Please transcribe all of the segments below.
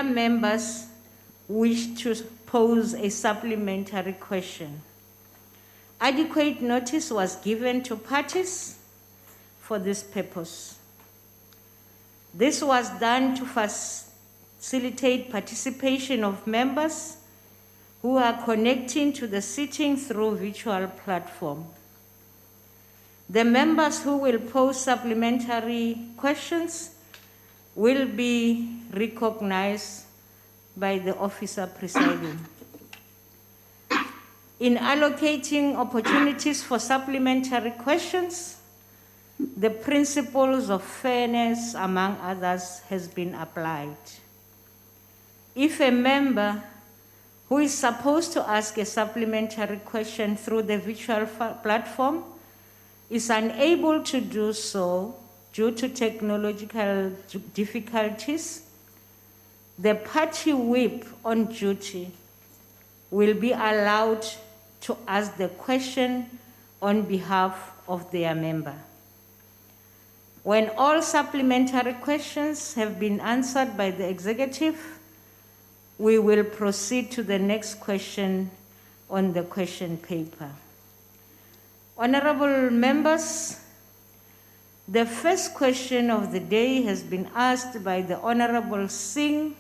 where members wish to pose a supplementary question. Adequate notice was given to parties for this purpose. This was done to facilitate participation of members who are connecting to the sitting through virtual platform. The members who will pose supplementary questions will be recognized by the officer presiding. In allocating opportunities for supplementary questions, the principles of fairness, among others, has been applied. If a member who is supposed to ask a supplementary question through the virtual platform is unable to do so due to technological difficulties, the party whip on duty will be allowed to ask the question on behalf of their member. When all supplementary questions have been answered by the executive, we will proceed to the next question on the question paper. Honorable members, the first question of the day has been asked by the Honorable Singh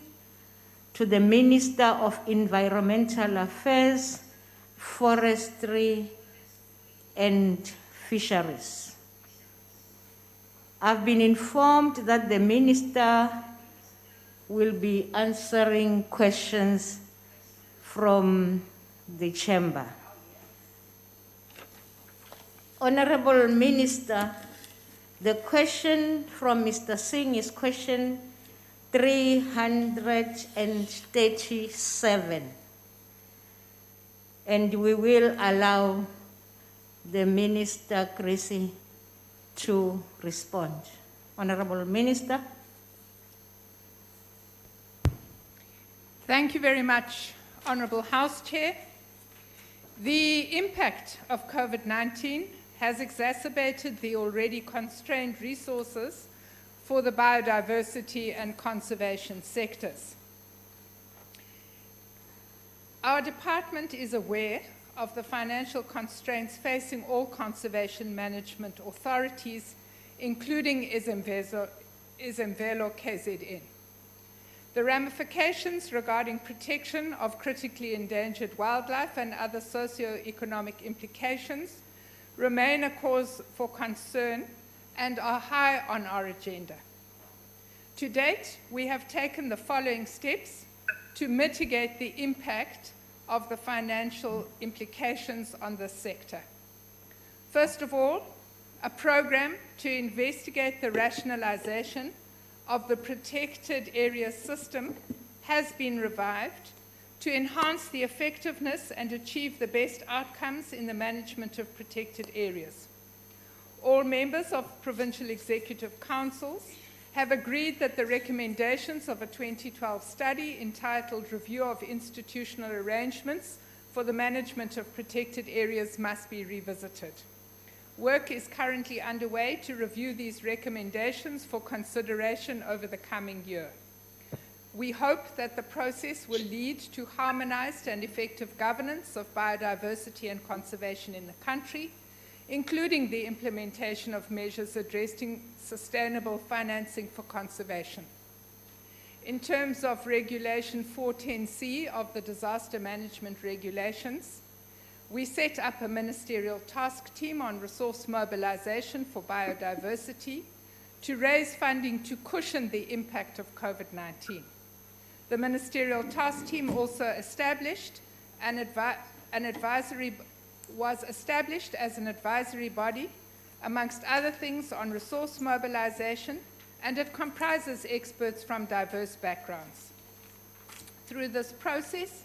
to the Minister of Environmental Affairs, Forestry and Fisheries. I've been informed that the Minister will be answering questions from the chamber. Honorable Minister, the question from Mr. Singh is question 337. And we will allow the Minister, Chrissy, to respond. Honorable Minister. Thank you very much, Honorable House Chair. The impact of COVID-19 has exacerbated the already constrained resources for the biodiversity and conservation sectors. Our department is aware of the financial constraints facing all conservation management authorities, including Izimvelo KZN. The ramifications regarding protection of critically endangered wildlife and other socio-economic implications remain a cause for concern and are high on our agenda. To date, we have taken the following steps to mitigate the impact of the financial implications on this sector. First of all, a program to investigate the rationalization of the protected area system has been revived to enhance the effectiveness and achieve the best outcomes in the management of protected areas. All members of provincial executive councils have agreed that the recommendations of a 2012 study entitled Review of Institutional Arrangements for the Management of Protected Areas must be revisited. Work is currently underway to review these recommendations for consideration over the coming year. We hope that the process will lead to harmonized and effective governance of biodiversity and conservation in the country, including the implementation of measures addressing sustainable financing for conservation. In terms of Regulation 410C of the Disaster Management Regulations, we set up a ministerial task team on resource mobilization for biodiversity to raise funding to cushion the impact of COVID-19. The ministerial task team also established was established as an advisory body, amongst other things, on resource mobilization, and it comprises experts from diverse backgrounds. Through this process,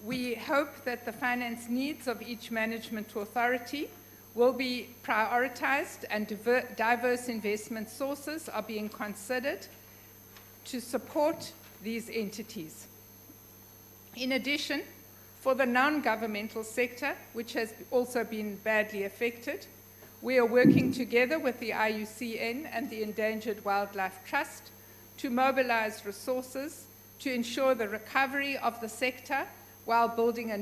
we hope that the finance needs of each management authority will be prioritized and diverse investment sources are being considered to support these entities. In addition, for the non-governmental sector, which has also been badly affected, we are working together with the IUCN and the Endangered Wildlife Trust to mobilize resources to ensure the recovery of the sector while building a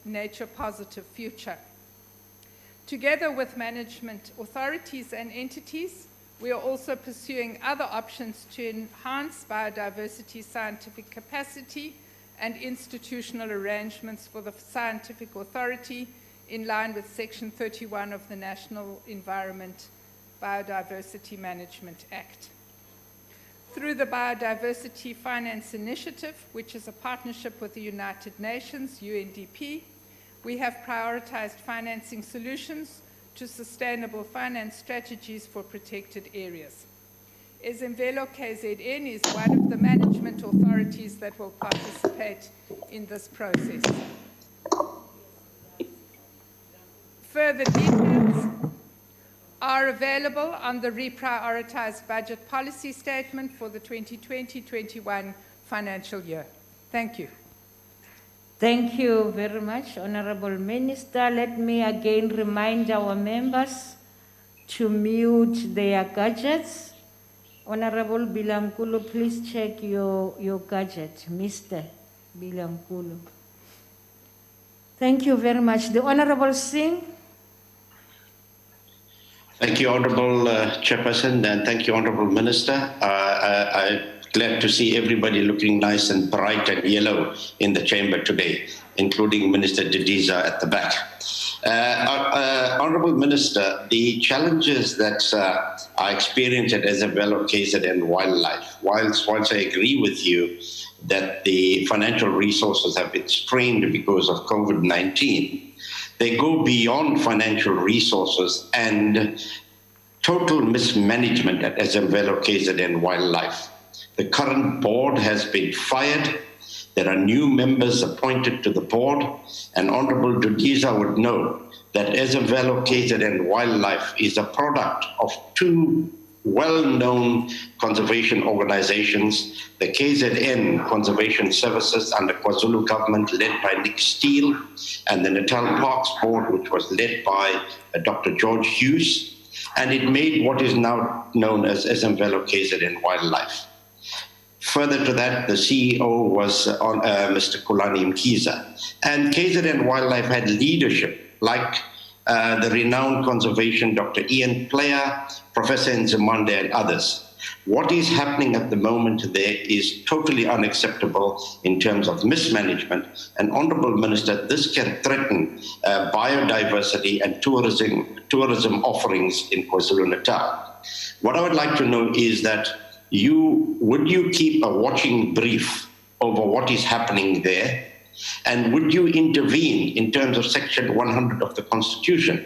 nature-positive future. Together with management authorities and entities, we are also pursuing other options to enhance biodiversity scientific capacity and institutional arrangements for the scientific authority in line with Section 31 of the National Environment Biodiversity Management Act. Through the Biodiversity Finance Initiative, which is a partnership with the United Nations, UNDP, we have prioritized financing solutions to sustainable finance strategies for protected areas. Ezemvelo KZN is one of the management authorities that will participate in this process. Further details are available on the reprioritized budget policy statement for the 2020-21 financial year. Thank you. Thank you very much, Honorable Minister. Let me again remind our members to mute their gadgets. Honorable Bilankulu, please check your gadget, Mr. Bilankulu. Thank you very much. The Honorable Singh. Thank you, Honorable Chairperson, and thank you, Honorable Minister. I'm glad to see everybody looking nice and bright and yellow in the chamber today, including Minister Didiza at the back. Honorable Minister, the challenges that are experienced at Ezemvelo KZN Wildlife, whilst I agree with you that the financial resources have been strained because of COVID-19, they go beyond financial resources and total mismanagement at Ezemvelo KZN Wildlife. The current board has been fired. There are new members appointed to the board, and Honorable Didiza would know that Ezemvelo KZN Wildlife is a product of two well-known conservation organizations, the KZN Conservation Services under KwaZulu government led by Nick Steele, and the Natal Parks Board, which was led by Dr. George Hughes, and it made what is now known as Ezemvelo KZN Wildlife. Further to that, the CEO was Mr. Kulani Mkiza, and KZN Wildlife had leadership like the renowned conservation Dr. Ian Player, Professor Nzimande, and others. What is happening at the moment there is totally unacceptable in terms of mismanagement. And Honorable Minister, this can threaten biodiversity and tourism offerings in KwaZulu-Natal. What I would like to know is that would you keep a watching brief over what is happening there? And would you intervene in terms of Section 100 of the Constitution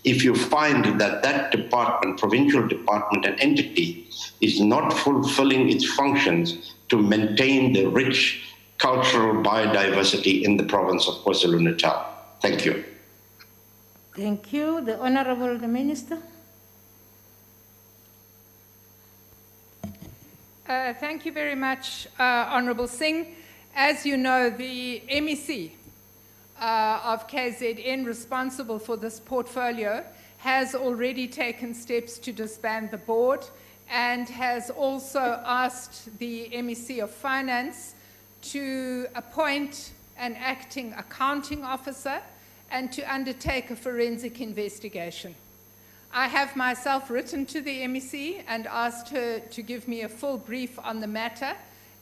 if you find that that department, provincial department and entity is not fulfilling its functions to maintain the rich cultural biodiversity in the province of KwaZulu-Natal? Thank you. Thank you. The Honorable Minister. Thank you very much, Honorable Singh. As you know, the MEC of KZN responsible for this portfolio has already taken steps to disband the board and has also asked the MEC of Finance to appoint an acting accounting officer and to undertake a forensic investigation. I have myself written to the MEC and asked her to give me a full brief on the matter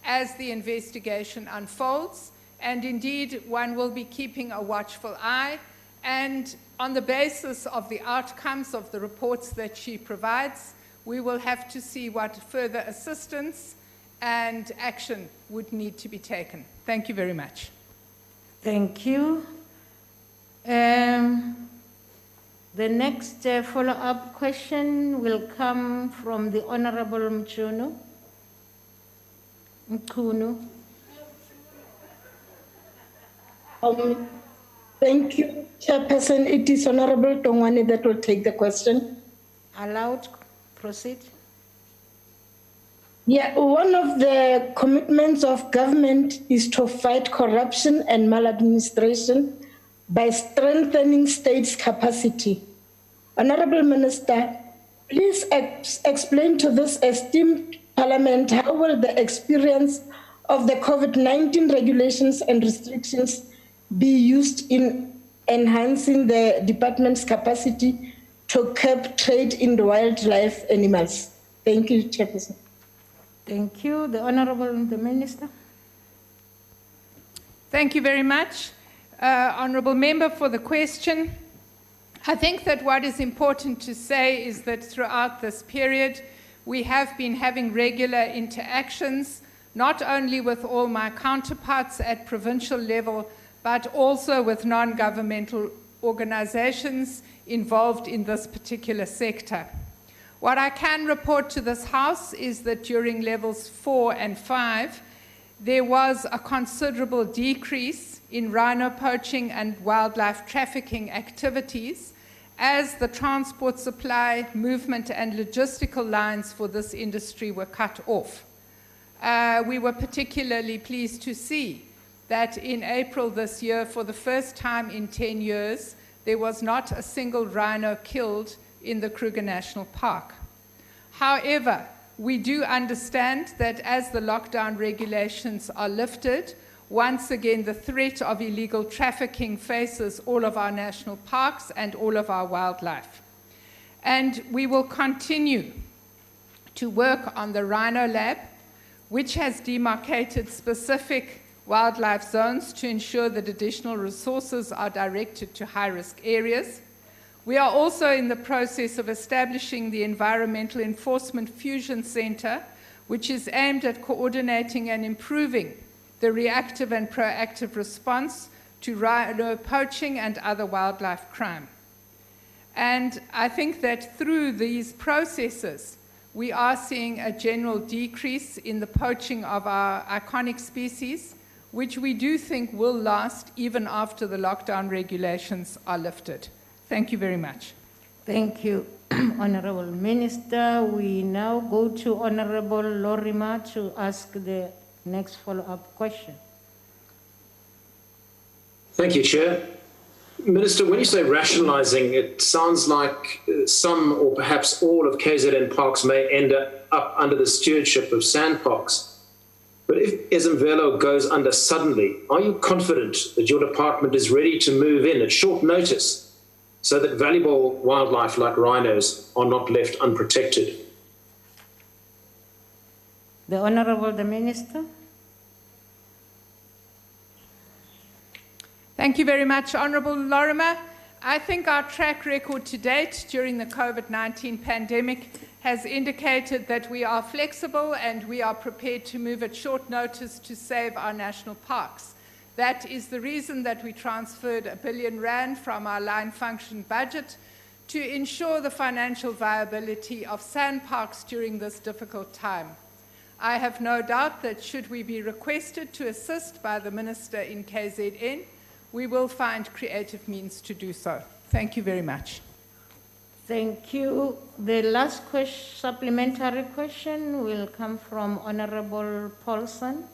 as the investigation unfolds, and indeed one will be keeping a watchful eye, and on the basis of the outcomes of the reports that she provides, we will have to see what further assistance and action would need to be taken. Thank you very much. Thank you. The next follow-up question will come from the Honorable Mkunu. Thank you, Chairperson. It is Honorable Tongwane that will take the question. Allowed, proceed. Yeah, one of the commitments of government is to fight corruption and maladministration by strengthening states' capacity. Honorable Minister, please explain to this esteemed Parliament how will the experience of the COVID-19 regulations and restrictions be used in enhancing the department's capacity to curb trade in the wildlife animals? Thank you, Chairperson. Thank you. The Honorable Minister. Thank you very much, Honourable Member, for the question. I think that what is important to say is that throughout this period, we have been having regular interactions, not only with all my counterparts at provincial level, but also with non-governmental organizations involved in this particular sector. What I can report to this House is that during levels 4 and 5, there was a considerable decrease in rhino poaching and wildlife trafficking activities as the transport supply, movement and logistical lines for this industry were cut off. We were particularly pleased to see that in April this year, for the first time in 10 years, there was not a single rhino killed in the Kruger National Park. However, we do understand that as the lockdown regulations are lifted, once again the threat of illegal trafficking faces all of our national parks and all of our wildlife. And we will continue to work on the Rhino Lab, which has demarcated specific wildlife zones to ensure that additional resources are directed to high-risk areas. We are also in the process of establishing the Environmental Enforcement Fusion Center, which is aimed at coordinating and improving the reactive and proactive response to rhino poaching and other wildlife crime. And I think that through these processes, we are seeing a general decrease in the poaching of our iconic species, which we do think will last even after the lockdown regulations are lifted. Thank you very much. Thank you, Honorable Minister. We now go to Honorable Lorima to ask the next follow-up question. Thank you, Chair. Minister, when you say rationalising, it sounds like some or perhaps all of KZN parks may end up under the stewardship of sand parks. But if Izimvelo goes under suddenly, are you confident that your department is ready to move in at short notice so that valuable wildlife like rhinos are not left unprotected? The Honourable the Minister. Thank you very much, Honourable Lorimer. I think our track record to date during the COVID-19 pandemic has indicated that we are flexible and we are prepared to move at short notice to save our national parks. That is the reason that we transferred R1 billion from our line function budget to ensure the financial viability of sand parks during this difficult time. I have no doubt that should we be requested to assist by the Minister in KZN, we will find creative means to do so. Thank you very much. Thank you. The last supplementary question will come from Honourable Paulson.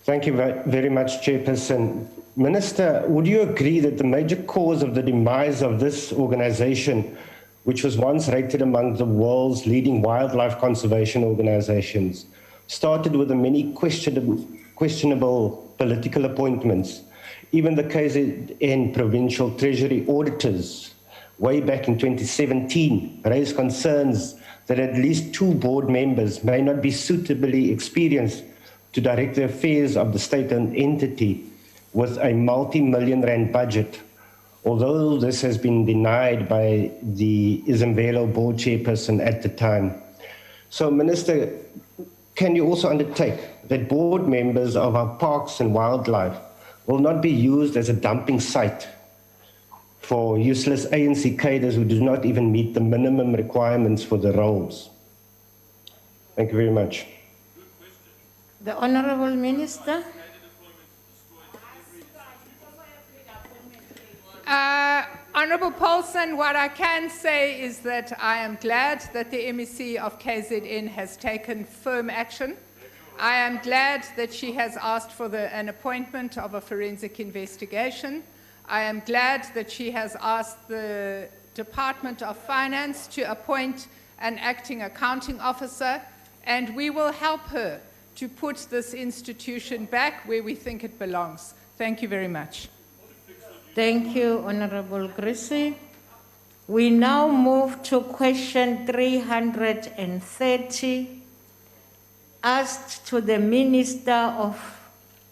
Thank you very much, Chairperson. Minister, would you agree that the major cause of the demise of this organization, which was once rated among the world's leading wildlife conservation organizations, started with the many questionable political appointments? Even the KZN Provincial Treasury auditors, way back in 2017, raised concerns that at least 2 board members may not be suitably experienced to direct the affairs of the state-owned entity with a multi-million rand budget, although this has been denied by the Izimvelo board chairperson at the time. So, Minister, can you also undertake that board members of our parks and wildlife will not be used as a dumping site for useless ANC cadres who do not even meet the minimum requirements for the roles? Thank you very much. The Honourable Minister. Honourable Paulson, what I can say is that I am glad that the MEC of KZN has taken firm action. I am glad that she has asked for an appointment of a forensic investigation. I am glad that she has asked the Department of Finance to appoint an acting accounting officer. and we will help her to put this institution back where we think it belongs. Thank you very much. Thank you, Honorable Grissy. We now move to question 330, asked to the Minister of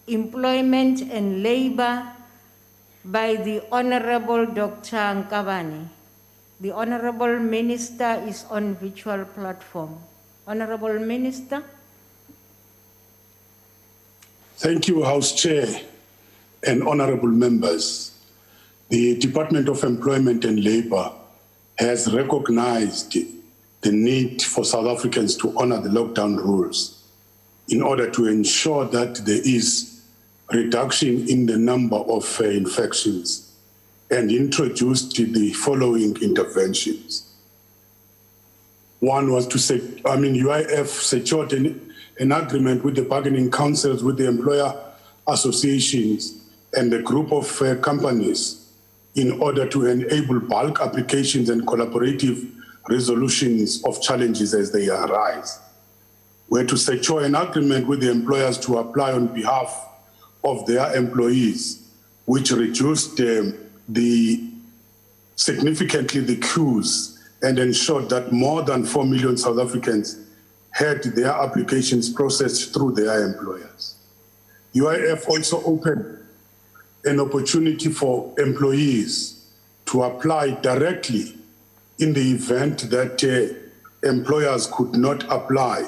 Employment and Labor by the Honorable Dr. Nkabani. The Honorable Minister is on virtual platform. Honorable Minister. Thank you, House Chair and honorable members. The Department of Employment and Labor has recognized the need for South Africans to honor the lockdown rules in order to ensure that there is reduction in the number of infections, and introduced the following interventions. One was to say, UIF secured an agreement with the bargaining councils, with the employer associations and a group of companies in order to enable bulk applications and collaborative resolutions of challenges as they arise. We're to secure an agreement with the employers to apply on behalf of their employees, which reduced significantly the queues and ensured that more than 4 million South Africans had their applications processed through their employers. UIF also opened an opportunity for employees to apply directly in the event that employers could not apply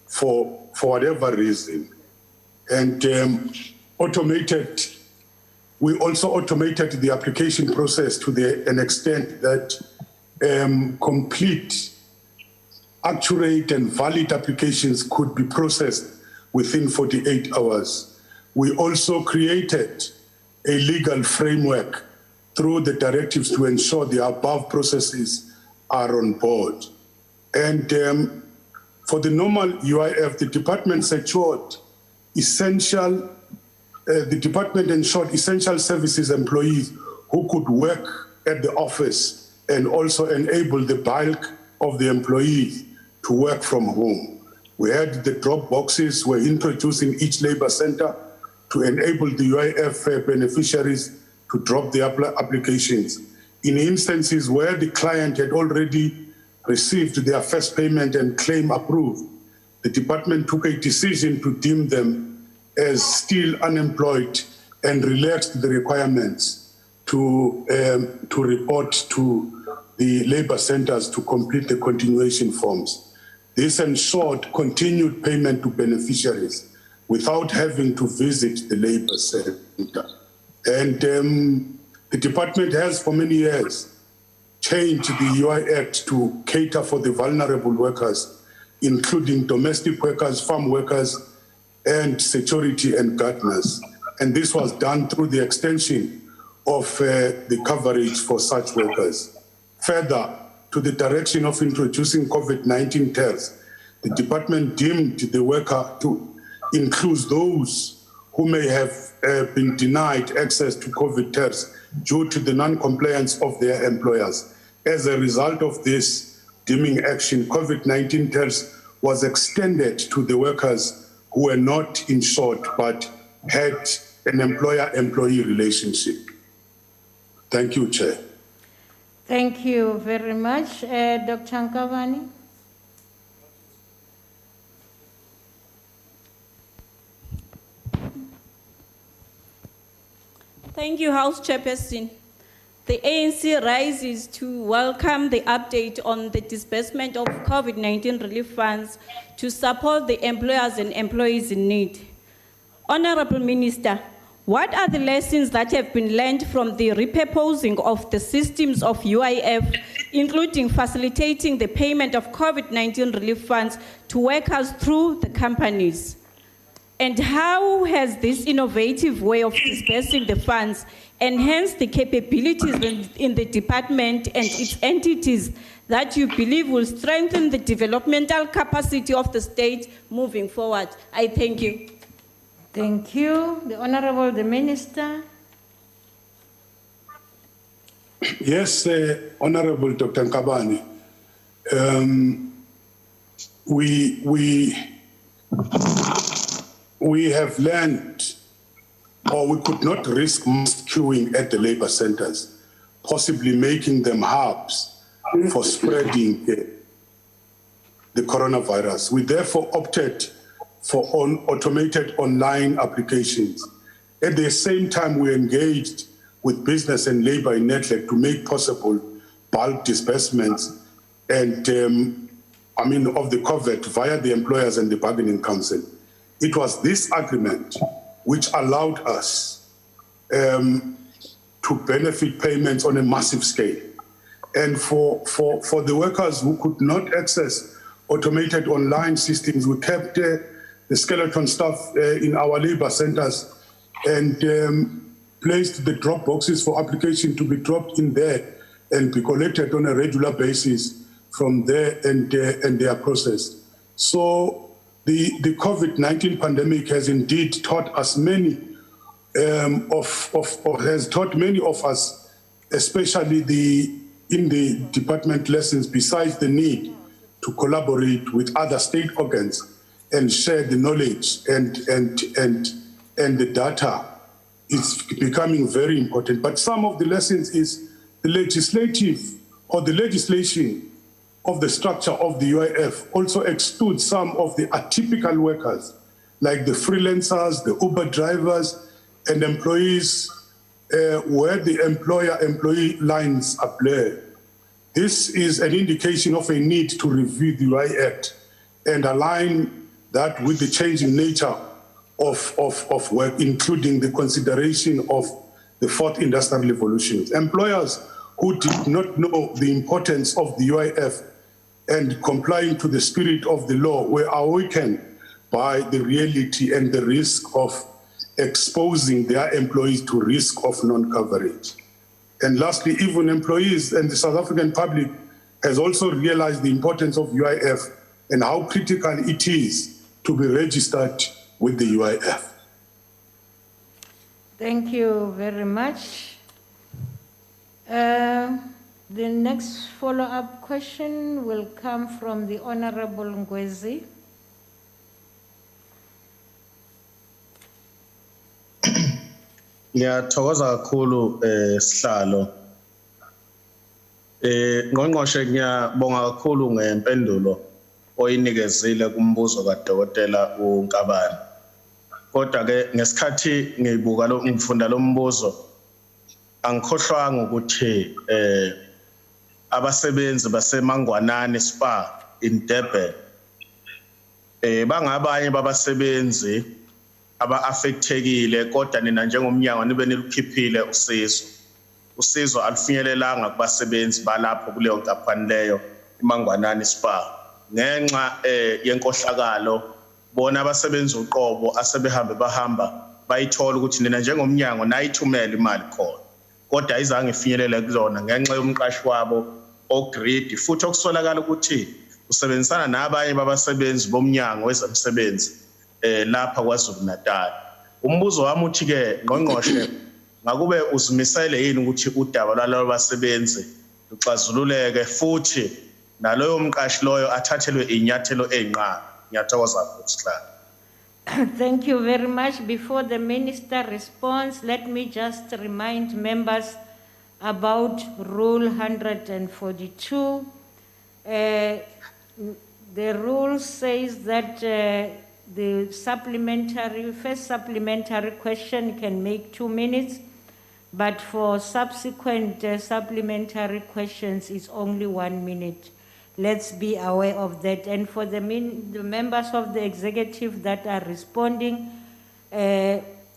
for whatever reason. And we also automated the application process to an extent that complete, accurate and valid applications could be processed within 48 hours. We also created a legal framework through the directives to ensure the above processes are on board. And for the normal UIF, the department ensured essential services employees who could work at the office and also enable the bulk of the employees to work from home. We had the drop boxes were introduced in each labor center to enable the UIF beneficiaries to drop their applications. In instances where the client had already received their first payment and claim approved, the department took a decision to deem them as still unemployed and relaxed the requirements to report to the labor centers to complete the continuation forms. This ensured continued payment to beneficiaries without having to visit the labor center. And the department has for many years changed the UI Act to cater for the vulnerable workers, including domestic workers, farm workers, and security and gardeners. And this was done through the extension of the coverage for such workers. Further, to the direction of introducing COVID-19 tests, the department deemed the worker to include those who may have been denied access to COVID tests due to the non-compliance of their employers. As a result of this deeming action, COVID-19 tests was extended to the workers who were not insured but had an employer-employee relationship. Thank you, Chair. Thank you very much. Dr. Nkabani. Thank you, House Chairperson. The ANC rises to welcome the update on the disbursement of COVID-19 relief funds to support the employers and employees in need. Honorable Minister, what are the lessons that have been learned from the repurposing of the systems of UIF, including facilitating the payment of COVID-19 relief funds to workers through the companies? And how has this innovative way of disbursing the funds enhanced the capabilities in the department and its entities that you believe will strengthen the developmental capacity of the state moving forward? I thank you. Thank you. The Honorable the Minister. Yes, Honorable Dr. Nkabani. we have learned, or we could not risk mass queuing at the labor centers, possibly making them hubs for spreading the coronavirus. We therefore opted for automated online applications. At the same time, we engaged with business and labor in network to make possible bulk disbursements and of the COVID via the employers and the bargaining council. It was this agreement which allowed us to benefit payments on a massive scale. And for the workers who could not access automated online systems, we kept the skeleton staff in our labor centers and placed the drop boxes for application to be dropped in there and be collected on a regular basis from there, and they are processed. So the COVID-19 pandemic has indeed taught us many has taught many of us, especially in the department lessons, besides the need to collaborate with other state organs and share the knowledge and the data. It's becoming very important. But some of the lessons is the legislative or the legislation of the structure of the UIF also excludes some of the atypical workers, like the freelancers, the Uber drivers, and employees where the employer-employee lines are blurred. This is an indication of a need to review the UI Act and align that with the changing nature of work, including the consideration of the fourth industrial revolution. Employers who did not know the importance of the UIF and complying to the spirit of the law were awakened by the reality and the risk of exposing their employees to risk of non-coverage. And lastly, even employees and the South African public has also realized the importance of UIF and how critical it is to be registered with the UIF. Thank you very much. The next follow-up question will come from the Honorable Ngwezi. Ngiyathokoza kakhulu sihlalo. Ngqongqoshe ngiyabonga kakhulu ngempendulo oyinikezile kumbuzo kaDokotela uNkabane. Kodwa ke ngesikhathi ngifunda lo mbuzo angikhohlwanga ukuthi abasebenzi baseMangwanani Spa in Durban bangabanye babasebenzi aba-affectekile, kodwa nina njengomnyango nibe nilukhiphile usizo alufinyelelanga kubasebenzi balapho kuleyo nkampani leyo iMangwanani Spa ngenxa yenkohlakalo. Bona abasebenzi uqobo bahamba bayithola ukuthi nina njengomnyango nayithumela imali khona, kodwa izange ifinyelele kuzona ngenxa yomqashi wabo ogreedy, futhi okusolakala ukuthi usebenzisana nabanye babasebenzi bomnyango wezemisebenzi lapha KwaZulu-Natal. Umbuzo wami uthi ke ngqongqoshe ngakube uzimisele yini ukuthi udaba lwalabo basebenzi luxazululeke futhi naloyo mqashi loyo athathelwe inyathelo eyinqaba. Ngiyathokoza kakhulu. Thank you very much. Before the minister responds, let me just remind members about Rule 142. The rule says that the first supplementary question can make 2 minutes, but for subsequent supplementary questions, it's only 1 minute. Let's be aware of that. And for the members of the executive that are responding,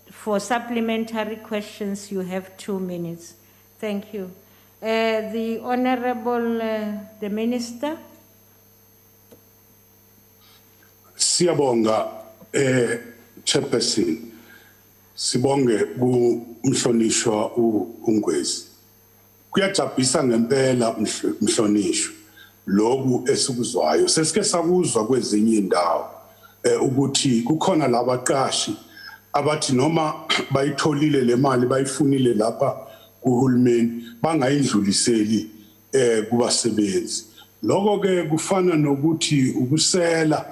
for supplementary questions, you have 2 minutes. Thank you. The Honorable, the Minister. Siyabonga, Chairperson. Sibonge umhlonishwa uNgwezi. Kuyajabulisa ngempela umhlonishwa. Loku esikuzwayo sesike sakuzwa kwezinye indawo ukuthi kukhona labaqashi abathi noma bayitholile le mali bayifunile lapha kuhulumeni bangayidluliseli kubasebenzi. Lokho ke kufana nokuthi ukusela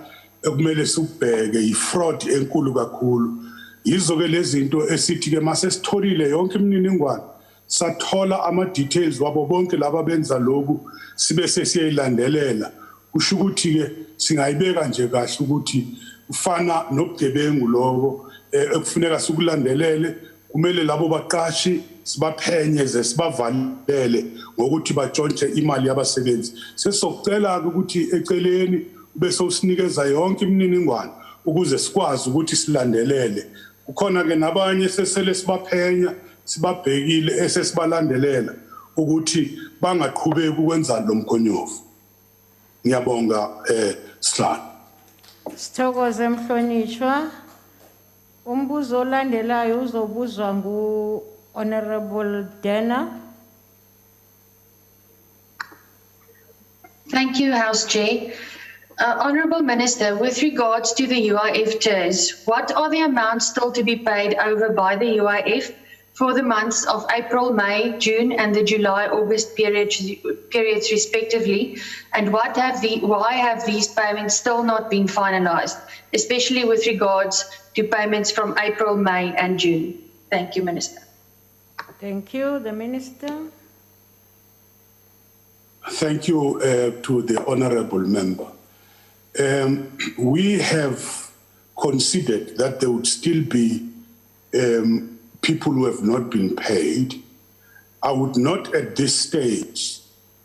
ekumele subheke ifraud enkulu kakhulu. Yizo ke lezi zinto esithi ke mase sitholile yonke imininingwane sathola ama details wabo bonke laba benza lokhu sibe sesiyilandelela. Kusho ukuthi ke singayibeka nje kahle ukuthi ufana nobugebengu lokho ekufuneka sikulandelele kumele labo baqashi sibaphenyeze sibavalele ngokuthi batshontshe imali yabasebenzi. Sesocela ukuthi eceleni bese usinikeza yonke imininingwane ukuze sikwazi ukuthi silandelele. Kukhona ke nabanye sesele sibaphenya sibabhekile esesibalandelela ukuthi bangaqhubeki ukwenza lo mkhonyovu. Ngiyabonga Sihlalo. Sithokoze mhlonishwa. Umbuzo olandelayo uzobuzwa ngu Honorable Dana. Thank you, House Chair. Honourable Minister, with regards to the UIF tiers, what are the amounts still to be paid over by the UIF for the months of April, May, June, and the July-August periods respectively? And why have these payments still not been finalised, especially with regards to payments from April, May, and June? Thank you, Minister. Thank you. The Minister. Thank you to the Honourable Member. We have considered that there would still be people who have not been paid. I would not at this stage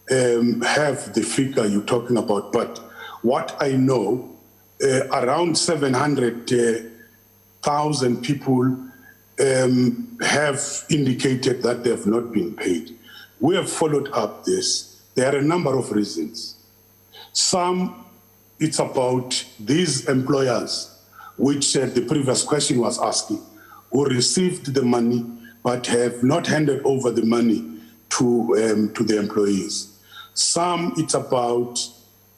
have the figure you're talking about, but what I know, around 700,000 people have indicated that they have not been paid. We have followed up this. There are a number of reasons. Some, it's about these employers, which the previous question was asking, who received the money but have not handed over the money to the employees. Some, it's about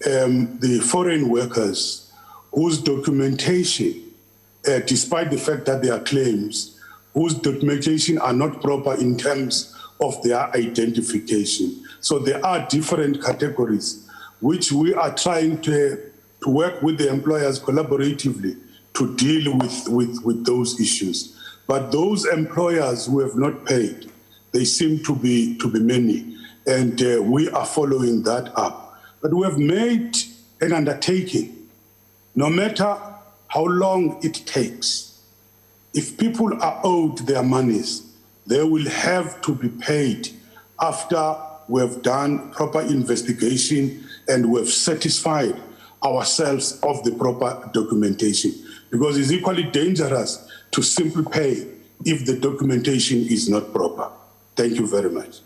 the foreign workers whose documentation, despite the fact that they are claims, whose documentation are not proper in terms of their identification. So there are different categories which we are trying to work with the employers collaboratively to deal with those issues. But those employers who have not paid, they seem to be many, and we are following that up. But we have made an undertaking, no matter how long it takes. If people are owed their monies, they will have to be paid after we have done proper investigation and we have satisfied ourselves of the proper documentation. Because it's equally dangerous to simply pay if the documentation is not proper. Thank you very much.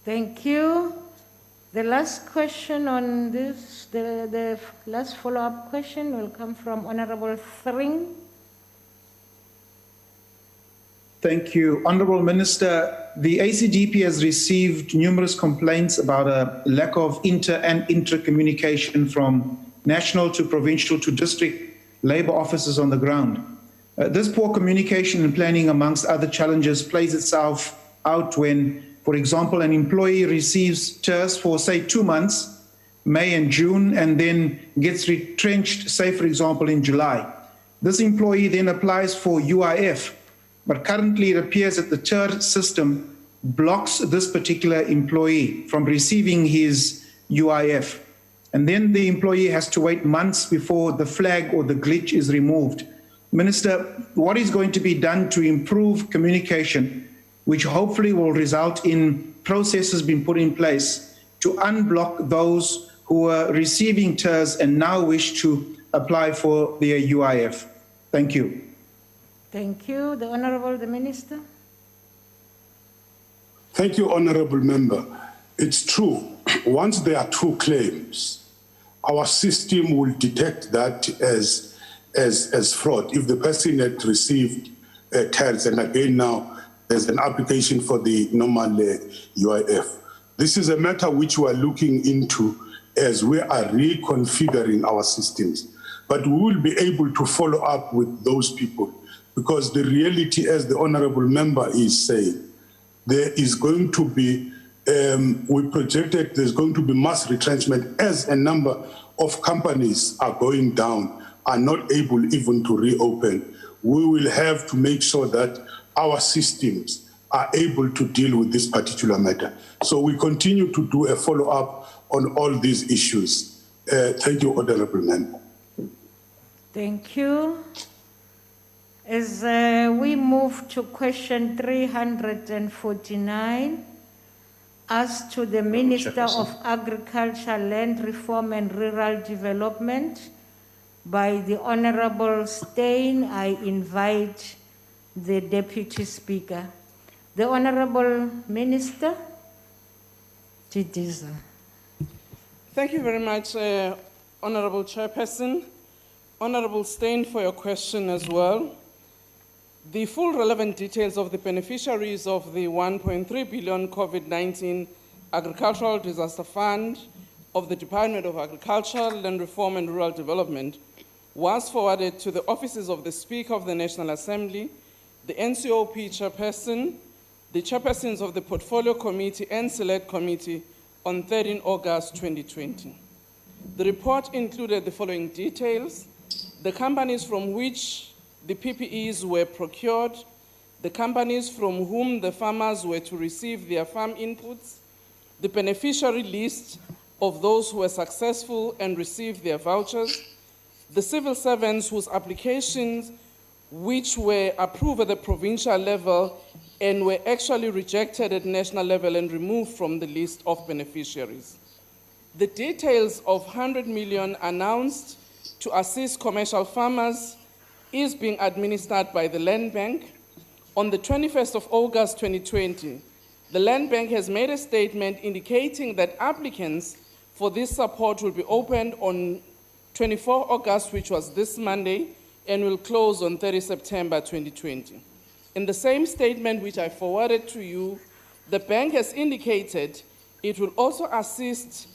Thank you. The last question on this, the last follow-up question will come from Honorable Thring. Thank you. Honourable Minister, the ACDP has received numerous complaints about a lack of inter and intra-communication from national to provincial to district labour officers on the ground. This poor communication and planning, amongst other challenges, plays itself out when, for example, an employee receives TERS for, say, 2 months, May and June, and then gets retrenched, say, for example, in July. This employee then applies for UIF, but currently it appears that the TERS system blocks this particular employee from receiving his UIF. And then the employee has to wait months before the flag or the glitch is removed. Minister, what is going to be done to improve communication, which hopefully will result in processes being put in place to unblock those who are receiving TERS and now wish to apply for their UIF? Thank you. Thank you. The Honourable the Minister. Thank you, Honourable Member. It's true. Once there are two claims, our system will detect that as fraud. If the person had received TERS, and again now there's an application for the normal UIF. This is a matter which we are looking into as we are reconfiguring our systems. But we will be able to follow up with those people, because the reality, as the Honourable Member is saying, there is going to be we projected there's going to be mass retrenchment as a number of companies are going down, are not able even to reopen. We will have to make sure that our systems are able to deal with this particular matter. So we continue to do a follow-up on all these issues. Thank you, Honorable Member. Thank you. As we move to question 349, as to the Minister of Agriculture, Land Reform and Rural Development, by the Honorable Stein, I invite the Deputy Speaker. The Honorable Minister, Tidiza. Thank you very much, Honorable Chairperson. Honorable Stein, for your question as well. The full relevant details of the beneficiaries of the 1.3 billion COVID-19 Agricultural Disaster Fund of the Department of Agriculture, Land Reform and Rural Development was forwarded to the offices of the Speaker of the National Assembly, the NCOP Chairperson, the Chairpersons of the Portfolio Committee and Select Committee on 13 August 2020. The report included the following details: the companies from which the PPEs were procured, the companies from whom the farmers were to receive their farm inputs, the beneficiary list of those who were successful and received their vouchers, the civil servants whose applications which were approved at the provincial level and were actually rejected at national level and removed from the list of beneficiaries. The details of 100 million announced to assist commercial farmers is being administered by the Land Bank. On the 21st of August 2020, the Land Bank has made a statement indicating that applicants for this support will be opened on 24 August, which was this Monday, and will close on 30 September 2020. In the same statement which I forwarded to you, the bank has indicated it will also assist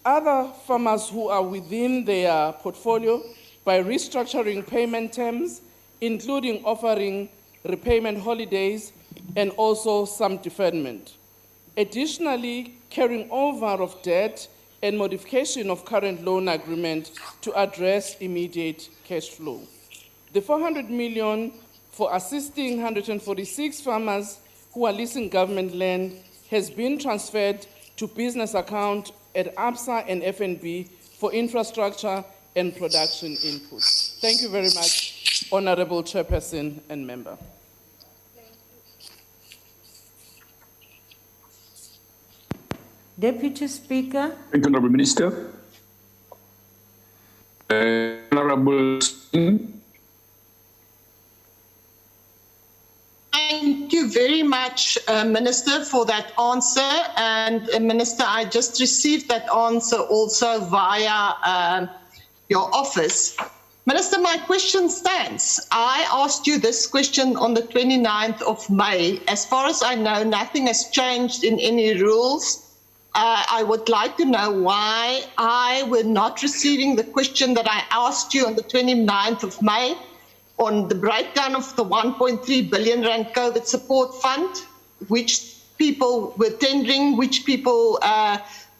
other farmers who are within their portfolio by restructuring payment terms, including offering repayment holidays and also some deferment. Additionally, carrying over of debt and modification of current loan agreement to address immediate cash flow. The 400 million for assisting 146 farmers who are leasing government land has been transferred to business account at ABSA and FNB for infrastructure and production inputs. Thank you very much, Honorable Chairperson and Member. Deputy Speaker. Thank you, Honorable Minister. Honorable. Thank you very much, Minister, for that answer. And Minister, I just received that answer also via your office. Minister, my question stands. I asked you this question on the 29th of May. As far as I know, nothing has changed in any rules. I would like to know why I were not receiving the question that I asked you on the 29th of May on the breakdown of the 1.3 billion rand COVID support fund, which people were tendering, which people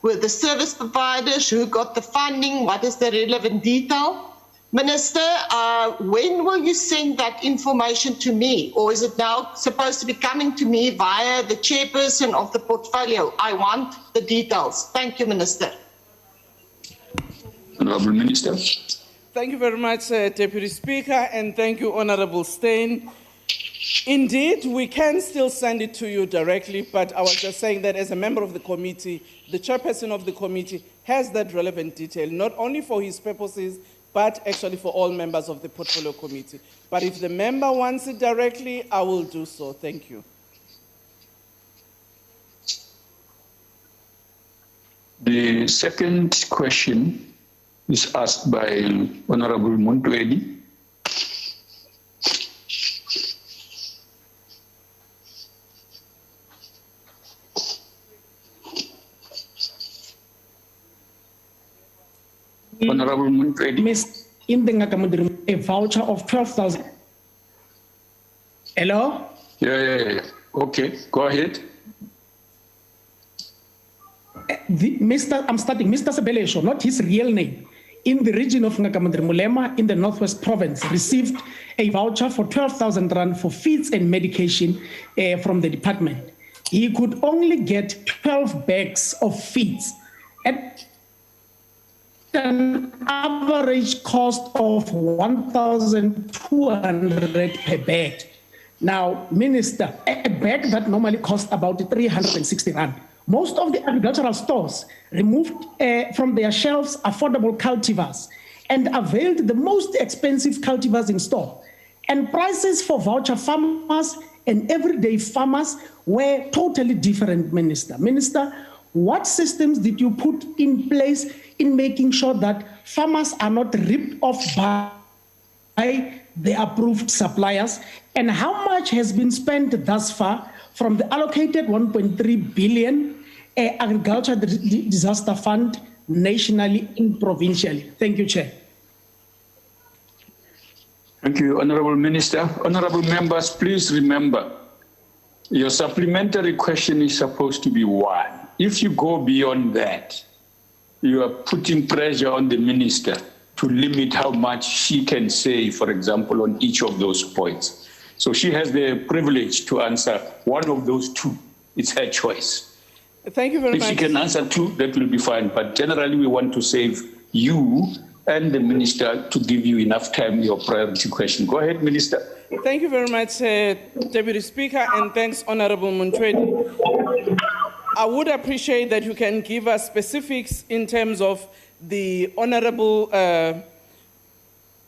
were the service providers, who got the funding, what is the relevant detail. Minister, when will you send that information to me? Or is it now supposed to be coming to me via the chairperson of the portfolio? I want the details. Thank you, Minister. Honorable Minister. Thank you very much, Deputy Speaker, and thank you, Honorable Stein. Indeed, we can still send it to you directly, but I was just saying that as a member of the committee, the chairperson of the committee has that relevant detail, not only for his purposes, but actually for all members of the portfolio committee. But if the member wants it directly, I will do so. Thank you. The second question is asked by Honorable Montwedi. Honorable Montwedi. Miss a voucher of 12,000. Hello? Yeah. Okay, go ahead. I'm starting, Mr. Sebelesho, not his real name, in the region of Ngakamandri Mulema in the Northwest Province, received a voucher for 12,000 rand for feeds and medication from the department. He could only get 12 bags of feeds at an average cost of 1,200 per bag. Now, Minister, a bag that normally costs about 360 rand. Most of the agricultural stores removed from their shelves affordable cultivars and availed the most expensive cultivars in store. And prices for voucher farmers and everyday farmers were totally different, Minister. Minister, what systems did you put in place in making sure that farmers are not ripped off by the approved suppliers? And how much has been spent thus far from the allocated 1.3 billion agriculture disaster fund nationally and provincially? Thank you, Chair. Thank you, Honorable Minister. Honorable members, please remember, your supplementary question is supposed to be one. If you go beyond that, you are putting pressure on the minister to limit how much she can say, for example, on each of those points. So she has the privilege to answer one of those two. It's her choice. Thank you very much. If she can answer two, that will be fine. But generally, we want to save you and the minister to give you enough time your priority question. Go ahead, Minister. Thank you very much, Deputy Speaker, and thanks, Honorable Montreal. I would appreciate that you can give us specifics in terms of the honorable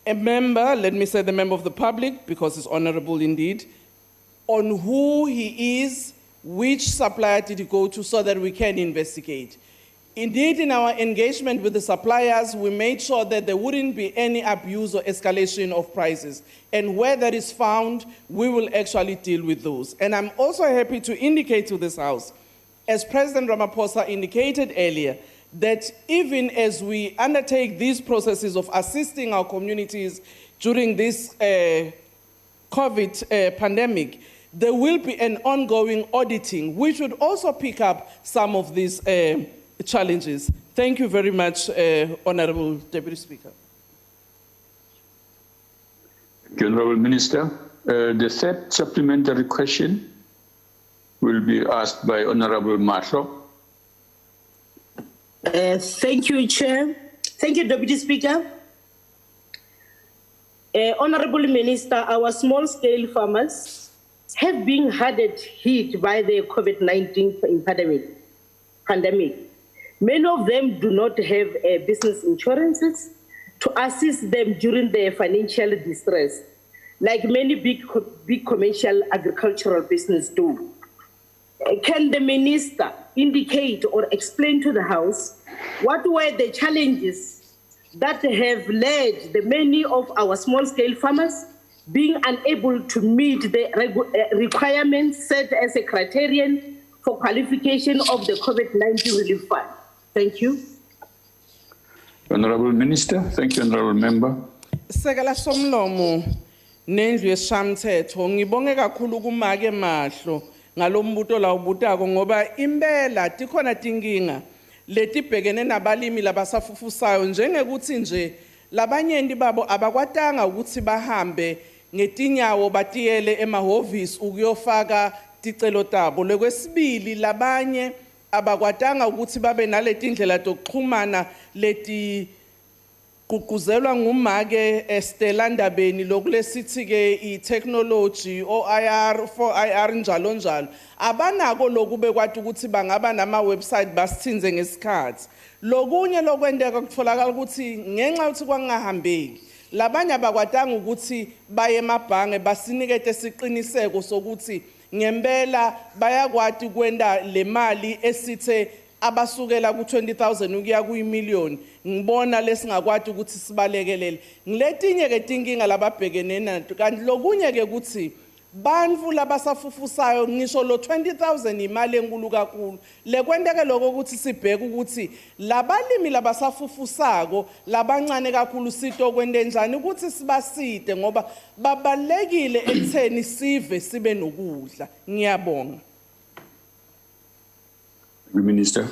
a member, let me say the member of the public, because it's honorable indeed, on who he is, which supplier did he go to, so that we can investigate. Indeed, in our engagement with the suppliers, we made sure that there wouldn't be any abuse or escalation of prices. And where that is found, we will actually deal with those. And I'm also happy to indicate to this House, as President Ramaphosa indicated earlier, that even as we undertake these processes of assisting our communities during this COVID pandemic, there will be an ongoing auditing, which would also pick up some of these challenges. Thank you very much, Honorable Deputy Speaker. Thank you, Honorable Minister. The third supplementary question will be asked by Honorable Mahlo. Thank you, Chair. Thank you, Deputy Speaker. Honorable Minister, our small-scale farmers have been hard hit by the COVID-19 pandemic. Many of them do not have business insurances to assist them during their financial distress, like many big commercial agricultural businesses do. Can the minister indicate or explain to the House what were the challenges that have led the many of our small-scale farmers being unable to meet the requirements set as a criterion for qualification of the COVID-19 relief fund? Thank you. Honorable Minister. Thank you, Honorable Member. Sekela somlomo nendlu yeshamthetho ngibonge kakhulu kumake Mahlo ngalombuto la ubutako ngoba impela tikhona tinkinga letibhekene nabalimi labasafufusayo njengekuthi nje labanyenti babo abakwatanga ukuthi bahambe ngetinyawo batiyele emahhovisi ukuyofaka ticelo tabo. Lekwesibili labanye abakwatanga ukuthi babe naletindlela zokuxhumana leti kuquzelwa ngumake Stella Ndabeni lokulesithi ke i-technology OIR 4IR njalo njalo abanako lokube kwathi ukuthi bangaba nama website basithinze ngesikhathi. Lokunye lokwendeka kutholakala ukuthi ngenxa ukuthi kwangahambeki labanye abakwatanga ukuthi baye emabhange basinikete isiqiniseko sokuthi ngempela bayakwati kwenda le mali esithe abasukela ku-20,000 ukuya kuyi-million. Ngibona lesingakwati ukuthi sibalekelele ngiletinye ke tinkinga lababhekene nazo. Kanti lokunye ke ukuthi bantu labasafufusayo ngisho lo 20,000 imali enkulu kakhulu lekwendeke lokho ukuthi sibheke ukuthi labalimi labasafufusako labancane kakhulu sito kwende njani ukuthi sibaside ngoba babalekile ekutheni sive sibe nokudla. Ngiyabonga. Minister.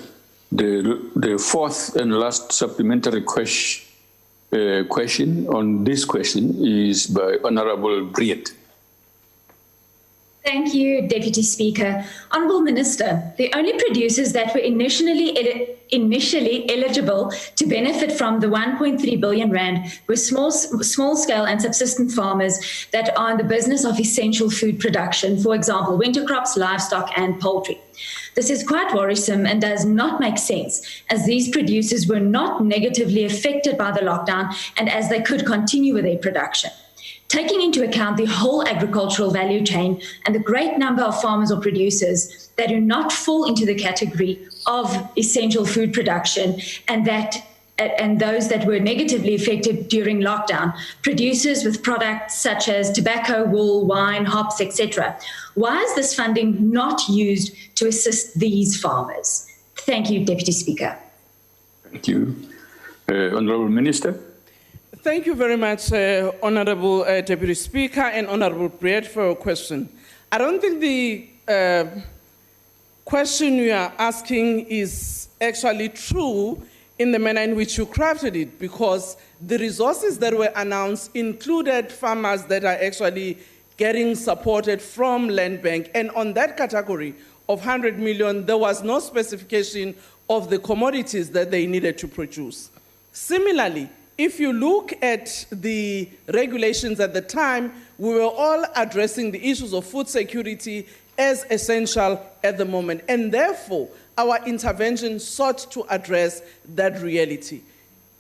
The fourth and last supplementary question on this question is by Honorable Briet. Thank you, Deputy Speaker. Honourable Minister, the only producers that were initially eligible to benefit from the 1.3 billion rand were small-scale and subsistent farmers that are in the business of essential food production, for example, winter crops, livestock and poultry. This is quite worrisome and does not make sense, as these producers were not negatively affected by the lockdown and as they could continue with their production. Taking into account the whole agricultural value chain and the great number of farmers or producers that do not fall into the category of essential food production and those that were negatively affected during lockdown, producers with products such as tobacco, wool, wine, hops, etc. Why is this funding not used to assist these farmers? Thank you, Deputy Speaker. Thank you. Honourable Minister. Thank you very much, Honourable Deputy Speaker and Honourable Briet, for your question. I don't think the question you are asking is actually true in the manner in which you crafted it, because the resources that were announced included farmers that are actually getting supported from Land Bank. And on that category of 100 million, there was no specification of the commodities that they needed to produce. Similarly, if you look at the regulations at the time, we were all addressing the issues of food security as essential at the moment. And therefore, our intervention sought to address that reality.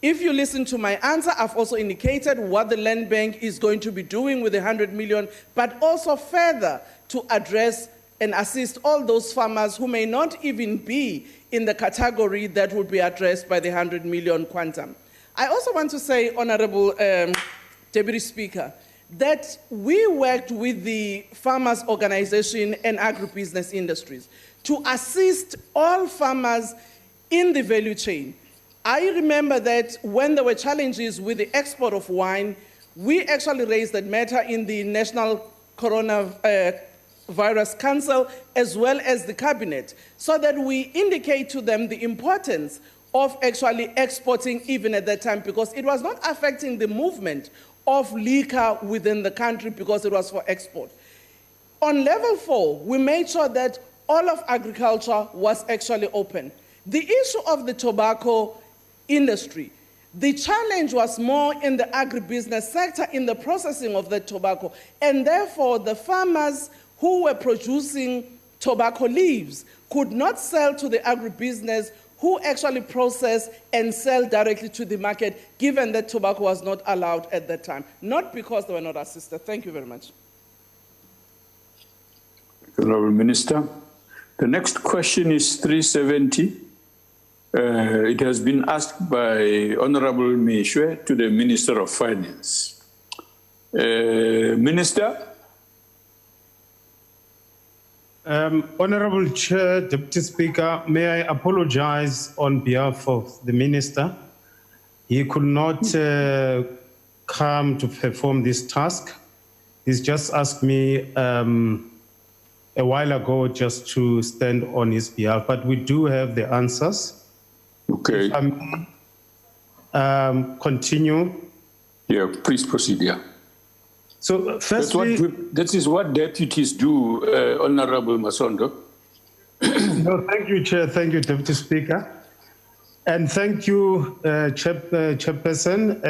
If you listen to my answer, I've also indicated what the Land Bank is going to be doing with the 100 million, but also further to address and assist all those farmers who may not even be in the category that would be addressed by the 100 million quantum. I also want to say, Honourable Deputy Speaker, that we worked with the farmers' organization and agribusiness industries to assist all farmers in the value chain. I remember that when there were challenges with the export of wine, we actually raised that matter in the National Coronavirus Council as well as the Cabinet, so that we indicate to them the importance of actually exporting even at that time, because it was not affecting the movement of liquor within the country because it was for export. On level 4, we made sure that all of agriculture was actually open. The issue of the tobacco industry, the challenge was more in the agribusiness sector in the processing of the tobacco, and therefore the farmers who were producing tobacco leaves could not sell to the agribusiness who actually process and sell directly to the market, given that tobacco was not allowed at that time, not because they were not assisted. Thank you very much. Honourable Minister. The next question is 370. It has been asked by Honourable Mishwe to the Minister of Finance. Minister? Honourable Chair, Deputy Speaker, may I apologize on behalf of the Minister. He could not come to perform this task. He's just asked me a while ago just to stand on his behalf, but we do have the answers. Okay. Continue. Yeah, please proceed, yeah. So firstly, that is what deputies do, Honourable Masondo. No, thank you, Chair. Thank you, Deputy Speaker. And thank you, Chairperson,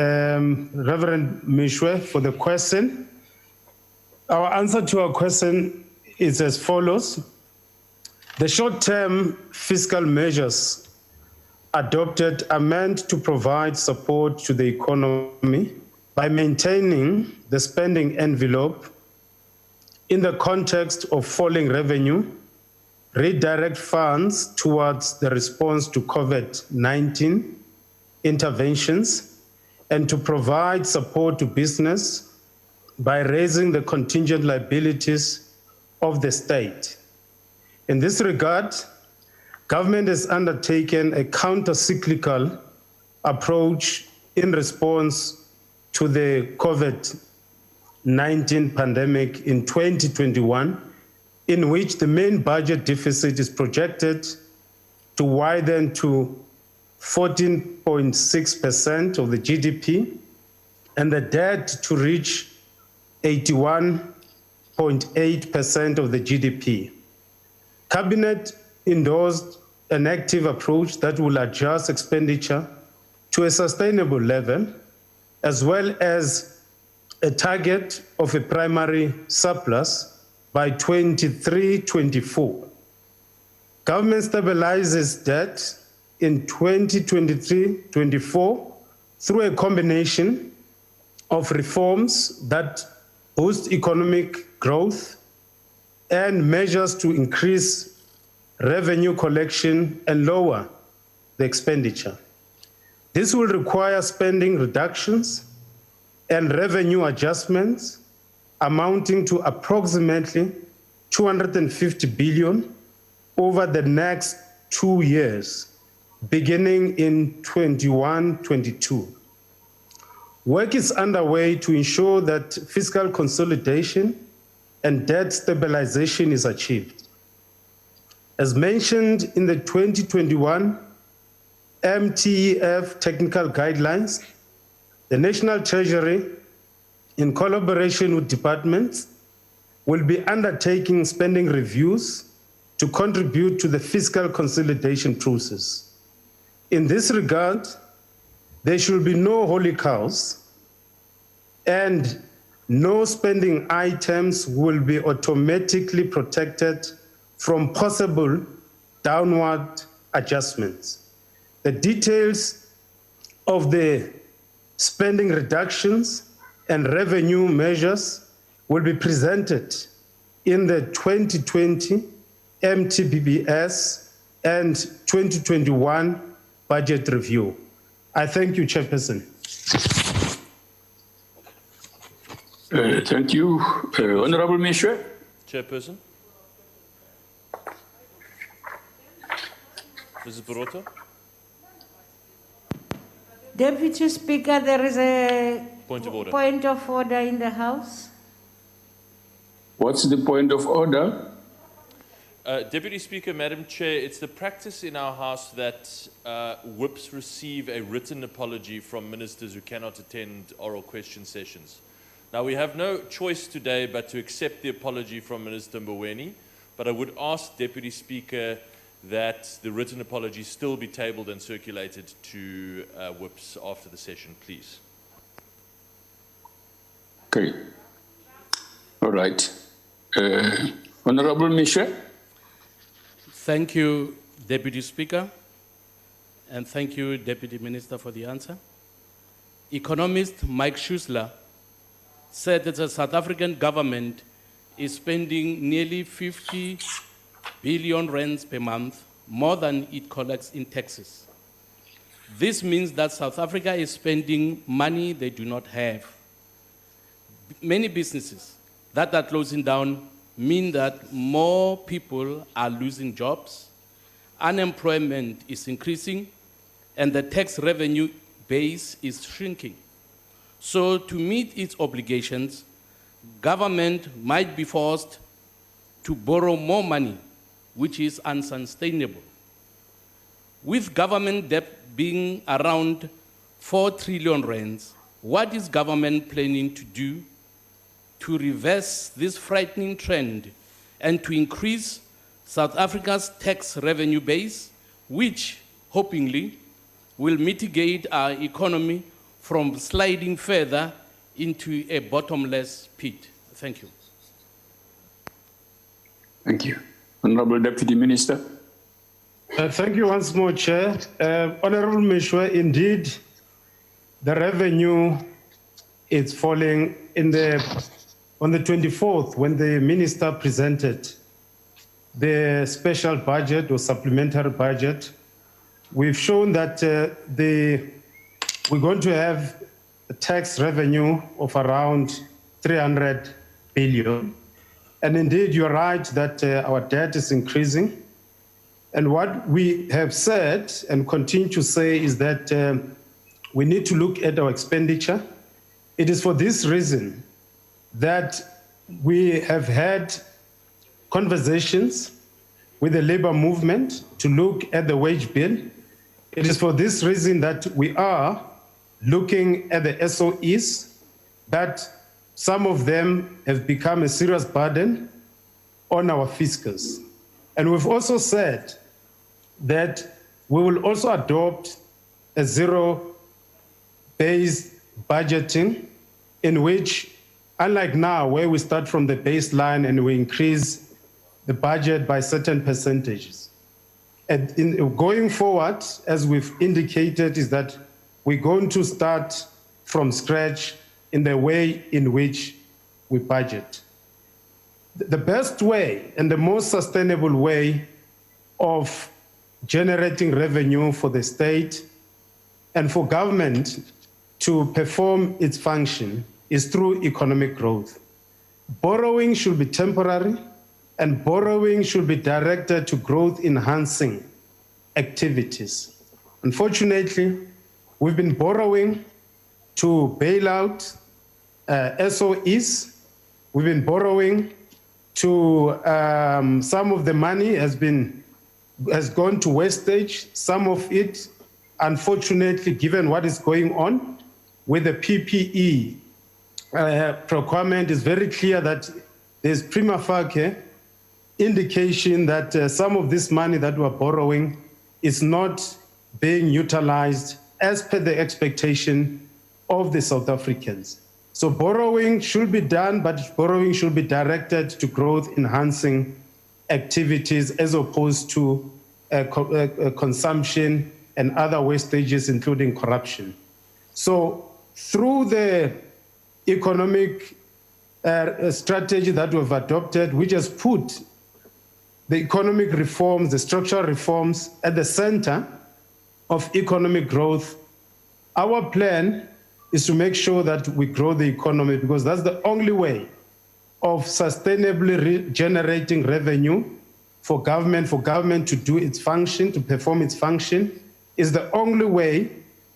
Reverend Mishwe, for the question. Our answer to our question is as follows. The short-term fiscal measures adopted are meant to provide support to the economy by maintaining the spending envelope in the context of falling revenue, redirect funds towards the response to COVID-19 interventions, and to provide support to business by raising the contingent liabilities of the state. In this regard, government has undertaken a counter-cyclical approach in response to the COVID-19 pandemic in 2021, in which the main budget deficit is projected to widen to 14.6% of the GDP, and the debt to reach 81.8% of the GDP. Cabinet endorsed an active approach that will adjust expenditure to a sustainable level, as well as a target of a primary surplus by 23-24. Government stabilizes debt in 2023-24 through a combination of reforms that boost economic growth and measures to increase revenue collection and lower the expenditure. This will require spending reductions and revenue adjustments amounting to approximately 250 billion over the next 2 years, beginning in 21-22. Work is underway to ensure that fiscal consolidation and debt stabilization is achieved. As mentioned in the 2021 MTEF technical guidelines, the National Treasury, in collaboration with departments, will be undertaking spending reviews to contribute to the fiscal consolidation process. In this regard, there should be no holy cows, and no spending items will be automatically protected from possible downward adjustments. The details of the spending reductions and revenue measures will be presented in the 2020 MTBBS and 2021 budget review. I thank you, Chairperson. Thank you. Honorable Minister. Chairperson. Mrs. Barota. Deputy Speaker, there is a point of order. Point of order in the House. What's the point of order? Deputy Speaker, Madam Chair, it's the practice in our House that whips receive a written apology from ministers who cannot attend oral question sessions. Now, we have no choice today but to accept the apology from Minister Mboweni, but I would ask Deputy Speaker that the written apology still be tabled and circulated to whips after the session, please. Okay. All right. Honorable Minister. Thank you, Deputy Speaker, and thank you, Deputy Minister, for the answer. Economist Mike Schuessler said that the South African government is spending nearly 50 billion rands per month, more than it collects in taxes. This means that South Africa is spending money they do not have. Many businesses that are closing down mean that more people are losing jobs, unemployment is increasing, and the tax revenue base is shrinking. So to meet its obligations, government might be forced to borrow more money, which is unsustainable. With government debt being around 4 trillion rands, what is government planning to do to reverse this frightening trend and to increase South Africa's tax revenue base, which, hopingly, will mitigate our economy from sliding further into a bottomless pit? Thank you. Thank you. Honorable Deputy Minister. Thank you once more, Chair. Honorable Minister, indeed, the revenue is falling on the 24th, when the Minister presented the special budget or supplementary budget. We've shown that we're going to have a tax revenue of around 300 billion. And indeed, you're right that our debt is increasing. And what we have said and continue to say is that we need to look at our expenditure. It is for this reason that we have had conversations with the labor movement to look at the wage bill. It is for this reason that we are looking at the SOEs, that some of them have become a serious burden on our fiscals. And we've also said that we will also adopt a zero-based budgeting in which, unlike now, where we start from the baseline and we increase the budget by certain percentages. And going forward, as we've indicated, is that we're going to start from scratch in the way in which we budget. The best way and the most sustainable way of generating revenue for the state and for government to perform its function is through economic growth. Borrowing should be temporary, and borrowing should be directed to growth-enhancing activities. Unfortunately, we've been borrowing to bail out SOEs. We've been borrowing to some of the money has gone to wastage. Some of it, unfortunately, given what is going on with the PPE procurement, is very clear that there's prima facie indication that some of this money that we're borrowing is not being utilized as per the expectation of the South Africans. So borrowing should be done, but borrowing should be directed to growth-enhancing activities as opposed to consumption and other wastages, including corruption. So through the economic strategy that we've adopted, which has put the economic reforms, the structural reforms at the center of economic growth, our plan is to make sure that we grow the economy, because that's the only way of sustainably generating revenue for government to do its function, to perform its function, is the only way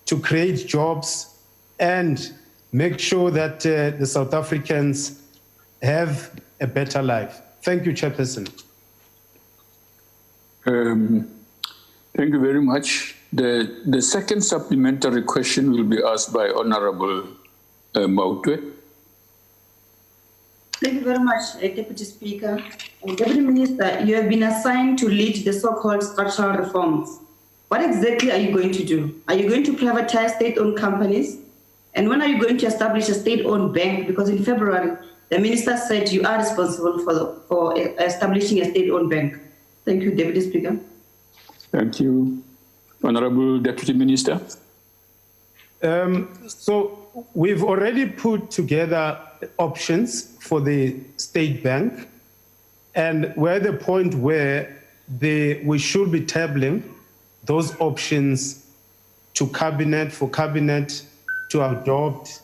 to create jobs and make sure that the South Africans have a better life. Thank you, Chairperson. Thank you very much. The second supplementary question will be asked by Honorable Mautwe. Thank you very much, Deputy Speaker. Deputy Minister, you have been assigned to lead the so-called structural reforms. What exactly are you going to do? Are you going to privatize state-owned companies? And when are you going to establish a state-owned bank? Because in February, the Minister said you are responsible for establishing a state-owned bank. Thank you, Deputy Speaker. Thank you. Honorable Deputy Minister. So we've already put together options for the state bank, and we're at the point where we should be tabling those options to cabinet, for cabinet to adopt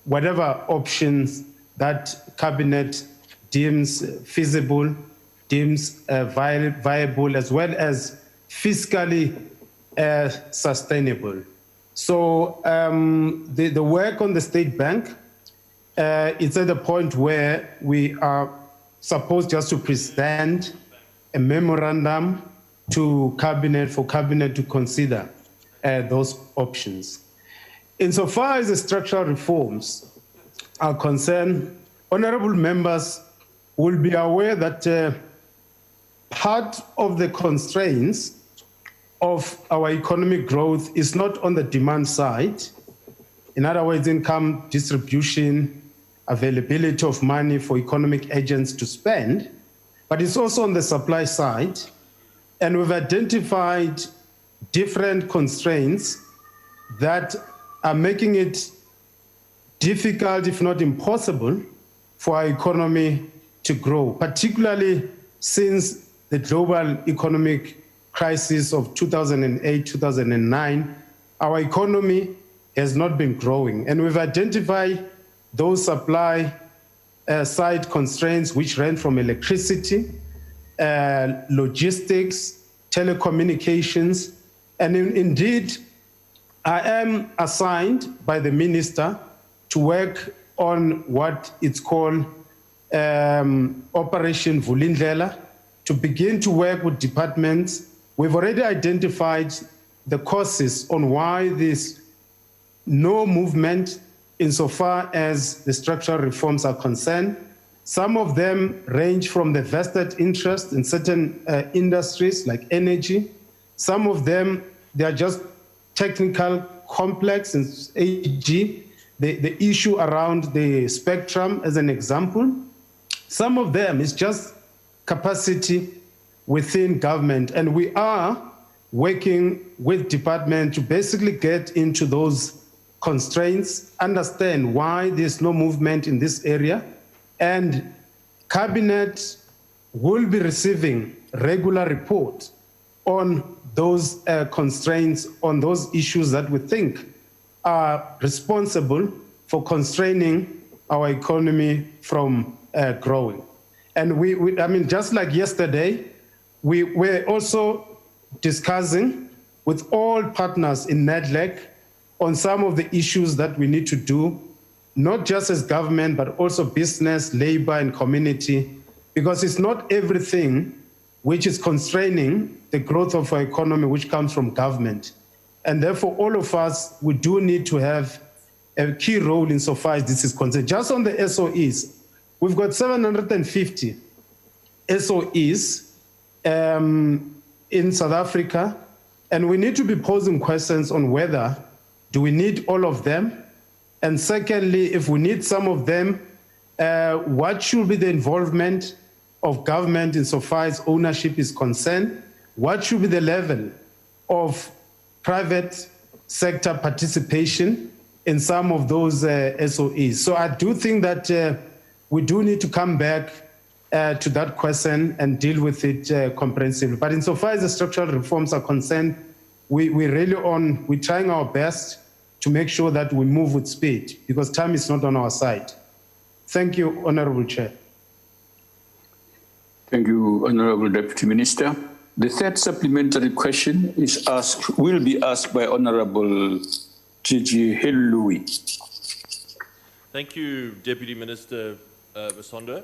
whatever options that cabinet deems feasible, deems viable, as well as fiscally sustainable. So the work on the state bank, it's at the point where we are supposed just to present a memorandum to cabinet, for cabinet to consider those options. Insofar as the structural reforms are concerned, honorable members will be aware that part of the constraints of our economic growth is not on the demand side. In other words, income distribution, availability of money for economic agents to spend, but it's also on the supply side. And we've identified different constraints that are making it difficult, if not impossible, for our economy to grow, particularly since the global economic crisis of 2008, 2009, our economy has not been growing. And we've identified those supply side constraints which ran from electricity, logistics, telecommunications, and indeed, I am assigned by the minister to work on what it's called Operation Vulindlela, to begin to work with departments. We've already identified the causes on why this no movement insofar as the structural reforms are concerned. Some of them range from the vested interest in certain industries like energy. Some of them, they are just technical, complex, and AG, the issue around the spectrum as an example. Some of them is just capacity within government, and we are working with department to basically get into those constraints, understand why there's no movement in this area, and Cabinet will be receiving regular report on those constraints, on those issues that we think are responsible for constraining our economy from growing. And I mean, just like yesterday, we were also discussing with all partners in NEDLEC on some of the issues that we need to do, not just as government, but also business, labor, and community, because it's not everything which is constraining the growth of our economy, which comes from government. And therefore, all of us, we do need to have a key role insofar as this is concerned. Just on the SOEs, we've got 750 SOEs in South Africa, and we need to be posing questions on whether do we need all of them? And secondly, if we need some of them, what should be the involvement of government insofar as ownership is concerned? What should be the level of private sector participation in some of those SOEs? So I do think that we do need to come back to that question and deal with it comprehensively. But insofar as the structural reforms are concerned, we're trying our best to make sure that we move with speed, because time is not on our side. Thank you, Honorable Chair. Thank you, Honorable Deputy Minister. The third supplementary question will be asked by Honorable Gigi Hillui. Thank you, Deputy Minister Vasondo.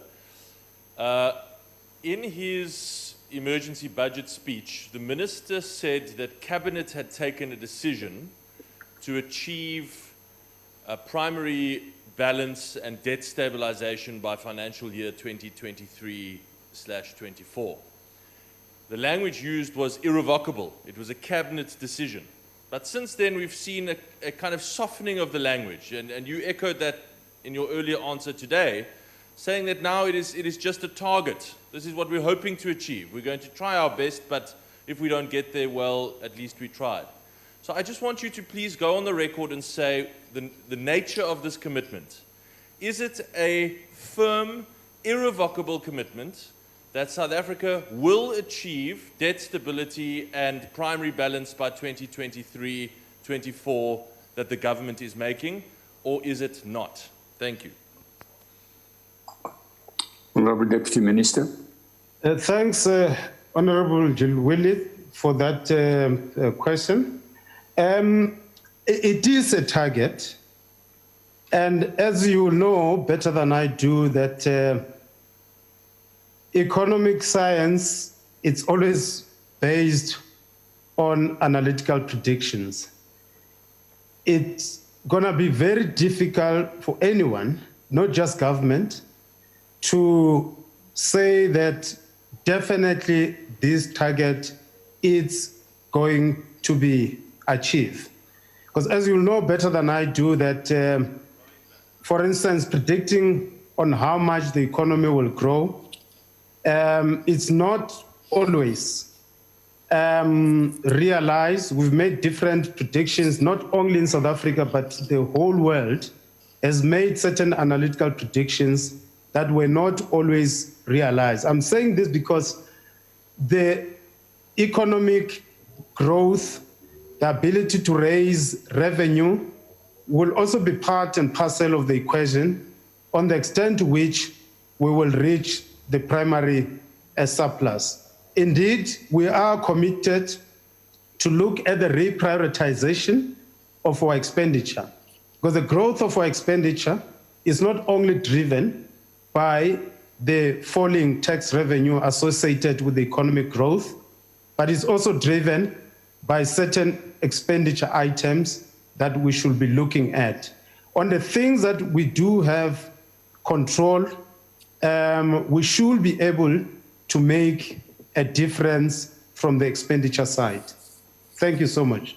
In his emergency budget speech, the Minister said that Cabinet had taken a decision to achieve a primary balance and debt stabilization by financial year 2023/24. The language used was irrevocable. It was a Cabinet decision. But since then, we've seen a kind of softening of the language, and you echoed that in your earlier answer today, saying that now it is just a target. This is what we're hoping to achieve. We're going to try our best, but if we don't get there, well, at least we tried. So I just want you to please go on the record and say the nature of this commitment. Is it a firm, irrevocable commitment that South Africa will achieve debt stability and primary balance by 2023-24 that the government is making, or is it not? Thank you. Honorable Deputy Minister. Thanks, Honorable Jill Willie, for that question. It is a target, and as you know better than I do, that economic science, it's always based on analytical predictions. It's going to be very difficult for anyone, not just government, to say that definitely this target is going to be achieved. Because as you know better than I do, that, for instance, predicting on how much the economy will grow, it's not always realized. We've made different predictions, not only in South Africa, but the whole world has made certain analytical predictions that were not always realized. I'm saying this because the economic growth, the ability to raise revenue will also be part and parcel of the equation on the extent to which we will reach the primary surplus. Indeed, we are committed to look at the reprioritization of our expenditure, because the growth of our expenditure is not only driven by the falling tax revenue associated with the economic growth, but it's also driven by certain expenditure items that we should be looking at. On the things that we do have control, we should be able to make a difference from the expenditure side. Thank you so much.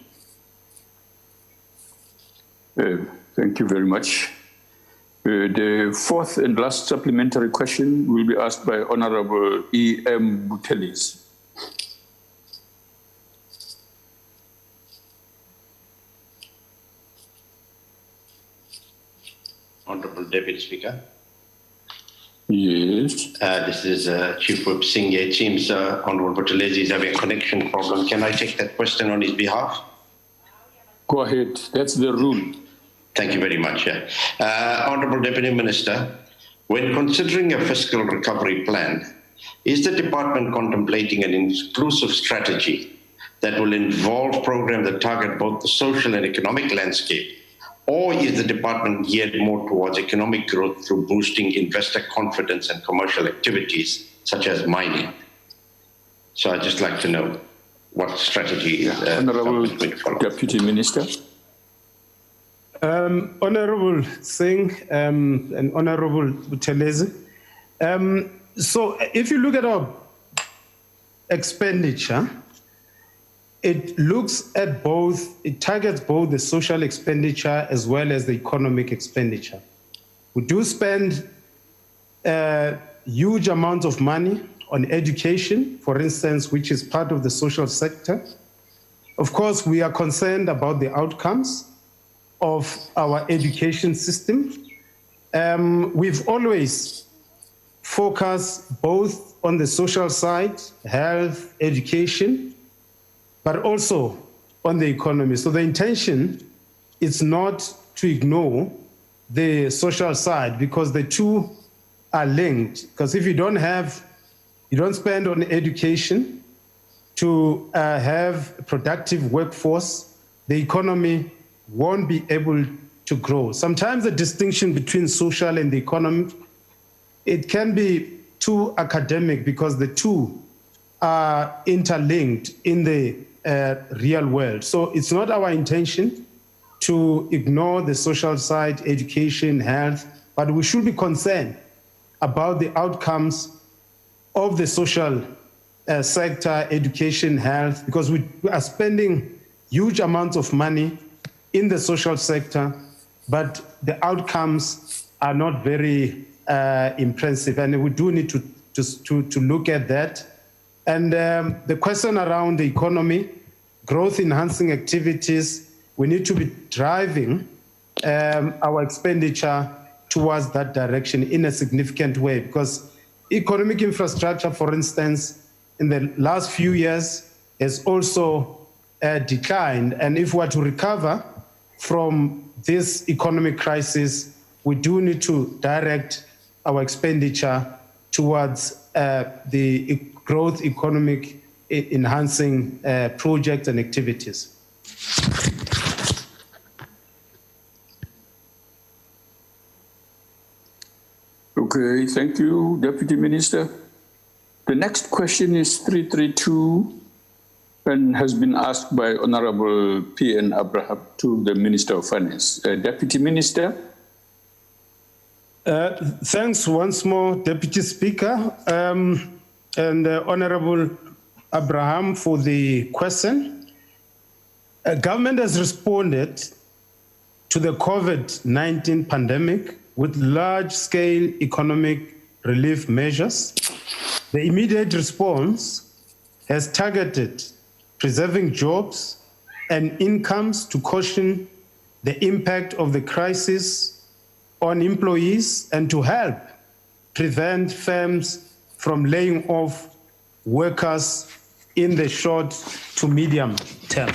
Thank you very much. The fourth and last supplementary question will be asked by Honorable E.M. Butelis. Honorable Deputy Speaker. Yes. This is Chief Whip Singh. It seems Honorable Butelis is having a connection problem. Can I take that question on his behalf? Go ahead. That's the rule. Thank you very much. Honorable Deputy Minister, when considering a fiscal recovery plan, is the department contemplating an inclusive strategy that will involve programs that target both the social and economic landscape? Or is the department geared more towards economic growth through boosting investor confidence and commercial activities such as mining? So I'd just like to know what strategy Honorable Deputy Minister. Honorable Singh and Honorable Butelis. So if you look at our expenditure, it looks at both, it targets both the social expenditure as well as the economic expenditure. We do spend huge amounts of money on education, for instance, which is part of the social sector. Of course, we are concerned about the outcomes of our education system. We've always focused both on the social side, health, education, but also on the economy. So the intention is not to ignore the social side because the two are linked. Because if you don't spend on education to have a productive workforce, the economy won't be able to grow. Sometimes the distinction between social and the economy, it can be too academic because the two are interlinked in the real world. So it's not our intention to ignore the social side, education, health, but we should be concerned about the outcomes of the social sector, education, health, because we are spending huge amounts of money in the social sector, but the outcomes are not very impressive, and we do need to look at that. And the question around the economy, growth enhancing activities, we need to be driving our expenditure towards that direction in a significant way, because economic infrastructure, for instance, in the last few years has also declined. And if we're to recover from this economic crisis, we do need to direct our expenditure towards the growth economic enhancing projects and activities. Okay, thank you, Deputy Minister. The next question is 332 and has been asked by Honorable P.N. Abraham to the Minister of Finance. Deputy Minister. Thanks once more, Deputy Speaker, and Honorable Abraham for the question. Government has responded to the COVID-19 pandemic with large-scale economic relief measures. The immediate response has targeted preserving jobs and incomes to cushion the impact of the crisis on employees and to help prevent firms from laying off workers in the short to medium term.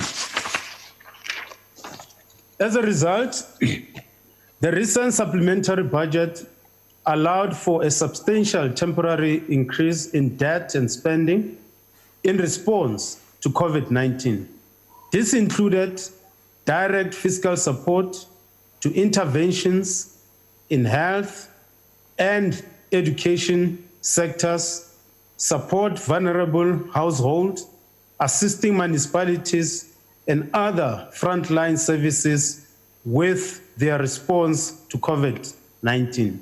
As a result, the recent supplementary budget allowed for a substantial temporary increase in debt and spending in response to COVID-19. This included direct fiscal support to interventions in health and education sectors, support vulnerable households, assisting municipalities and other frontline services with their response to COVID-19.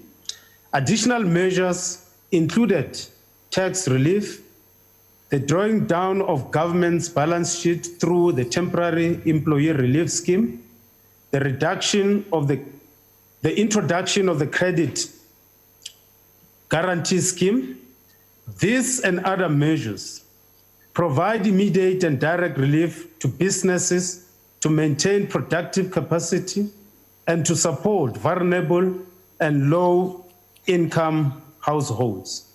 Additional measures included tax relief, the drawing down of government's balance sheet through the temporary employee relief scheme, the introduction of the credit guarantee scheme. These and other measures provide immediate and direct relief to businesses to maintain productive capacity and to support vulnerable and low-income households.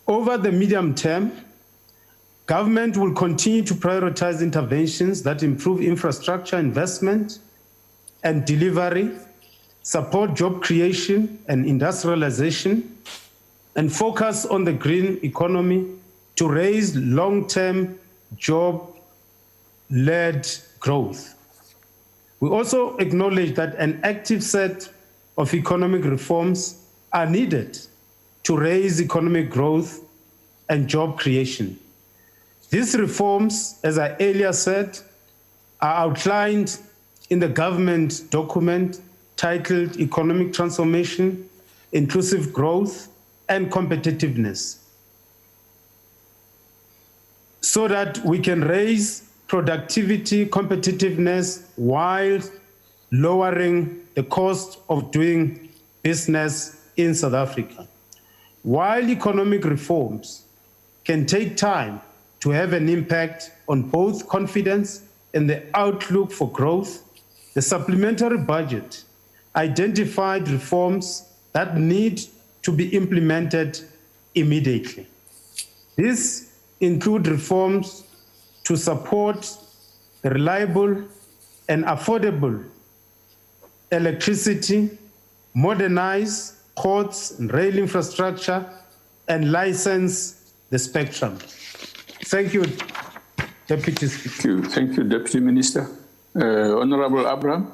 Over the medium term, government will continue to prioritize interventions that improve infrastructure investment and delivery, support job creation and industrialization, and focus on the green economy to raise long-term job-led growth. We also acknowledge that an active set of economic reforms are needed to raise economic growth and job creation. These reforms, as I earlier said, are outlined in the government document titled Economic Transformation, Inclusive Growth and Competitiveness, so that we can raise productivity, competitiveness, while lowering the cost of doing business in South Africa. While economic reforms can take time to have an impact on both confidence and the outlook for growth, the supplementary budget identified reforms that need to be implemented immediately. These include reforms to support the reliable and affordable electricity, modernize ports and rail infrastructure, and license the spectrum. Thank you, Deputy Speaker. Thank you, Deputy Minister. Honorable Abraham.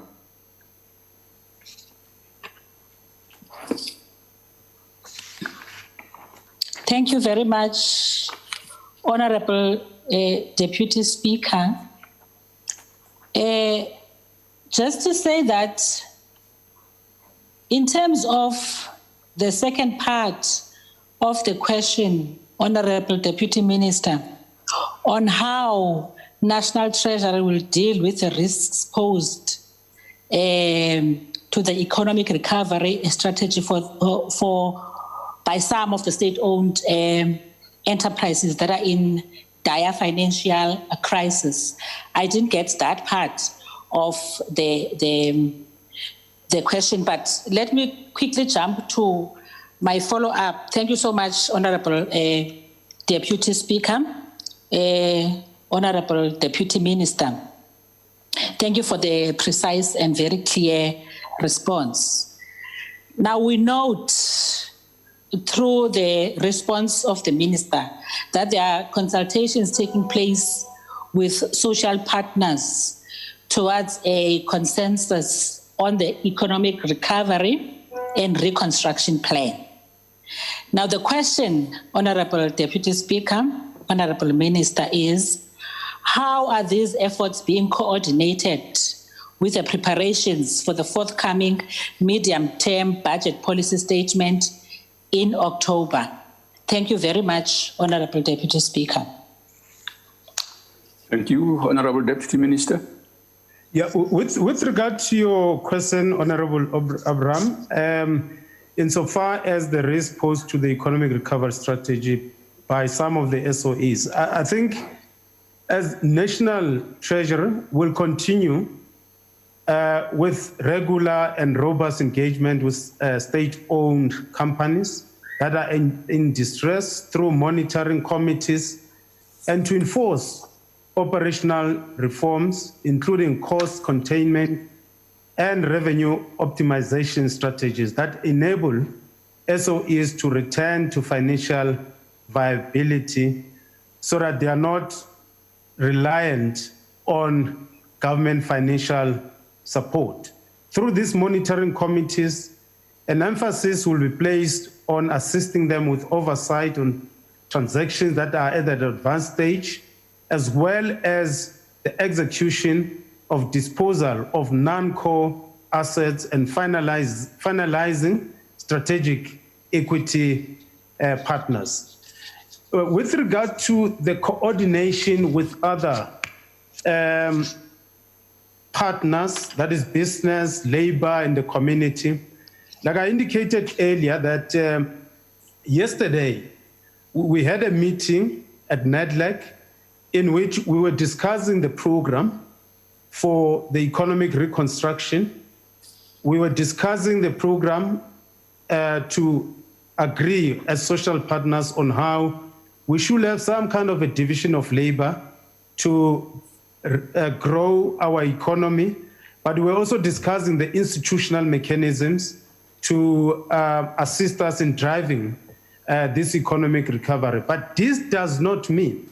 Thank you very much, Honorable Deputy Speaker. Just to say that in terms of the second part of the question, Honorable Deputy Minister, on how National Treasury will deal with the risks posed to the economic recovery strategy by some of the state-owned enterprises that are in dire financial crisis. I didn't get that part of the question, but let me quickly jump to my follow-up. Thank you so much, Honorable Deputy Speaker, Honorable Deputy Minister. Thank you for the precise and very clear response. Now we note through the response of the Minister that there are consultations taking place with social partners towards a consensus on the economic recovery and reconstruction plan. Now the question, Honorable Deputy Speaker, Honorable Minister, is how are these efforts being coordinated with the preparations for the forthcoming medium-term budget policy statement in October? Thank you very much, Honorable Deputy Speaker. Thank you, Honorable Deputy Minister. Yeah, with regard to your question, Honorable Abraham, insofar as the risk posed to the economic recovery strategy by some of the SOEs, I think as National Treasurer will continue with regular and robust engagement with state-owned companies that are in distress through monitoring committees and to enforce operational reforms, including cost containment and revenue optimization strategies that enable SOEs to return to financial viability so that they are not reliant on government financial support. Through these monitoring committees An emphasis will be placed on assisting them with oversight on transactions that are at an advanced stage, as well as the execution of disposal of non-core assets and finalizing strategic equity partners. With regard to the coordination with other partners, that is business, labor, and the community, like I indicated earlier that yesterday we had a meeting at NEDLAC in which we were discussing the program for the economic reconstruction. We were discussing the program to agree as social partners on how we should have some kind of a division of labor to grow our economy, but we're also discussing the institutional mechanisms to assist us in driving this economic recovery. But this does not mean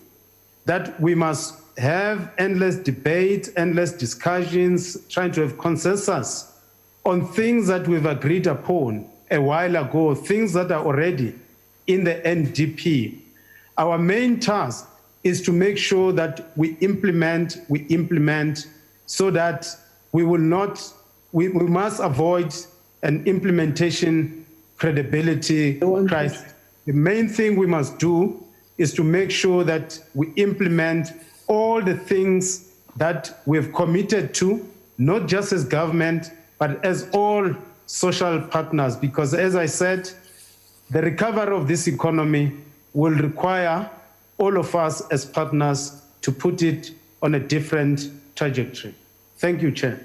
that we must have endless debate, endless discussions, trying to have consensus on things that we've agreed upon a while ago, things that are already in the NDP. Our main task is to make sure that we implement so that we will not, we must avoid an implementation credibility crisis. The main thing we must do is to make sure that we implement all the things that we've committed to, not just as government, but as all social partners, because as I said, the recovery of this economy will require all of us as partners to put it on a different trajectory. Thank you, Chair.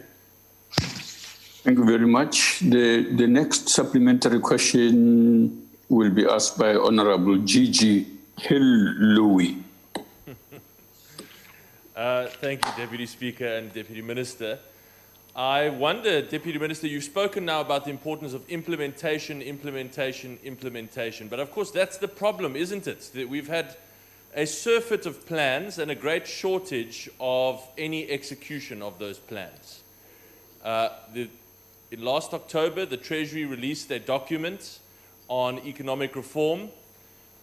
Thank you very much. The next supplementary question will be asked by Honorable Gigi Hill-Louis. Thank you, Deputy Speaker and Deputy Minister. I wonder, Deputy Minister, you've spoken now about the importance of implementation, but of course that's the problem, isn't it? That we've had a surfeit of plans and a great shortage of any execution of those plans. In last October, the Treasury released a document on economic reform,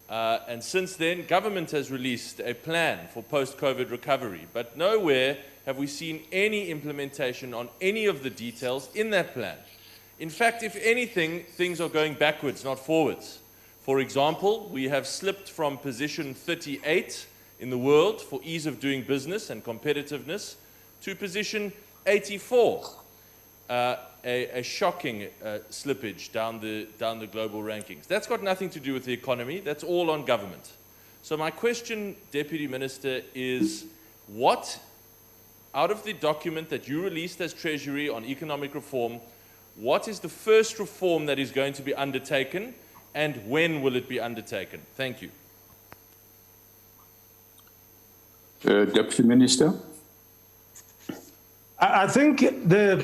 and since then, government has released a plan for post-COVID recovery, but nowhere have we seen any implementation on any of the details in that plan. In fact, if anything, things are going backwards, not forwards. For example, we have slipped from position 38 in the world for ease of doing business and competitiveness to position 84, a shocking slippage down the global rankings. That's got nothing to do with the economy, that's all on government. So my question, Deputy Minister, is what, out of the document that you released as Treasury on economic reform, what is the first reform that is going to be undertaken, and when will it be undertaken? Thank you. Deputy Minister. I think the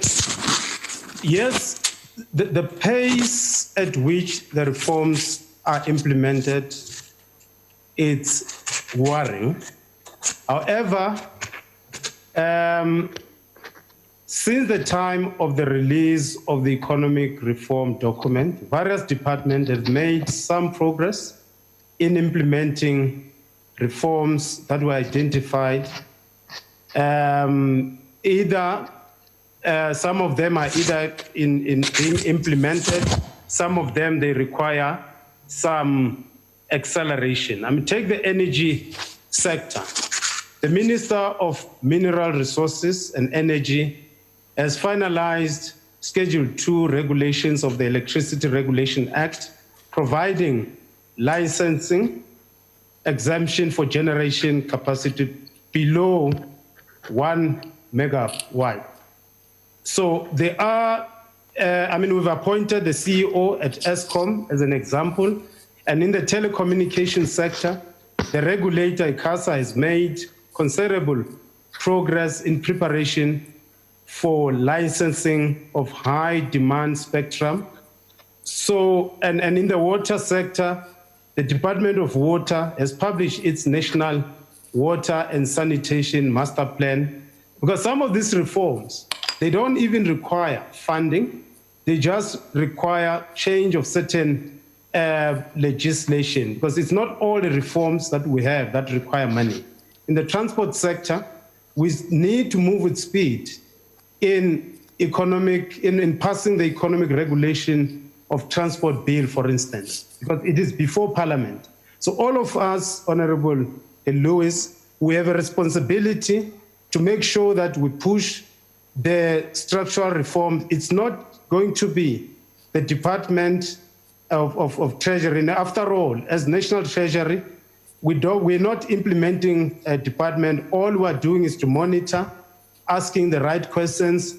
pace at which the reforms are implemented, it's worrying. However, since the time of the release of the economic reform document, various departments have made some progress in implementing reforms that were identified. Some of them are either in being implemented, some of them they require some acceleration. I mean, take the energy sector. The Minister of Mineral Resources and Energy has finalized Schedule 2 regulations of the Electricity Regulation Act, providing licensing exemption for generation capacity below 1 megawatt. So there are, we've appointed the CEO at ESCOM as an example, and in the telecommunications sector, the regulator, ICASA, has made considerable progress in preparation for licensing of high demand spectrum. So, and in the water sector, the Department of Water has published its National Water and Sanitation Master Plan, because some of these reforms, they don't even require funding. They just require change of certain legislation, because it's not all the reforms that we have that require money. In the transport sector, we need to move with speed in passing the economic regulation of transport bill, for instance, because it is before Parliament. So all of us, Honorable Lewis, we have a responsibility to make sure that we push the structural reform. It's not going to be the Department of Treasury. And after all, as National Treasury, we're not implementing a department. All we're doing is to monitor, asking the right questions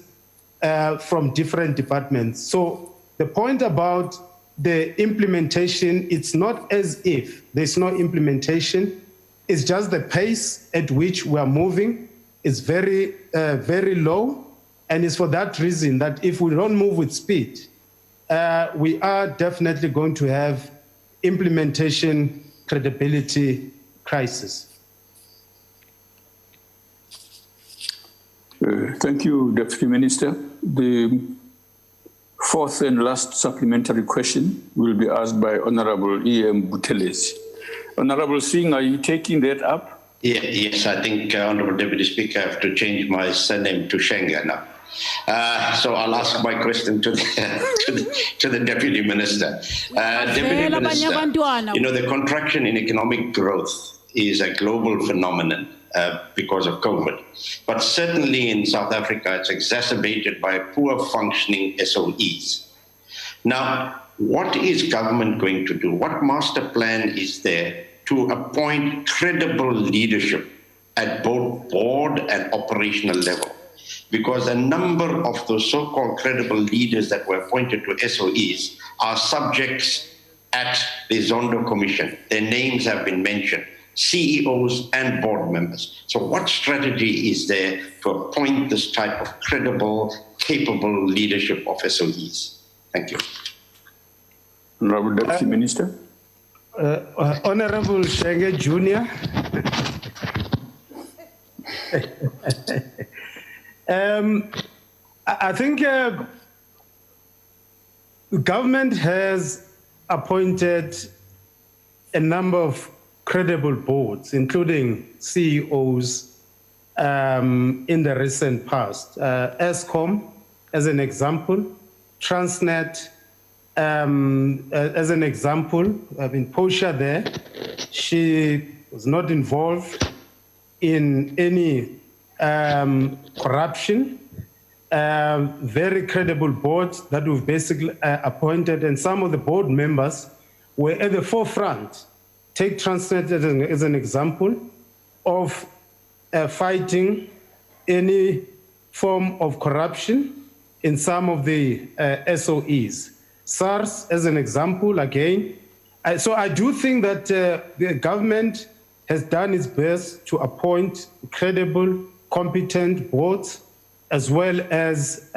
from different departments. So the point about the implementation, it's not as if there's no implementation. It's just the pace at which we are moving is very, very low. And it's for that reason that if we don't move with speed, we are definitely going to have implementation credibility crisis. Thank you, Deputy Minister. The fourth and last supplementary question will be asked by Honorable E.M. Buthelezi. Honorable Singh, are you taking that up? Yeah, yes, I think, Honorable Deputy Speaker, I have to change my surname to Shenga now. So I'll ask my question to the Deputy Minister. Deputy Minister, the contraction in economic growth is a global phenomenon because of COVID. But certainly in South Africa, it's exacerbated by poor functioning SOEs. Now, what is government going to do? What master plan is there to appoint credible leadership at both board and operational level? Because a number of those so-called credible leaders that were appointed to SOEs are subjects at the Zondo Commission. Their names have been mentioned, CEOs and board members. So what strategy is there to appoint this type of credible, capable leadership of SOEs? Thank you. Honorable Deputy Minister. Honorable Shenge Jr. I think government has appointed a number of credible boards, including CEOs in the recent past. ESCOM, as an example, Transnet, as an example. I mean, Portia there, she was not involved in any corruption. Very credible boards that we've basically appointed, and some of the board members were at the forefront. Take Transnet as an example of fighting any form of corruption in some of the SOEs. SARS as an example again. So I do think that the government has done its best to appoint credible, competent boards, as well as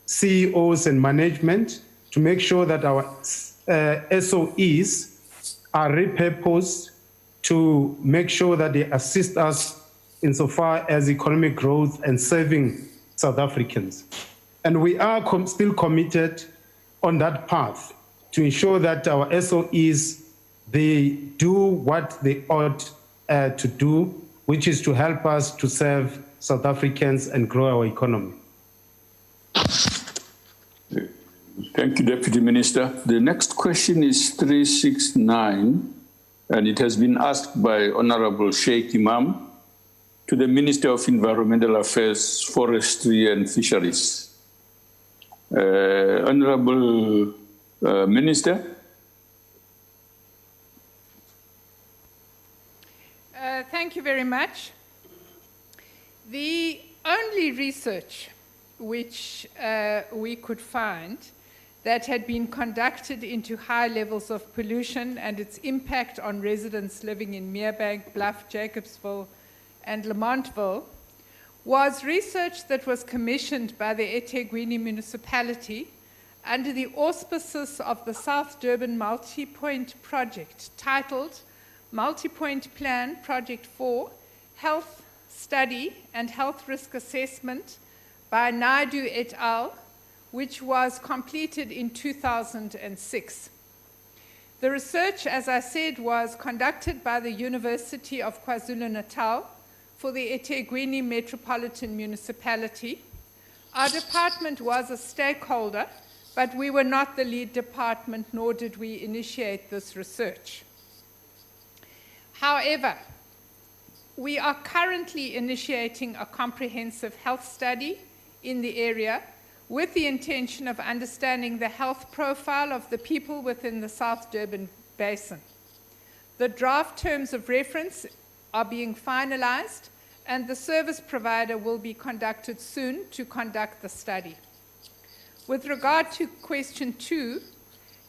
CEOs and management, to make sure that our SOEs are repurposed to make sure that they assist us insofar as economic growth and serving South Africans. And we are still committed on that path to ensure that our SOEs, they do what they ought to do, which is to help us to serve South Africans and grow our economy. Thank you, Deputy Minister. The next question is 369, and it has been asked by Honorable Sheikh Imam to the Minister of Environmental Affairs, Forestry and Fisheries. Honorable Minister. Thank you very much. The only research which we could find that had been conducted into high levels of pollution and its impact on residents living in Merebank, Bluff, Jacobsville, and Lamontville was research that was commissioned by the eThekwini municipality under the auspices of the South Durban Multi-Point Project, titled Multi-Point Plan Project 4, Health Study and Health Risk Assessment by Naidu et al., which was completed in 2006. The research, as I said, was conducted by the University of KwaZulu-Natal for the eThekwini Metropolitan Municipality. Our department was a stakeholder, but we were not the lead department, nor did we initiate this research. However, we are currently initiating a comprehensive health study in the area with the intention of understanding the health profile of the people within the South Durban basin. The draft terms of reference are being finalized, and the service provider will be conducted soon to conduct the study. With regard to question 2,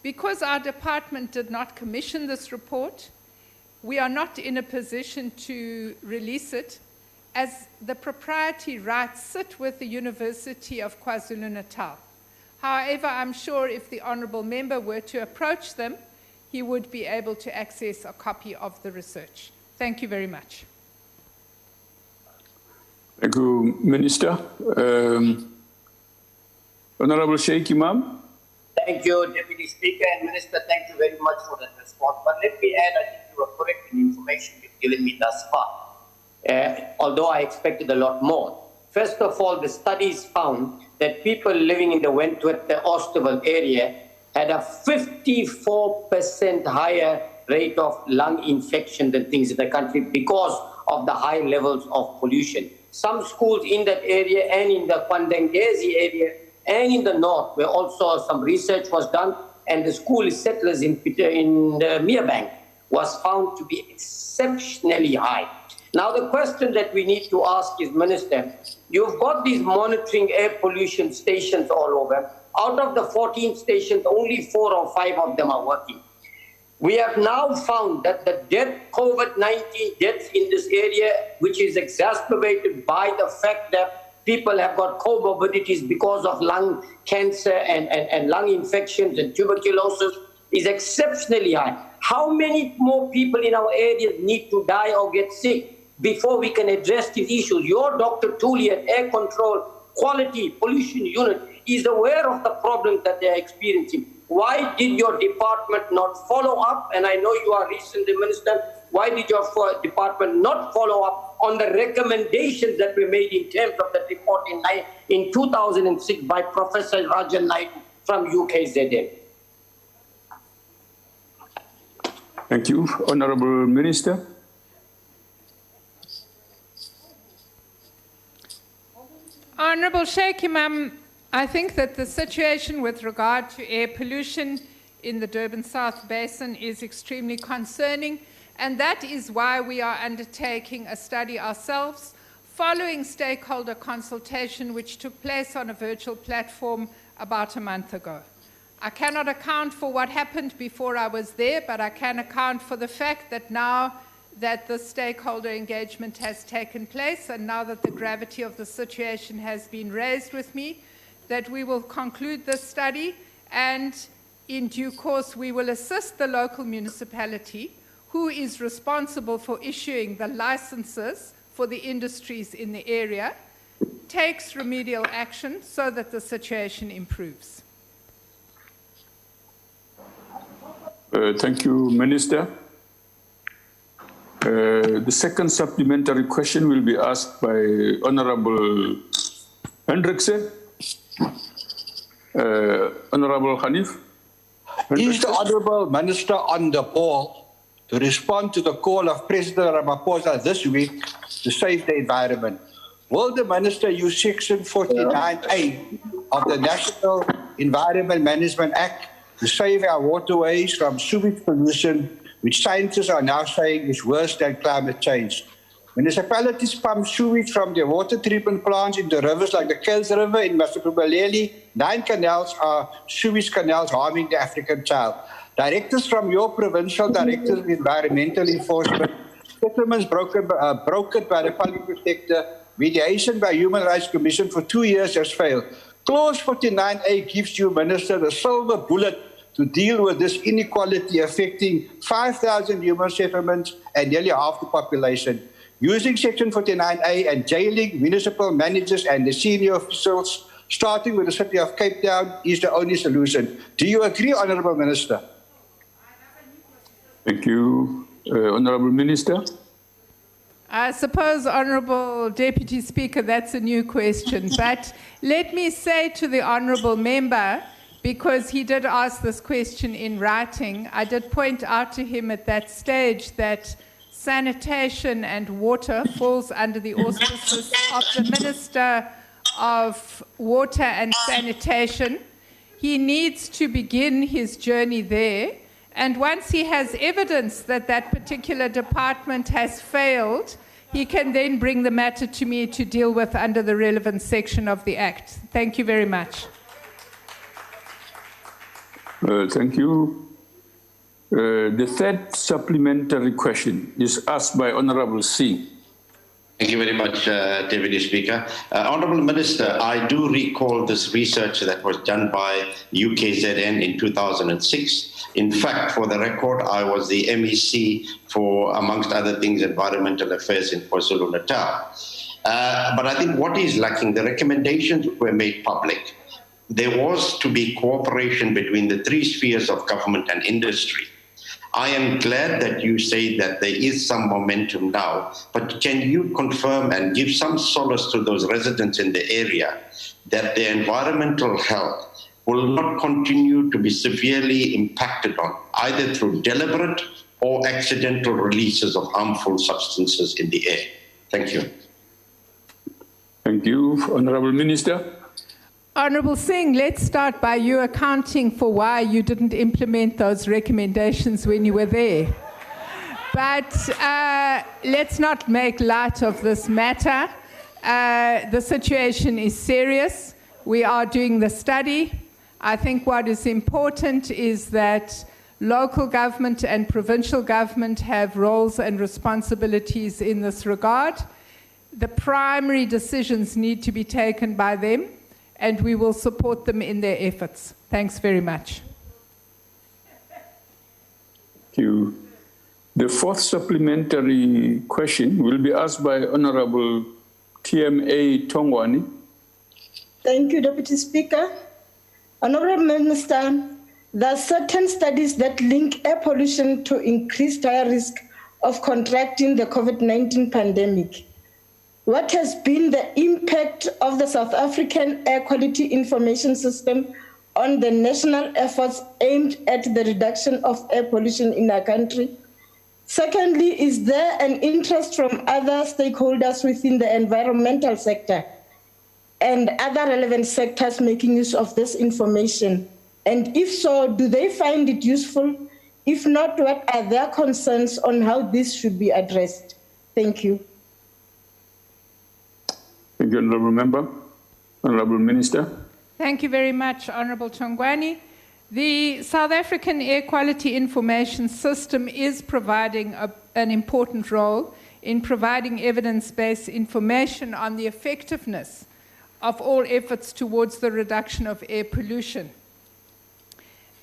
because our department did not commission this report, we are not in a position to release it, as the proprietary rights sit with the University of KwaZulu-Natal. However, I'm sure if the honourable member were to approach them, he would be able to access a copy of the research. Thank you very much. Thank you, Minister. Honourable Sheikh Imam. Thank you, Deputy Speaker and Minister. Thank you very much for that response. But let me add, I think you are correct in the information you've given me thus far. Although I expected a lot more. First of all, the studies found that people living in the Wentworth, the Oosterwil area had a 54% higher rate of lung infection than things in the country because of the high levels of pollution. Some schools in that area and in the Kwandengezi area and in the north, where also some research was done, and the school settlers in Meerbank was found to be exceptionally high. Now, the question that we need to ask is, Minister, you've got these monitoring air pollution stations all over. Out of the 14 stations, only 4 or 5 of them are working. We have now found that the COVID-19 deaths in this area, which is exacerbated by the fact that people have got comorbidities because of lung cancer and lung infections and tuberculosis, is exceptionally high. How many more people in our areas need to die or get sick before we can address these issues? Your Dr. Thuli at Air Control Quality Pollution Unit is aware of the problems that they are experiencing. Why did your department not follow up? And I know you are recently Minister. Why did your department not follow up on the recommendations that were made in terms of that report in 2006 by Professor Rajan Naidu from UKZN? Thank you. Honourable Minister. Honourable Sheikh Imam, I think that the situation with regard to air pollution in the Durban South Basin is extremely concerning, and that is why we are undertaking a study ourselves following stakeholder consultation which took place on a virtual platform about a month ago. I cannot account for what happened before I was there, but I can account for the fact that now that the stakeholder engagement has taken place and now that the gravity of the situation has been raised with me, that we will conclude this study, and in due course we will assist the local municipality who is responsible for issuing the licenses for the industries in the area, takes remedial action so that the situation improves. Thank you, Minister. The second supplementary question will be asked by Honourable Hendrikse. Honourable Hanif. Is the Honourable Minister on the ball to respond to the call of President Ramaphosa this week to save the environment? Will the Minister use Section 49A of the National Environment Management Act to save our waterways from sewage pollution, which scientists are now saying is worse than climate change? Municipalities pump sewage from their water treatment plants into rivers like the Kells River in Masiphumeleli. 9 canals are sewage canals harming the African child. Directives from your provincial directors of environmental enforcement, settlements brokered by the public protector, mediation by Human Rights Commission for 2 years has failed. Clause 49A gives you, Minister, the silver bullet to deal with this inequality affecting 5,000 human settlements and nearly half the population. Using Section 49A and jailing municipal managers and the senior officials starting with the city of Cape Town is the only solution. Do you agree, Honourable Minister? Thank you. Honourable Minister. I suppose, Honourable Deputy Speaker, that's a new question. But let me say to the Honourable Member, because he did ask this question in writing, I did point out to him at that stage that sanitation and water falls under the auspices of the Minister of Water and Sanitation. He needs to begin his journey there. And once he has evidence that that particular department has failed, he can then bring the matter to me to deal with under the relevant section of the Act. Thank you very much. Thank you. The third supplementary question is asked by Honourable Singh. Thank you very much, Deputy Speaker. Honourable Minister, I do recall this research that was done by UKZN in 2006. In fact, for the record, I was the MEC for, amongst other things, environmental affairs in KwaZulu-Natal. But I think what is lacking, the recommendations were made public. There was to be cooperation between the three spheres of government and industry. I am glad that you say that there is some momentum now, but can you confirm and give some solace to those residents in the area that their environmental health will not continue to be severely impacted on, either through deliberate or accidental releases of harmful substances in the air? Thank you. Thank you. Honourable Minister. Honourable Singh, let's start by you accounting for why you didn't implement those recommendations when you were there. But let's not make light of this matter. The situation is serious. We are doing the study. I think what is important is that local government and provincial government have roles and responsibilities in this regard. The primary decisions need to be taken by them, and we will support them in their efforts. Thanks very much. Thank you. The fourth supplementary question will be asked by Honourable TMA Tongwani. Thank you, Deputy Speaker. Honourable Minister, there are certain studies that link air pollution to increased higher risk of contracting the COVID-19 pandemic. What has been the impact of the South African Air Quality Information System on the national efforts aimed at the reduction of air pollution in our country? Secondly, is there an interest from other stakeholders within the environmental sector and other relevant sectors making use of this information? And if so, do they find it useful? If not, what are their concerns on how this should be addressed? Thank you. Thank you, Honourable Member. Honourable Minister. Thank you very much, Honourable Tongwani. The South African Air Quality Information System is providing an important role in providing evidence-based information on the effectiveness of all efforts towards the reduction of air pollution.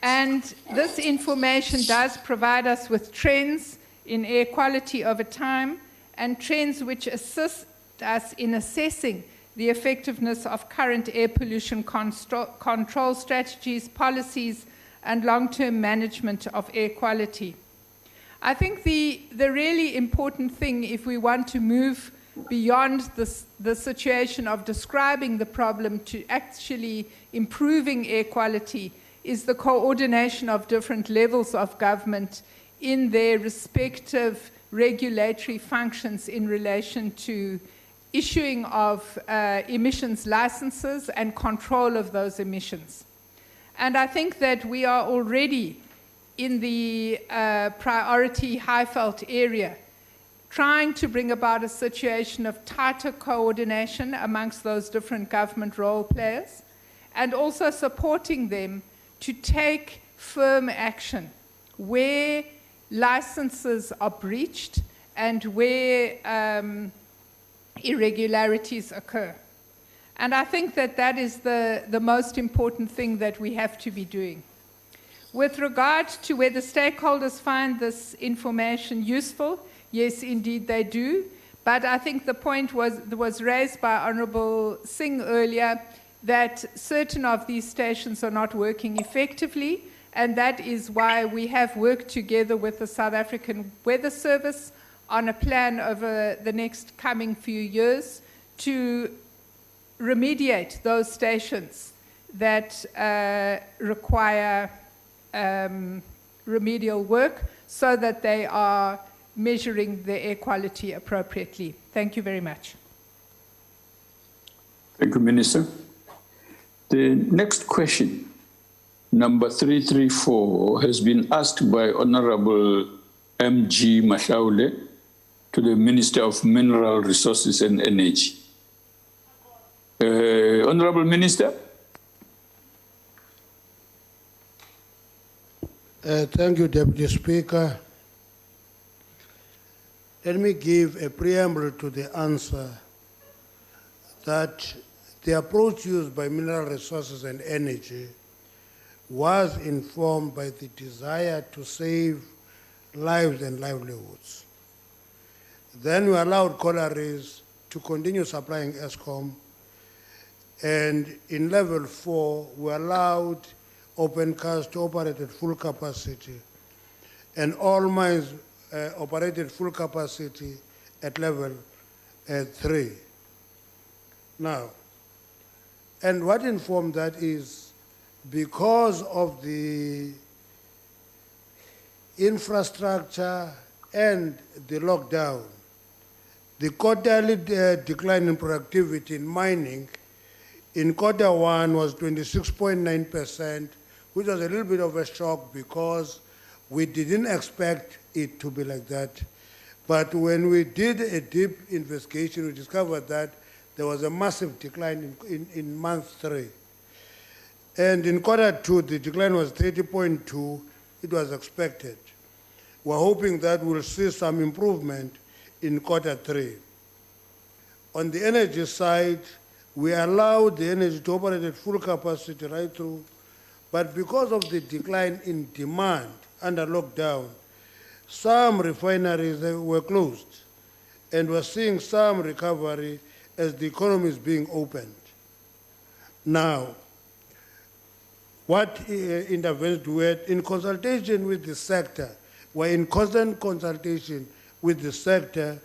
And this information does provide us with trends in air quality over time and trends which assist us in assessing the effectiveness of current air pollution control strategies, policies, and long-term management of air quality. I think the really important thing, if we want to move beyond the situation of describing the problem to actually improving air quality, is the coordination of different levels of government in their respective regulatory functions in relation to issuing of emissions licenses and control of those emissions. And I think that we are already in the priority Highveld area trying to bring about a situation of tighter coordination amongst those different government role players and also supporting them to take firm action where licenses are breached and where irregularities occur. And I think that that is the most important thing that we have to be doing. With regard to whether stakeholders find this information useful, yes, indeed they do. But I think the point was raised by Honourable Singh earlier that certain of these stations are not working effectively, and that is why we have worked together with the South African Weather Service on a plan over the next coming few years to remediate those stations that require remedial work so that they are measuring the air quality appropriately. Thank you very much. Thank you, Minister. The next question, number 334, has been asked by Honorable M.G. Mashaule to the Minister of Mineral Resources and Energy. Honorable Minister. Thank you, Deputy Speaker. Let me give a preamble to the answer that the approach used by Mineral Resources and Energy was informed by the desire to save lives and livelihoods. Then we allowed collieries to continue supplying ESCOM, and in level 4, we allowed open cast to operate at full capacity, and all mines operated full capacity at level 3. Now, and what informed that is because of the infrastructure and the lockdown, the quarterly decline in productivity in mining in Q1 was 26.9%, which was a little bit of a shock because we didn't expect it to be like that. But when we did a deep investigation, we discovered that there was a massive decline in month 3. And in Q2, the decline was 30.2. It was expected. We're hoping that we'll see some improvement in Q3. On the energy side, we allowed the energy to operate at full capacity right through, but because of the decline in demand under lockdown, some refineries were closed, and we're seeing some recovery as the economy is being opened. Now, what interventions were in consultation with the sector? We're in constant consultation with the sector.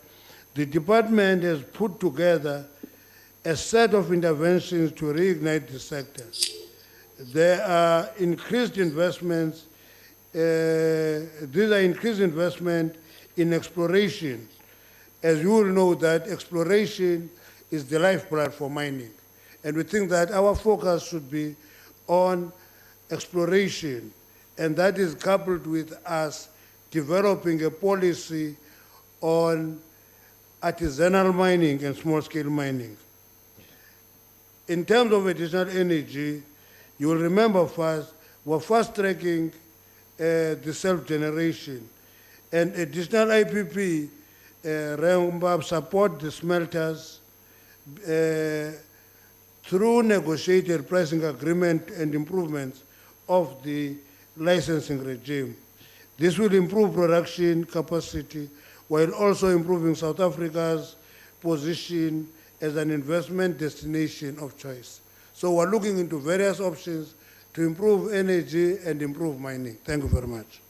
The department has put together a set of interventions to reignite the sector. There are increased investments. These are increased investment in exploration. As you will know that exploration is the lifeblood for mining. And we think that our focus should be on exploration. And that is coupled with us developing a policy on artisanal mining and small-scale mining. In terms of additional energy, you will remember first, we're fast-tracking the self-generation, and additional IPP support the smelters through negotiated pricing agreement and improvements of the licensing regime. This will improve production capacity while also improving South Africa's position as an investment destination of choice. So we're looking into various options to improve energy and improve mining. Thank you very much.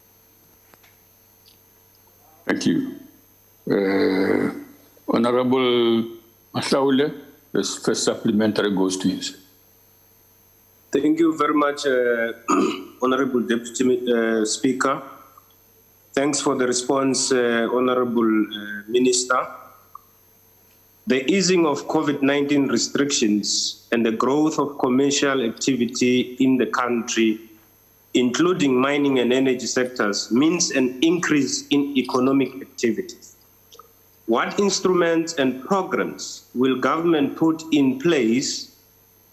Thank you. Honorable Mashaule, the first supplementary goes to you. Thank you very much, Honorable Deputy Speaker. Thanks for the response, Honorable Minister. The easing of COVID-19 restrictions and the growth of commercial activity in the country, including mining and energy sectors, means an increase in economic activities. What instruments and programs will government put in place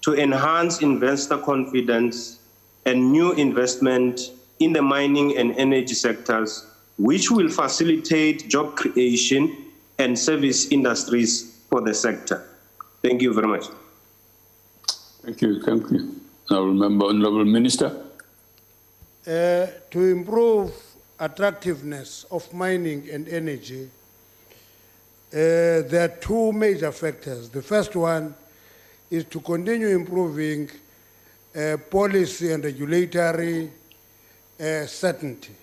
to enhance investor confidence and new investment in the mining and energy sectors, which will facilitate job creation and service industries for the sector? Thank you very much. Thank you. Thank you. Now remember, Honorable Minister. To improve attractiveness of mining and energy, there are two major factors. The first one is to continue improving policy and regulatory certainty,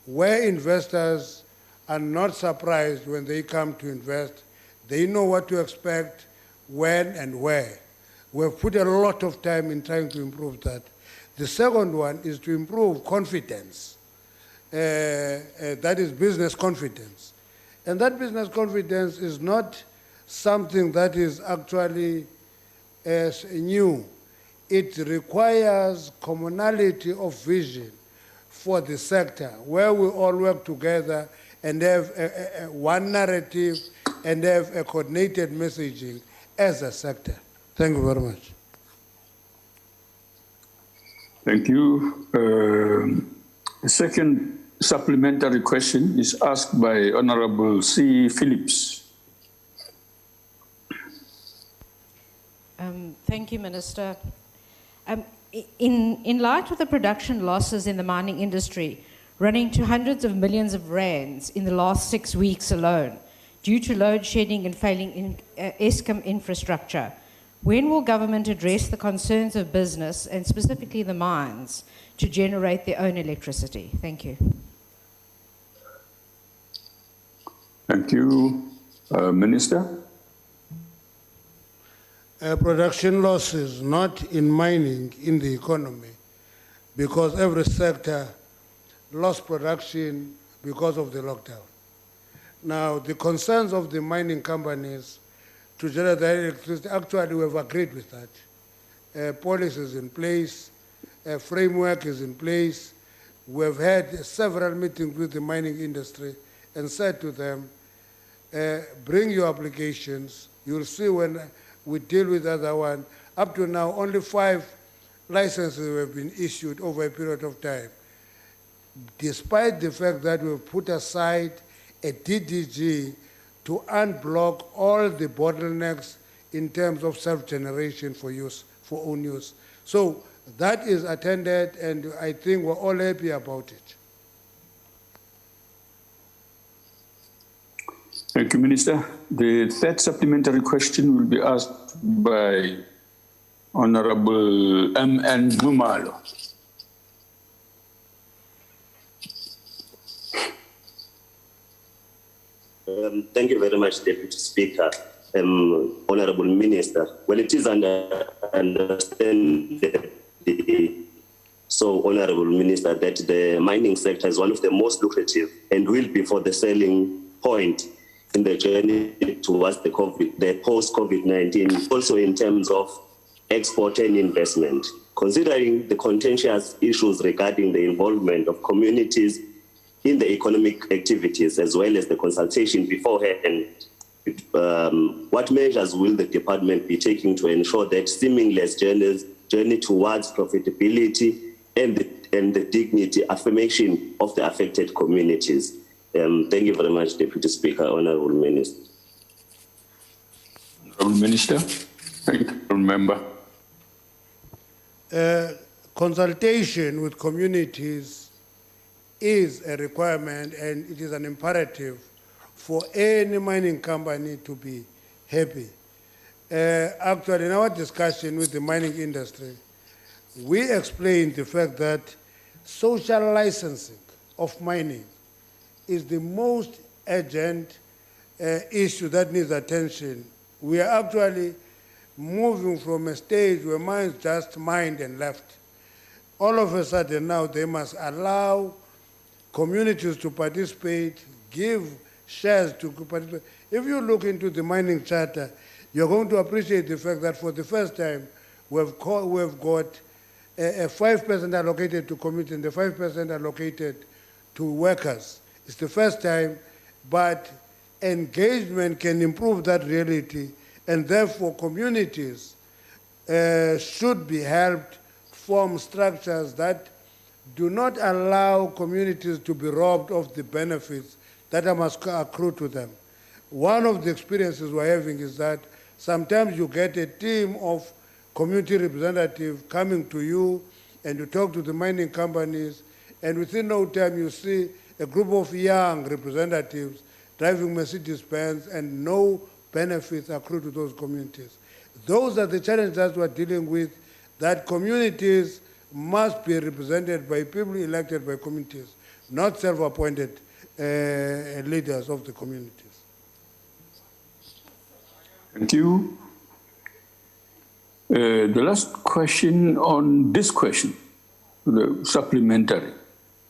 where investors are not surprised when they come to invest. They know what to expect, when and where. We've put a lot of time in trying to improve that. The second one is to improve confidence. That is business confidence. And that business confidence is not something that is actually new. It requires commonality of vision for the sector, where we all work together and have one narrative and have a coordinated messaging as a sector. Thank you very much. Thank you. The second supplementary question is asked by Honorable C. Phillips. Thank you, Minister. In light of the production losses in the mining industry, running to hundreds of millions of rands in the last 6 weeks alone, due to load shedding and failing Eskom infrastructure, when will government address the concerns of business, and specifically the mines, to generate their own electricity? Thank you. Thank you. Minister? Production losses, not in mining, in the economy, because every sector lost production because of the lockdown. Now, the concerns of the mining companies to generate their electricity, actually we have agreed with that. Policy is in place, a framework is in place. We've had several meetings with the mining industry and said to them, bring your applications. You'll see when we deal with the other one. Up to now, only 5 licenses have been issued over a period of time, despite the fact that we've put aside a DDG to unblock all the bottlenecks in terms of self-generation for use, for own use. So that is attended, and I think we're all happy about it. Thank you, Minister. The third supplementary question will be asked by Honorable M.N. Numalo. Thank you very much, Deputy Speaker. Honorable Minister, well, it is understandable, so Honorable Minister, that the mining sector is one of the most lucrative and will be for the selling point in the journey towards the post-COVID-19, also in terms of export and investment. Considering the contentious issues regarding the involvement of communities in the economic activities, as well as the consultation beforehand, what measures will the department be taking to ensure that seamless journey towards profitability and the dignity affirmation of the affected communities? Thank you very much, Deputy Speaker, Honorable Minister. Honorable Minister, thank you, Member. Consultation with communities is a requirement, and it is an imperative for any mining company to be happy. Actually, in our discussion with the mining industry, we explained the fact that social licensing of mining is the most urgent issue that needs attention. We are actually moving from a stage where mines just mined and left. All of a sudden now they must allow communities to participate, give shares to participate. If you look into the mining charter, you're going to appreciate the fact that for the first time we've got a 5% allocated to community and the 5% allocated to workers. It's the first time, but engagement can improve that reality, and therefore communities should be helped form structures that do not allow communities to be robbed of the benefits that must accrue to them. One of the experiences we're having is that sometimes you get a team of community representatives coming to you and you talk to the mining companies, and within no time you see a group of young representatives driving Mercedes-Benz and no benefits accrue to those communities. Those are the challenges that we're dealing with, that communities must be represented by people elected by communities, not self-appointed leaders of the communities. Thank you. The last question on this question, the supplementary,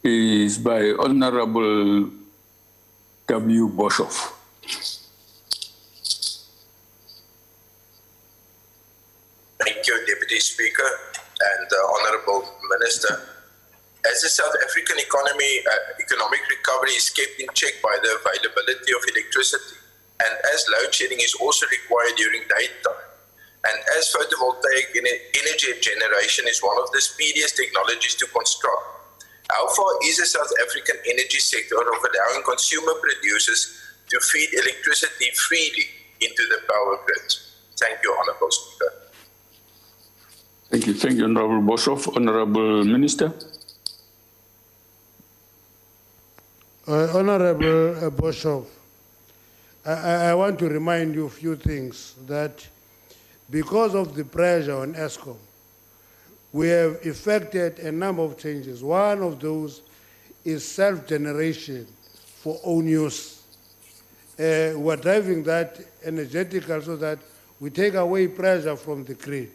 is by Honorable W. Boshoff. Thank you, Deputy Speaker and Honourable Minister. As the South African economic recovery is kept in check by the availability of electricity, and as load shedding is also required during daytime, and as photovoltaic energy generation is one of the speediest technologies to construct, how far is the South African energy sector of allowing consumer producers to feed electricity freely into the power grid? Thank you, Honourable Speaker. Thank you, Honourable Boshoff. Honourable Minister. Honourable Boshoff, I want to remind you a few things, that because of the pressure on ESCOM, we have effected a number of changes. One of those is self-generation for own use. We're driving that energetical so that we take away pressure from the grid.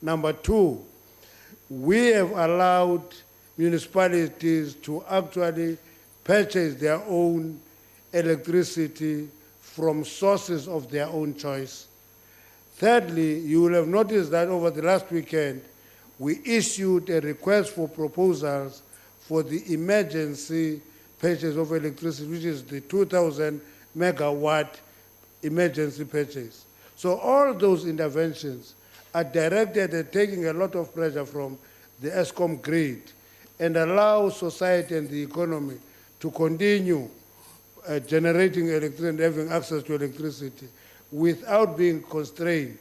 Number two, we have allowed municipalities to actually purchase their own electricity from sources of their own choice. Thirdly, you will have noticed that over the last weekend, we issued a request for proposals for the emergency purchase of electricity, which is the 2,000 megawatt emergency purchase. So all those interventions are directed at taking a lot of pressure from the ESCOM grid and allow society and the economy to continue generating electricity and having access to electricity without being constrained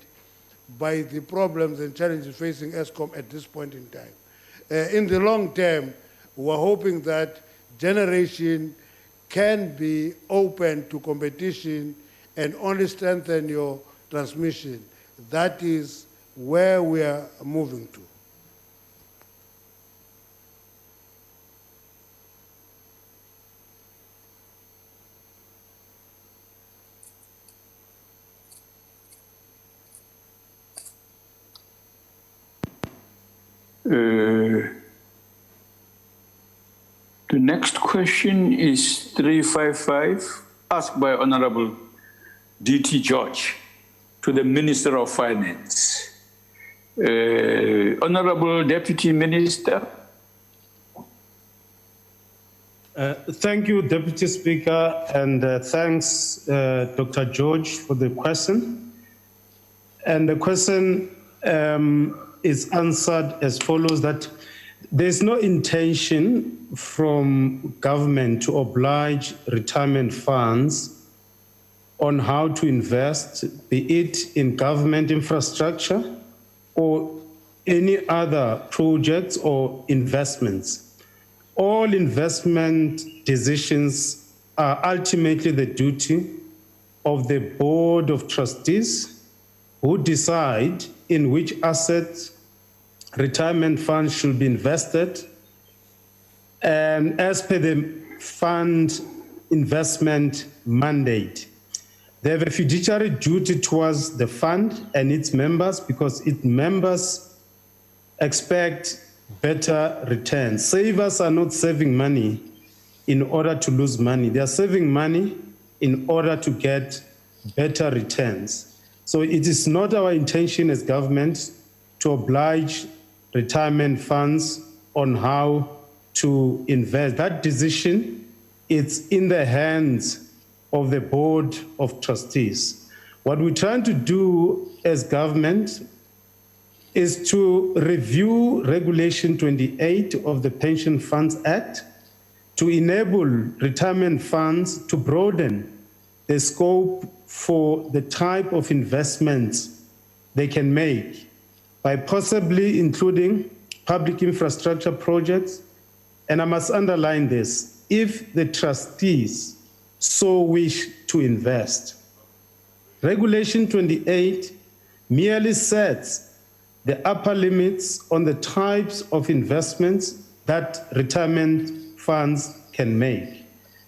by the problems and challenges facing ESCOM at this point in time. In the long term, we're hoping that generation can be open to competition and only strengthen your transmission. That is where we are moving to. The next question is 355, asked by Honorable D.T. George to the Minister of Finance. Honorable Deputy Minister. Thank you, Deputy Speaker, and thanks, Dr. George, for the question. And the question is answered as follows, that there's no intention from government to oblige retirement funds on how to invest, be it in government infrastructure or any other projects or investments. All investment decisions are ultimately the duty of the Board of Trustees, who decide in which assets retirement funds should be invested, and as per the fund investment mandate. They have a fiduciary duty towards the fund and its members, because its members expect better returns. Savers are not saving money in order to lose money. They are saving money in order to get better returns. So it is not our intention as government to oblige retirement funds on how to invest. That decision is in the hands of the Board of Trustees. What we're trying to do as government is to review Regulation 28 of the Pension Funds Act to enable retirement funds to broaden the scope for the type of investments they can make by possibly including public infrastructure projects. And I must underline this, if the trustees so wish to invest. Regulation 28 merely sets the upper limits on the types of investments that retirement funds can make,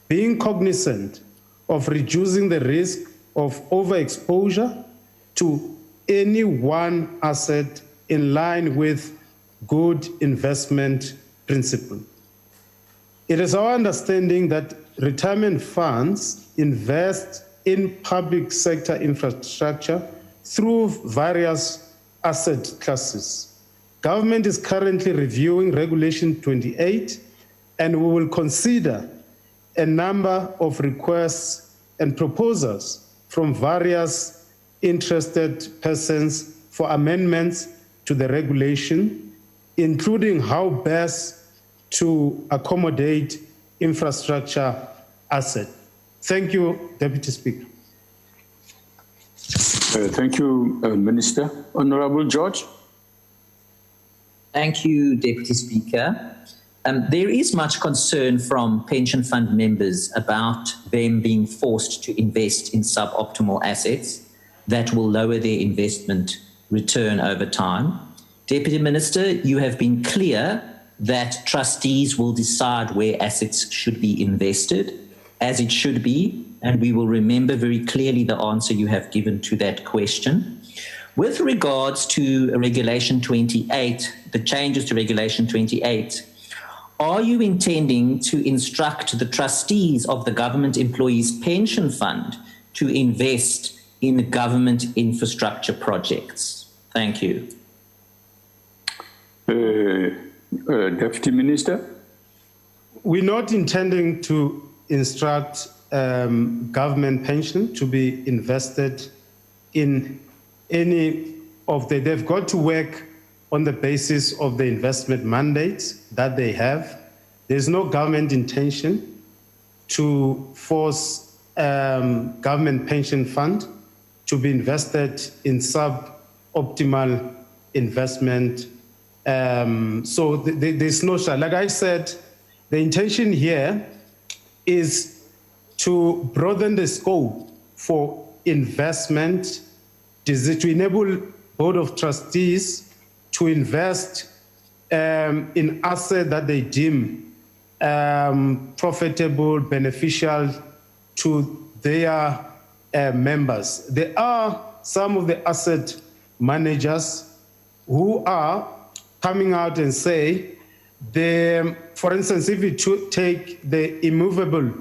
being cognizant of reducing the risk of overexposure to any one asset in line with good investment principle. It is our understanding that retirement funds invest in public sector infrastructure through various asset classes. Government is currently reviewing Regulation 28, and we will consider a number of requests and proposals from various interested persons for amendments to the regulation, including how best to accommodate infrastructure assets. Thank you, Deputy Speaker. Thank you, Minister. Honorable George. Thank you, Deputy Speaker. There is much concern from pension fund members about them being forced to invest in suboptimal assets that will lower their investment return over time. Deputy Minister, you have been clear that trustees will decide where assets should be invested, as it should be, and we will remember very clearly the answer you have given to that question. With regards to Regulation 28, the changes to Regulation 28, are you intending to instruct the trustees of the Government Employees Pension Fund to invest in government infrastructure projects? Thank you. Deputy Minister? We're not intending to instruct government pension to be invested in any of the, they've got to work on the basis of the investment mandates that they have. There's no government intention to force government pension fund to be invested in suboptimal investment. So there's no, like I said, the intention here is to broaden the scope for investment, to enable Board of Trustees to invest in assets that they deem profitable, beneficial to their members. There are some of the asset managers who are coming out and say, for instance, if you take the immovable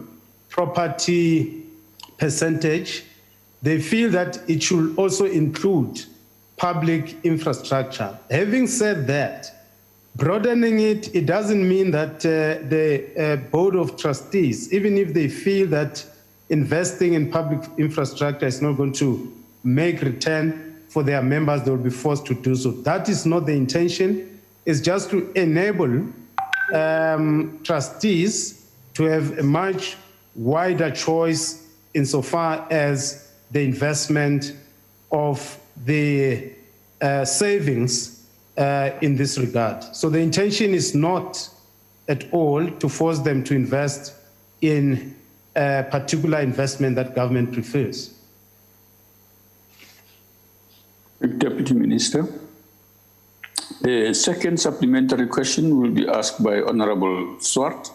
property percentage, they feel that it should also include public infrastructure. Having said that, broadening it, it doesn't mean that the Board of Trustees, even if they feel that investing in public infrastructure is not going to make return for their members, they will be forced to do so. That is not the intention. It's just to enable trustees to have a much wider choice insofar as the investment of the savings in this regard. So the intention is not at all to force them to invest in a particular investment that government prefers. Deputy Minister. The second supplementary question will be asked by Honorable Swart.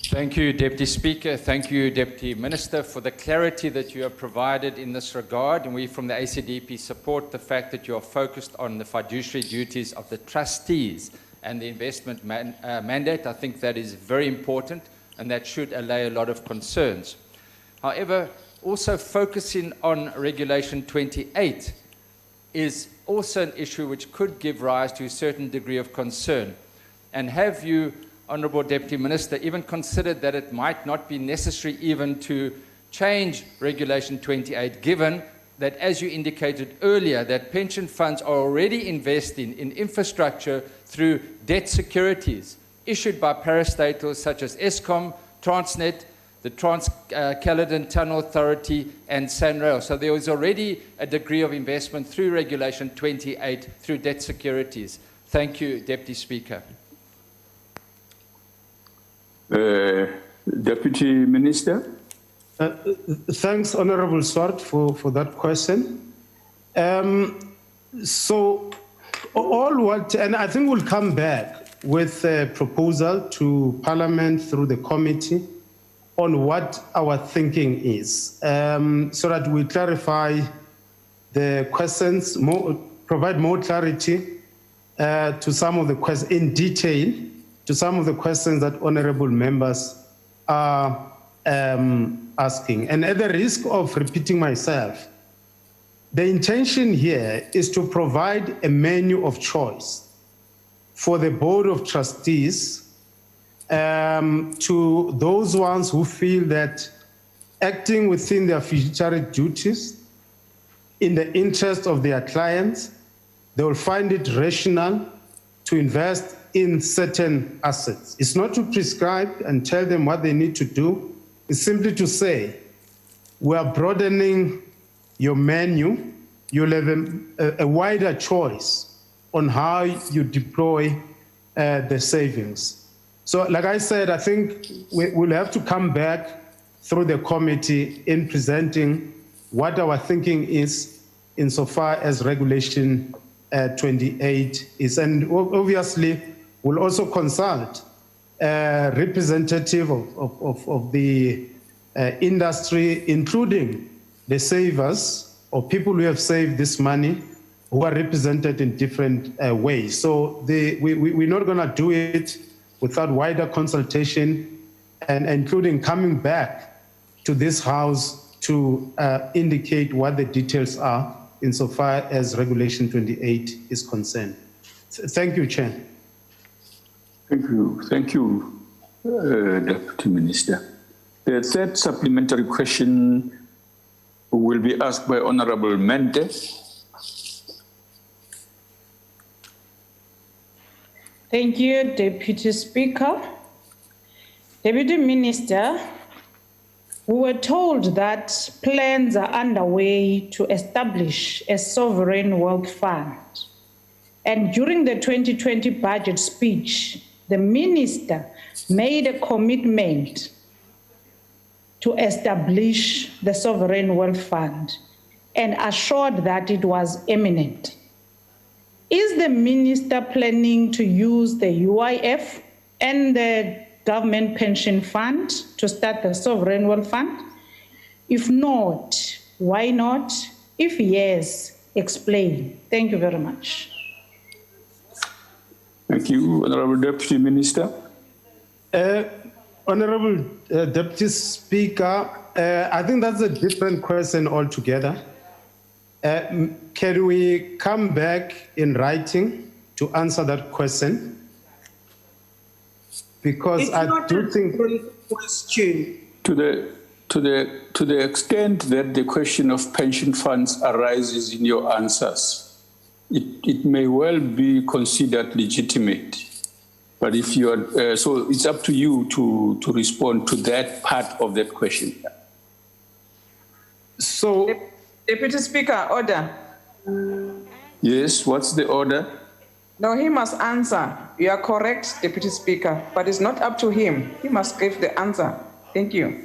Thank you, Deputy Speaker. Thank you, Deputy Minister, for the clarity that you have provided in this regard. And we from the ACDP support the fact that you are focused on the fiduciary duties of the trustees and the investment mandate. I think that is very important, and that should allay a lot of concerns. However, also focusing on Regulation 28 is also an issue which could give rise to a certain degree of concern. And have you, Honourable Deputy Minister, even considered that it might not be necessary even to change Regulation 28, given that, as you indicated earlier, that pension funds are already investing in infrastructure through debt securities issued by parastatals such as Eskom, Transnet, the Trans-Caledon Tunnel Authority, and SANRAIL. So there is already a degree of investment through Regulation 28 through debt securities. Thank you, Deputy Speaker. Deputy Minister. Thanks, Honourable Swart, for that question. So all what, and I think we'll come back with a proposal to Parliament through the committee on what our thinking is, so that we clarify the questions, provide more clarity to some of the questions in detail, to some of the questions that honorable members are asking. And at the risk of repeating myself, the intention here is to provide a menu of choice for the Board of Trustees to those ones who feel that acting within their fiduciary duties in the interest of their clients, they will find it rational to invest in certain assets. It's not to prescribe and tell them what they need to do. It's simply to say, we are broadening your menu. You'll have a wider choice on how you deploy the savings. So like I said, I think we'll have to come back through the committee in presenting what our thinking is insofar as Regulation 28 is. And obviously, we'll also consult a representative of the industry, including the savers or people who have saved this money, who are represented in different ways. So we're not going to do it without wider consultation and including coming back to this House to indicate what the details are insofar as Regulation 28 is concerned. Thank you, Chair. Thank you, Deputy Minister. The third supplementary question will be asked by Honorable Mendes. Thank you, Deputy Speaker. Deputy Minister, we were told that plans are underway to establish a sovereign wealth fund. And during the 2020 budget speech, the minister made a commitment to establish the sovereign wealth fund and assured that it was imminent. Is the minister planning to use the UIF and the government pension fund to start the sovereign wealth fund? If not, why not? If yes, explain. Thank you very much. Thank you, Honorable Deputy Minister. Honorable Deputy Speaker, I think that's a different question altogether. Can we come back in writing to answer that question? Because it's I do think question. To the extent that the question of pension funds arises in your answers, it may well be considered legitimate. But if you are, so it's up to you to respond to that part of that question. So, Deputy Speaker, order. Yes, what's the order? No, he must answer. You are correct, Deputy Speaker, but it's not up to him. He must give the answer. Thank you.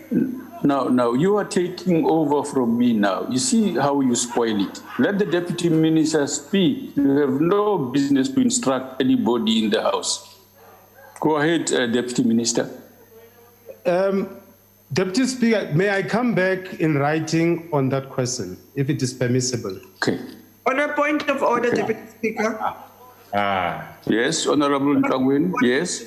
Now, you are taking over from me now. You see how you spoil it. Let the Deputy Minister speak. You have no business to instruct anybody in the House. Go ahead, Deputy Minister. Deputy Speaker, may I come back in writing on that question, if it is permissible? Okay. On a point of order, Deputy Speaker. Yes, Honorable Ntagwin, yes.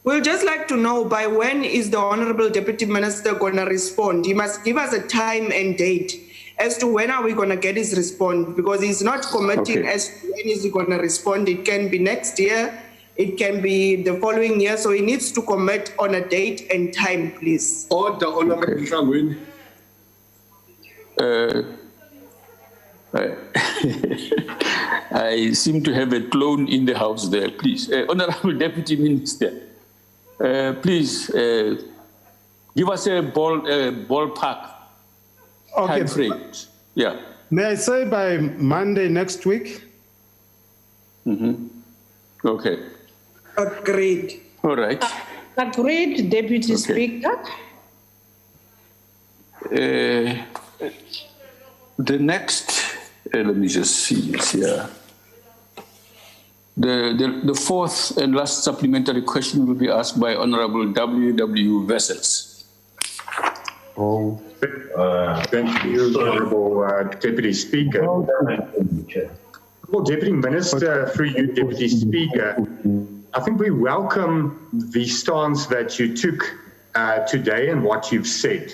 We'll just like to know by when is the Honorable Deputy Minister going to respond? He must give us a time and date as to when are we going to get his response, because he's not committing as to when is he going to respond. It can be next year, it can be the following year, so he needs to commit on a date and time, please. Order, Honorable Ntagwin. I seem to have a clone in the House there, please. Honorable Deputy Minister, please give us a ballpark time frame. Yeah. May I say by Monday next week? Okay. Agreed. All right. Agreed, Deputy Speaker. The next Let me just see it here. The fourth and last supplementary question will be asked by Honorable W.W. Vessels. Oh, thank you, Honorable Deputy Speaker. Well, Deputy Minister, through you, Deputy Speaker, I think we welcome the stance that you took today and what you've said.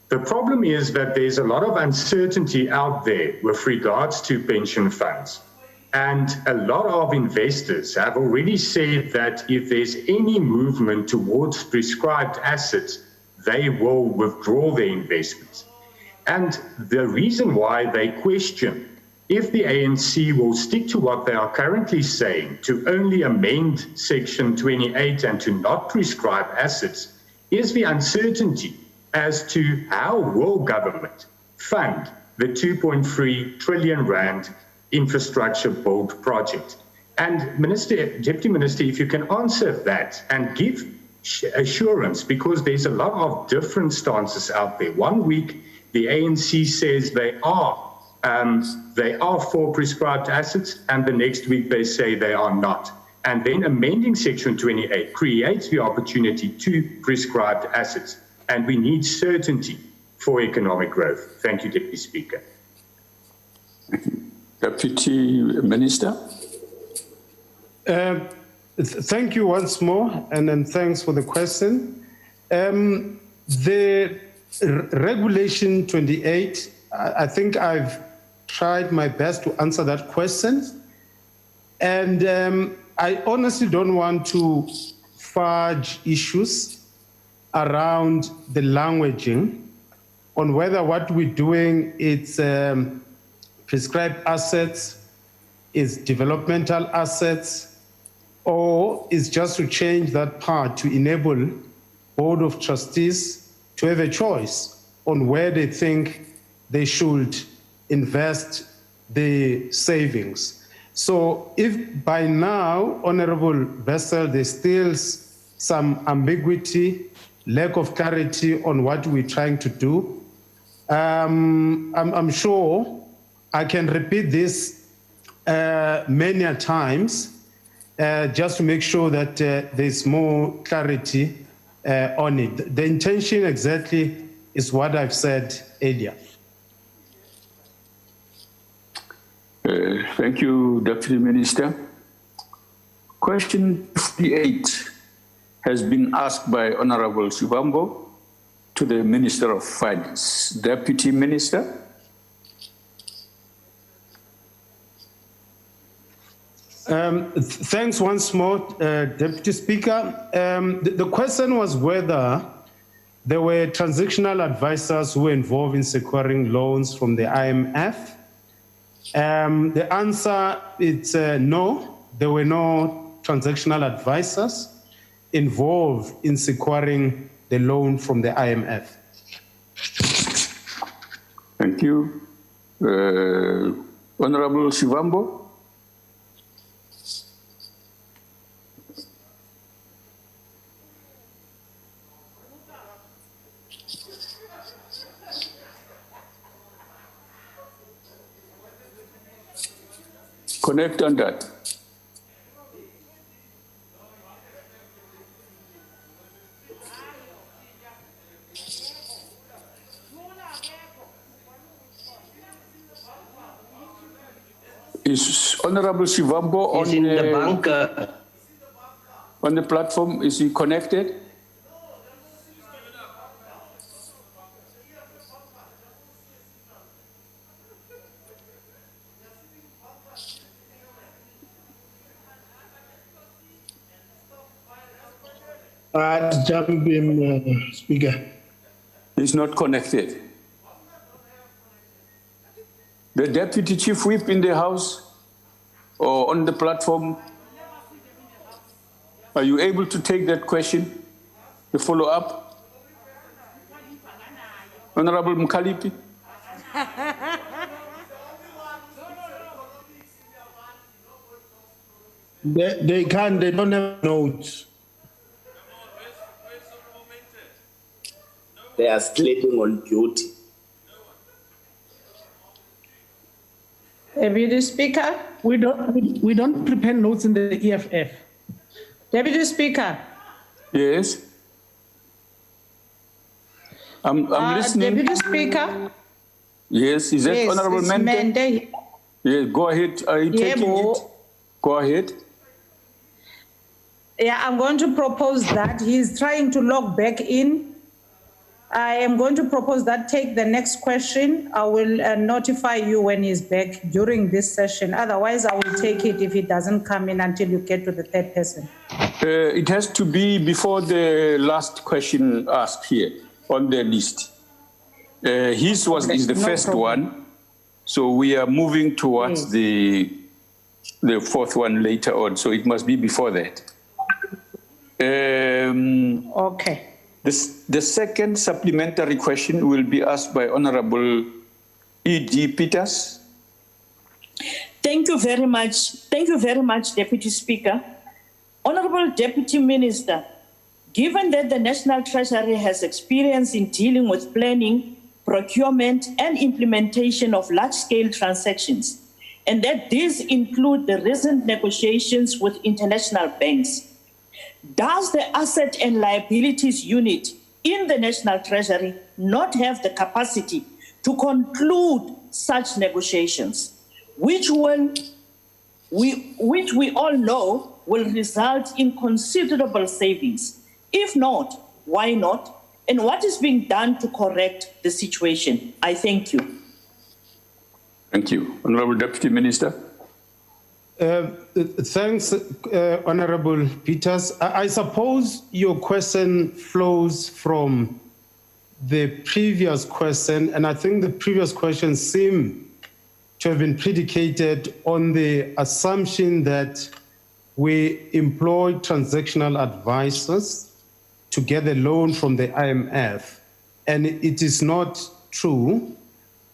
The problem is that there's a lot of uncertainty out there with regards to pension funds. And a lot of investors have already said that if there's any movement towards prescribed assets, they will withdraw their investments. And the reason why they question if the ANC will stick to what they are currently saying, to only amend Section 28 and to not prescribe assets, is the uncertainty as to how will government fund the 2.3 trillion rand infrastructure build project. And Deputy Minister, if you can answer that and give assurance, because there's a lot of different stances out there. 1 week, the ANC says they are for prescribed assets, and the next week they say they are not. And then amending Section 28 creates the opportunity to prescribed assets. And we need certainty for economic growth. Thank you, Deputy Speaker. Deputy Minister. Thank you once more, and then thanks for the question. The Regulation 28, I think I've tried my best to answer that question. And I honestly don't want to fudge issues around the languaging on whether what we're doing is prescribed assets, is developmental assets, or is just to change that part to enable Board of Trustees to have a choice on where they think they should invest the savings. So if by now, Honorable Vessel, there's still some ambiguity, lack of clarity on what we're trying to do, I'm sure I can repeat this many a times just to make sure that there's more clarity on it. The intention exactly is what I've said earlier. Thank you, Deputy Minister. Question 58 has been asked by Honorable Shivambo to the Minister of Finance. Deputy Minister. Thanks once more, Deputy Speaker. The question was whether there were transactional advisors who were involved in securing loans from the IMF. The answer is no, there were no transactional advisors involved in securing the loan from the IMF. Thank you. Honorable Shivambo. Connect on that. Is Honorable Shivambo on the platform? Is he connected? Jump in, Speaker. He's not connected. The Deputy Chief Whip in the House or on the platform, are you able to take that question, the follow-up? Honorable Mkalipi? They can't, they don't have notes. They are sleeping on duty. Deputy Speaker. We don't prepare notes in the EFF. Deputy Speaker. Yes. I'm listening. Deputy Speaker. Yes, is that Yes, Honorable it's Mende? Mende. Yes, go ahead. Are you taking it? Go ahead. Yeah, I'm going to propose that. He's trying to log back in. I am going to propose that. Take the next question. I will notify you when he's back during this session. Otherwise, I will take it if he doesn't come in until you get to the third person. It has to be before the last question asked here on the list. His is the first one, so we are moving towards the fourth one later on, so it must be before that. Okay. The second supplementary question will be asked by Honorable E.G. Peters. Thank you very much. Thank you very much, Deputy Speaker. Honorable Deputy Minister, given that the National Treasury has experience in dealing with planning, procurement, and implementation of large-scale transactions, and that these include the recent negotiations with international banks, does the Asset and Liabilities Unit in the National Treasury not have the capacity to conclude such negotiations, which we all know will result in considerable savings? If not, why not? And what is being done to correct the situation? I thank you. Thank you. Honorable Deputy Minister. Thanks, Honorable Peters. I suppose your question flows from the previous question, and I think the previous question seemed to have been predicated on the assumption that we employ transactional advisors to get a loan from the IMF, and it is not true.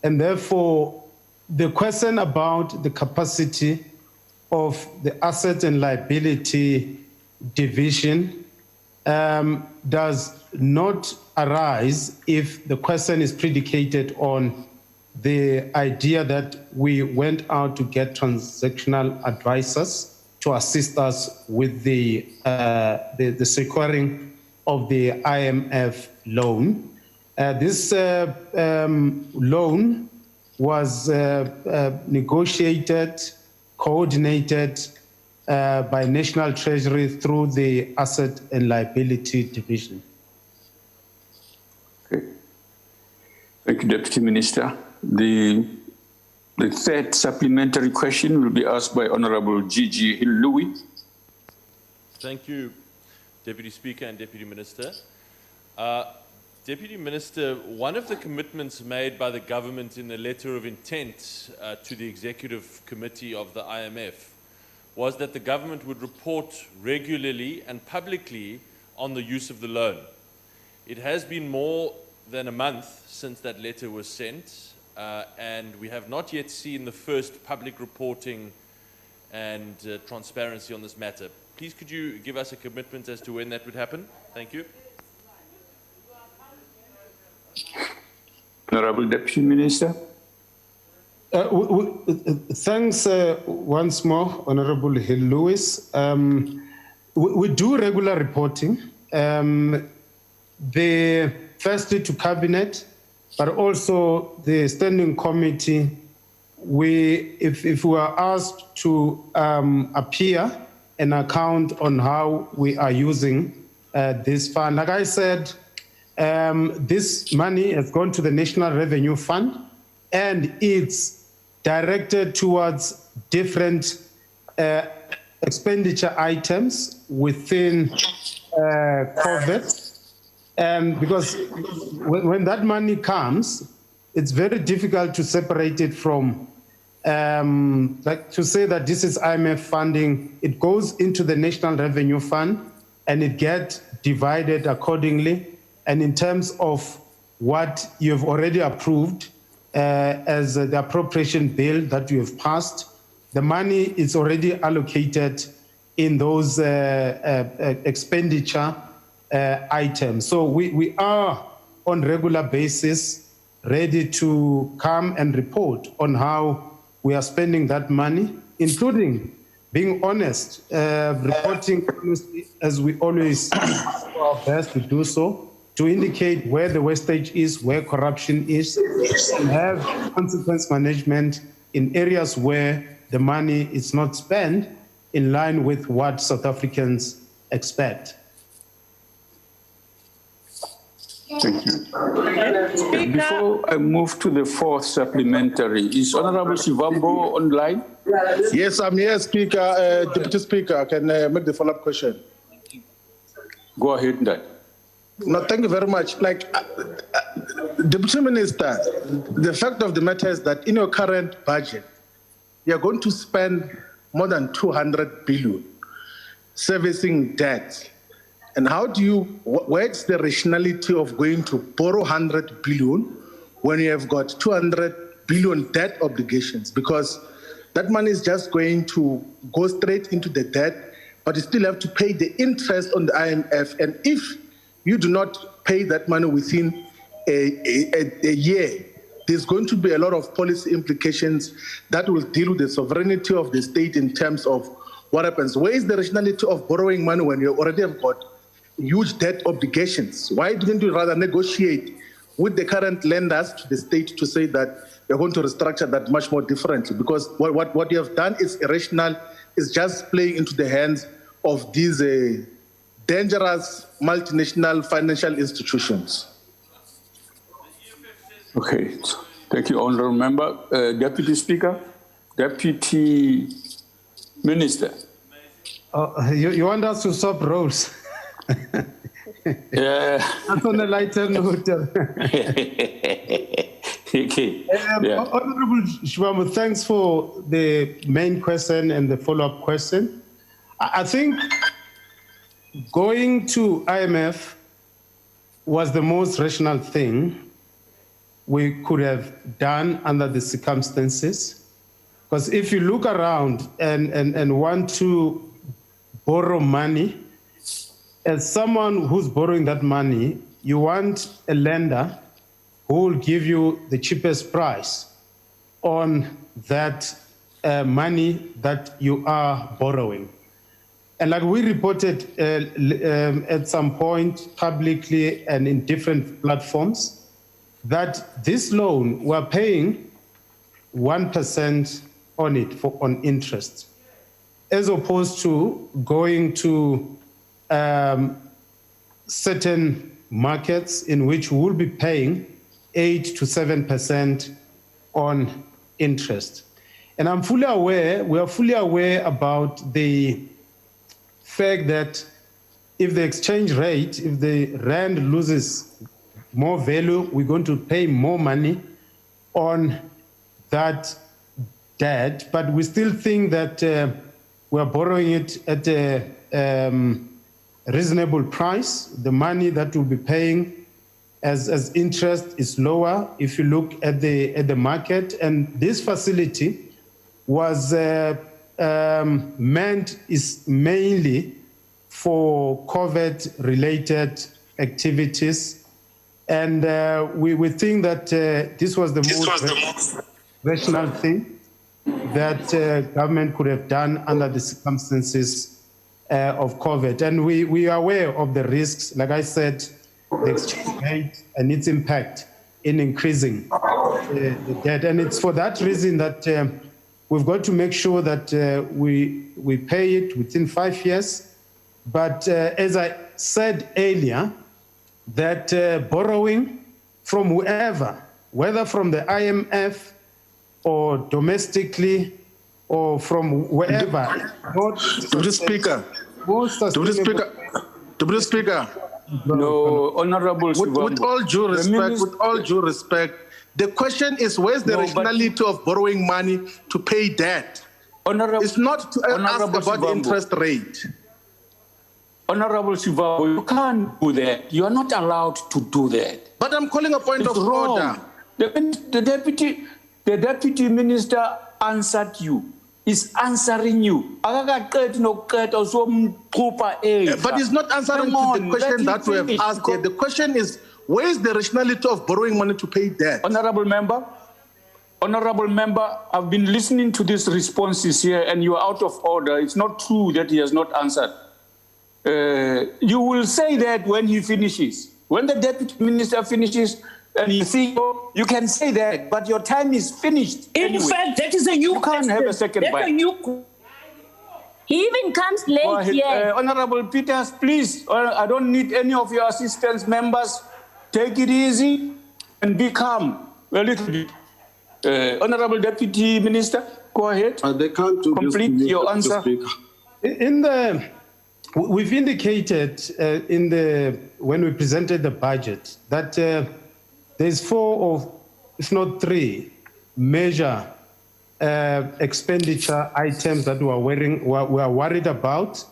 And therefore, the question about the capacity of the Asset and Liability Division does not arise if the question is predicated on the idea that we went out to get transactional advisors to assist us with the securing of the IMF loan. This loan was negotiated, coordinated by National Treasury through the Asset and Liability Division. Okay. Thank you, Deputy Minister. The third supplementary question will be asked by Honorable Gigi Louis. Thank you, Deputy Speaker and Deputy Minister. Deputy Minister, one of the commitments made by the government in the letter of intent to the Executive Committee of the IMF was that the government would report regularly and publicly on the use of the loan. It has been more than a month since that letter was sent, and we have not yet seen the first public reporting and transparency on this matter. Please, could you give us a commitment as to when that would happen? Thank you. Honorable Deputy Minister. Thanks once more, Honorable Hill Lewis. We do regular reporting, firstly to Cabinet, but also the Standing Committee. If we are asked to appear and account on how we are using this fund, like I said, this money has gone to the National Revenue Fund, and it's directed towards different expenditure items within COVID. And because when that money comes, it's very difficult to separate it from, like to say that this is IMF funding. It goes into the National Revenue Fund and it gets divided accordingly. And in terms of what you've already approved as the appropriation bill that you have passed, the money is already allocated in those expenditure items. So we are on regular basis ready to come and report on how we are spending that money, including being honest, reporting honestly, as we always do our best to do so, to indicate where the wastage is, where corruption is, and have consequence management in areas where the money is not spent in line with what South Africans expect. Thank you. Before I move to the fourth supplementary, is Honorable Shivambo online? Yes, I'm here, Speaker. Deputy Speaker, I can make the follow-up question. Go ahead, Dad. No, thank you very much. Deputy Minister, the fact of the matter is that in your current budget, you are going to spend more than 200 billion servicing debt. And how do you, where's the rationality of going to borrow 100 billion when you have got 200 billion debt obligations? Because that money is just going to go straight into the debt, but you still have to pay the interest on the IMF. And if you do not pay that money within a year, there's going to be a lot of policy implications that will deal with the sovereignty of the state in terms of what happens. Where is the rationality of borrowing money when you already have got huge debt obligations? Why didn't you rather negotiate with the current lenders to the state to say that you're going to restructure that much more differently? Because what you have done is irrational, is just playing into the hands of these dangerous multinational financial institutions. Okay, thank you, Honourable Member. Deputy Speaker, Deputy Minister. You want us to swap roles? Yeah. That's on a lighter note. Okay. Honourable Shivambu, thanks for the main question and the follow-up question. I think going to IMF was the most rational thing we could have done under the circumstances. Because if you look around and want to borrow money, as someone who's borrowing that money, you want a lender who will give you the cheapest price on that money that you are borrowing. And like we reported at some point publicly and in different platforms, that this loan, we're paying 1% on it on interest, as opposed to going to certain markets in which we'll be paying 8 to 7% on interest. And I'm fully aware, we are fully aware about the fact that if the exchange rate, if the rand loses more value, we're going to pay more money on that debt, but we still think that we're borrowing it at a reasonable price. The money that we'll be paying as interest is lower if you look at the market. And this facility was meant is mainly for COVID-related activities. And we think that this was the most rational thing that government could have done under the circumstances of COVID. And we are aware of the risks, like I said, the exchange rate and its impact in increasing the debt. And it's for that reason that we've got to make sure that we pay it within 5 years. But as I said earlier, that borrowing from whoever, whether from the IMF or domestically or from wherever. Deputy Speaker. Deputy Speaker. No, Honourable with all due respect, the question is where's the rationality of borrowing money to pay debt? It's not to ask about the interest rate. Honourable Shivambu, you can't do that. You are not allowed to do that. But I'm calling a point of order. The deputy minister answered you. Is answering you. But he's not answering to the question that we have asked here. The question is, where is the rationality of borrowing money to pay debt? Honourable member, Honorable member, I've been listening to these responses here and you are out of order. It's not true that he has not answered. You will say that when he finishes. When the deputy minister finishes and you think, you can say that, but your time is finished. In fact, that is a new question. You can't have a second bite. He even comes late here. Honorable Peters, please, I don't need any of your assistance members. Take it easy and be calm a little bit. Honorable Deputy Minister, go ahead. They can't do complete this, your answer. We've indicated when we presented the budget that there's 4 or if not 3 major expenditure items that we are worried about.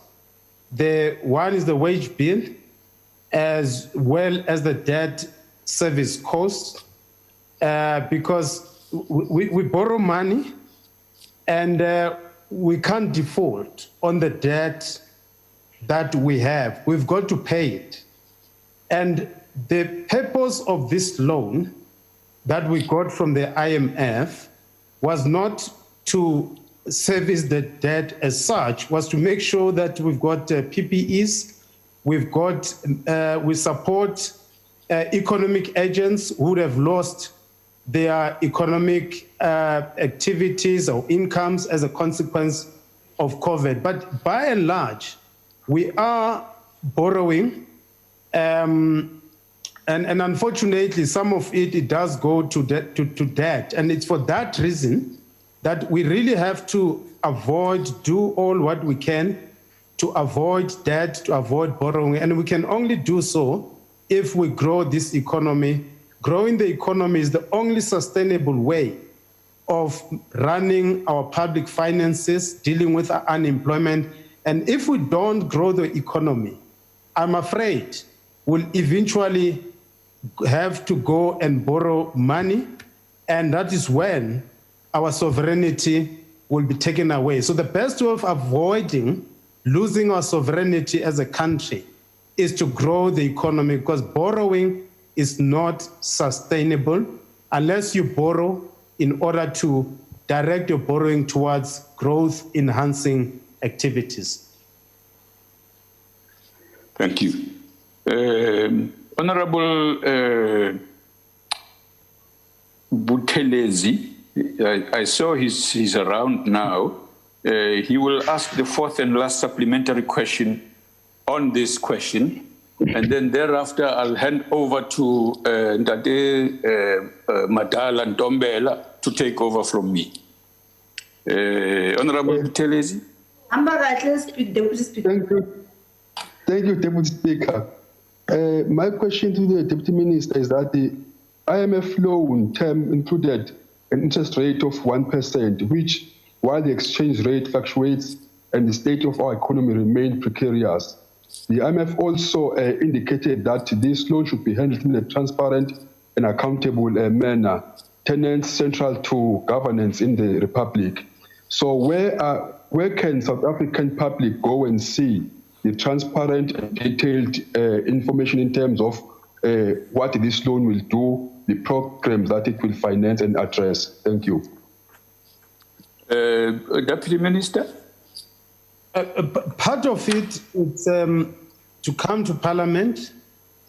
One is the wage bill, as well as the debt service costs, because we borrow money and we can't default on the debt that we have. We've got to pay it. And the purpose of this loan that we got from the IMF was not to service the debt as such, was to make sure that we've got PPEs, we support economic agents who would have lost their economic activities or incomes as a consequence of COVID. But by and large, we are borrowing, and unfortunately, some of it does go to debt. And it's for that reason that we really have to do all what we can to avoid debt, to avoid borrowing. And we can only do so if we grow this economy. Growing the economy is the only sustainable way of running our public finances, dealing with our unemployment. And if we don't grow the economy, I'm afraid we'll eventually have to go and borrow money, and that is when our sovereignty will be taken away. So the best way of avoiding losing our sovereignty as a country is to grow the economy, because borrowing is not sustainable unless you borrow in order to direct your borrowing towards growth-enhancing activities. Thank you. Honorable Buthelezi, I saw he's around now. He will ask the 4th and last supplementary question on this question, and then thereafter I'll hand over to Ndade Madala and Ntombela to take over from me. Honorable Buthelezi. Thank you, Deputy Speaker. My question to the Deputy Minister is that the IMF loan term included an interest rate of 1%, which, while the exchange rate fluctuates and the state of our economy remains precarious, the IMF also indicated that this loan should be handled in a transparent and accountable manner, tenants central to governance in the Republic. So where can South African public go and see the transparent and detailed information in terms of what this loan will do, the programs that it will finance and address? Thank you. Deputy Minister? Part of it is to come to Parliament,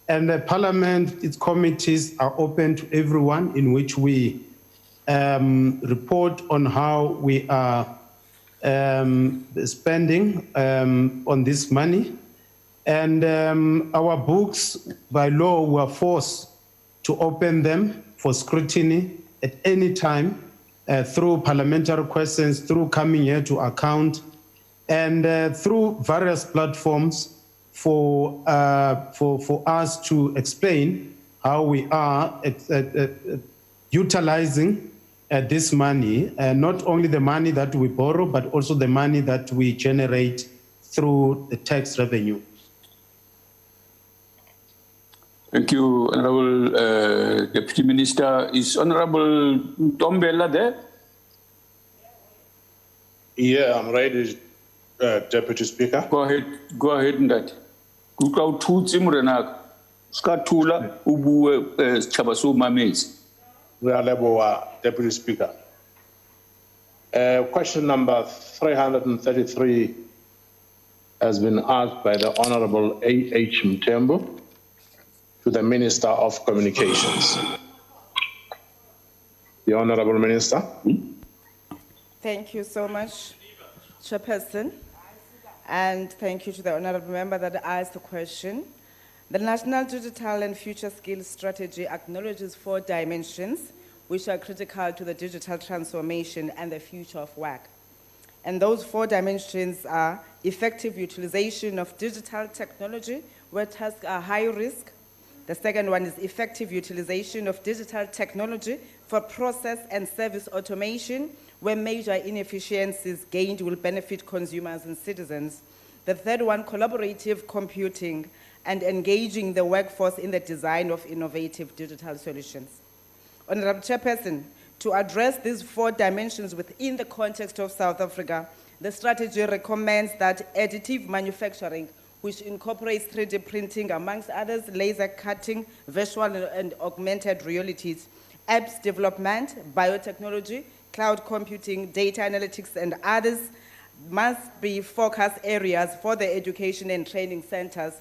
and the Parliament, its committees are open to everyone, in which we report on how we are spending on this money. And our books, by law, were forced to open them for scrutiny at any time through parliamentary questions, through coming here to account, and through various platforms for us to explain how we are utilizing this money, not only the money that we borrow, but also the money that we generate through the tax revenue. Thank you, Honorable Deputy Minister. Is Honorable Ntombela there? Yeah, I'm ready, Deputy Speaker. Go ahead, Ndati. Kuka ututsi mrenaka. Skatula ubuwe chabasu mamezi. Deputy Speaker. Question number 333 has been asked by the Honorable A.H. Mtembu to the Minister of Communications. The Honorable Minister. Thank you so much, Chairperson, and thank you to the Honorable Member that asked the question. The National Digital and Future Skills Strategy acknowledges 4 dimensions which are critical to the digital transformation and the future of work. And those 4 dimensions are effective utilization of digital technology, where tasks are high risk. The second one is effective utilization of digital technology for process and service automation, where major inefficiencies gained will benefit consumers and citizens. The third one, collaborative computing and engaging the workforce in the design of innovative digital solutions. Honorable Chairperson, to address these 4 dimensions within the context of South Africa, the strategy recommends that additive manufacturing, which incorporates 3D printing, amongst others, laser cutting, virtual and augmented realities, apps development, biotechnology, cloud computing, data analytics, and others must be focus areas for the education and training centers,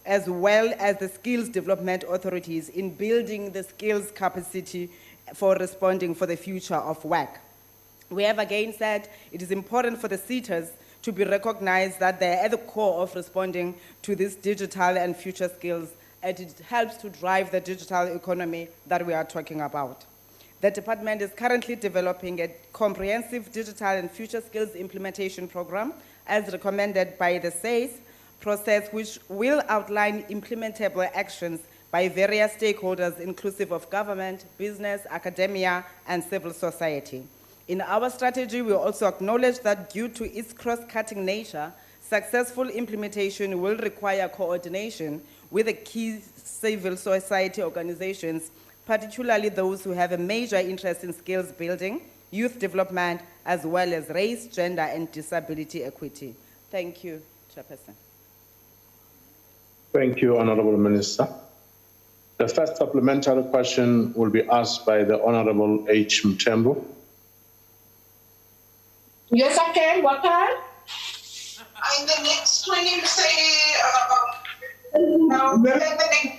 as well as the skills development authorities in building the skills capacity for responding for the future of work. We have again said it is important for the SETAs to be recognized that they are at the core of responding to these digital and future skills, and it helps to drive the digital economy that we are talking about. The department is currently developing a comprehensive digital and future skills implementation program as recommended by the SAIS process, which will outline implementable actions by various stakeholders inclusive of government, business, academia, and civil society. In our strategy, we also acknowledge that due to its cross-cutting nature, successful implementation will require coordination with the key civil society organizations, particularly those who have a major interest in skills building, youth development, as well as race, gender, and disability equity. Thank you, Chairperson. Thank you, Honorable Minister. The first supplementary question will be asked by the Honorable H. Mtembu. Yes, I can. What time? In the next 20, say, the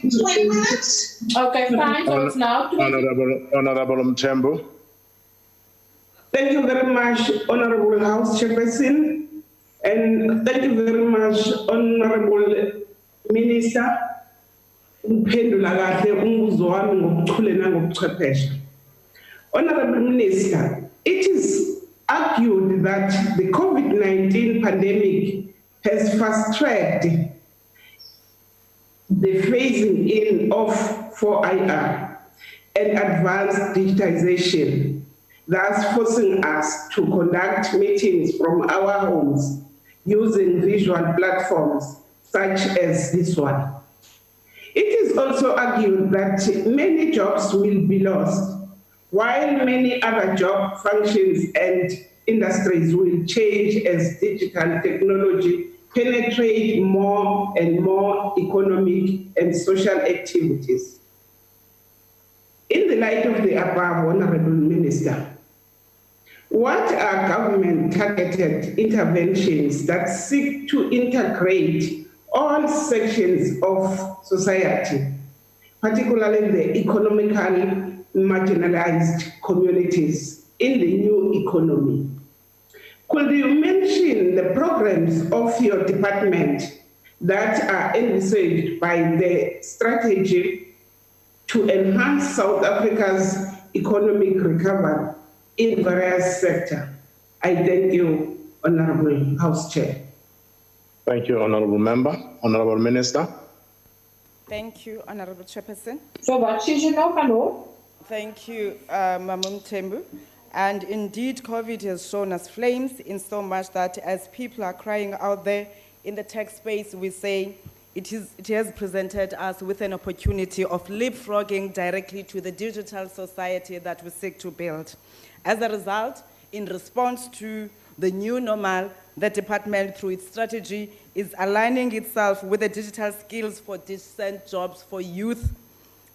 next 20 minutes. Okay, fine. So it's now 20. Honorable Mtembu. Thank you very much, Honorable House Chairperson, and thank you very much, Honorable Minister. Honorable Minister, it is argued that the COVID-19 pandemic has fast-tracked the phasing in of 4IR and advanced digitization, thus forcing us to conduct meetings from our homes using visual platforms such as this one. It is also argued that many jobs will be lost, while many other job functions and industries will change as digital technology penetrate more and more economic and social activities. In the light of the above, Honorable Minister, what are government-targeted interventions that seek to integrate all sections of society, particularly the economically marginalized communities in the new economy? Could you mention the programs of your department that are envisaged by the strategy to enhance South Africa's economic recovery in various sectors? I thank you, Honorable House Chair. Thank you, Honorable Member. Honorable Minister. Thank you, Honorable Chairperson. So what is your hello? Thank you, Mamum Tembu. And indeed, COVID has shown us flames in so much that as people are crying out there in the tech space, we say it has presented us with an opportunity of leapfrogging directly to the digital society that we seek to build. As a result, in response to the new normal, the department, through its strategy, is aligning itself with the digital skills for decent jobs for youth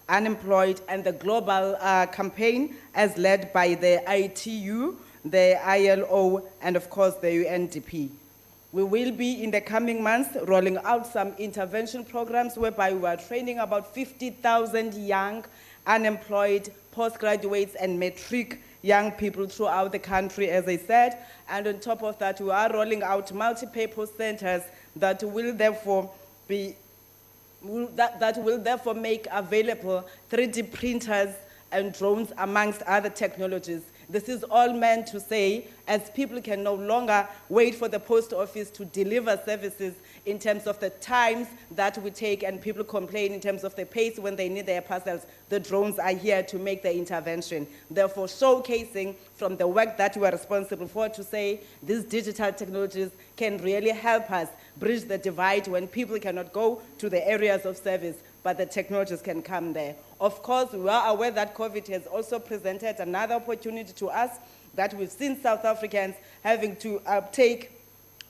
unemployed, and the global campaign as led by the ITU, the ILO, and of course the UNDP. We will be in the coming months rolling out some intervention programs whereby we are training about 50,000 young, unemployed, postgraduates, and matric young people throughout the country, as I said. And on top of that, we are rolling out multi-purpose centers that will therefore make available 3D printers and drones, amongst other technologies. This is all meant to say, as people can no longer wait for the post office to deliver services in terms of the times that we take, and people complain in terms of the pace when they need their parcels, the drones are here to make the intervention. Therefore, showcasing from the work that we are responsible for to say these digital technologies can really help us bridge the divide when people cannot go to the areas of service, but the technologies can come there. Of course, we are aware that COVID has also presented another opportunity to us, that we've seen South Africans having to take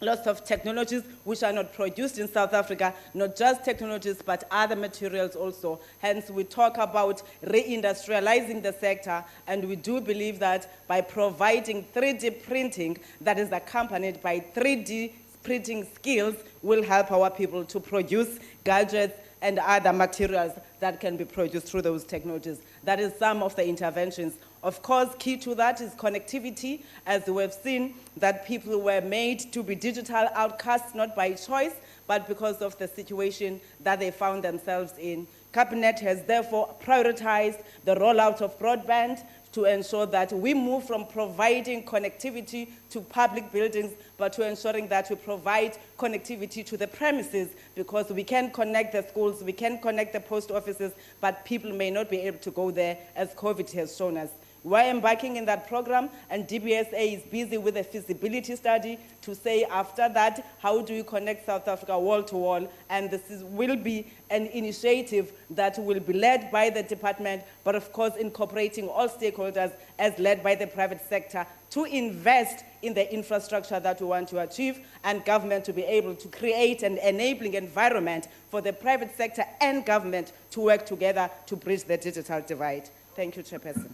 lots of technologies which are not produced in South Africa, not just technologies, but other materials also. Hence, we talk about reindustrializing the sector, and we do believe that by providing 3D printing that is accompanied by 3D printing skills will help our people to produce gadgets and other materials that can be produced through those technologies. That is some of the interventions. Of course, key to that is connectivity, as we've seen that people were made to be digital outcasts, not by choice, but because of the situation that they found themselves in. Cabinet has therefore prioritized the rollout of broadband to ensure that we move from providing connectivity to public buildings, but to ensuring that we provide connectivity to the premises, because we can connect the schools, we can connect the post offices, but people may not be able to go there, as COVID has shown us. We're embarking in that program, and DBSA is busy with a feasibility study to say after that, how do you connect South Africa wall to wall? And this will be an initiative that will be led by the department, but of course incorporating all stakeholders as led by the private sector to invest in the infrastructure that we want to achieve, and government to be able to create an enabling environment for the private sector and government to work together to bridge the digital divide. Thank you, Chairperson.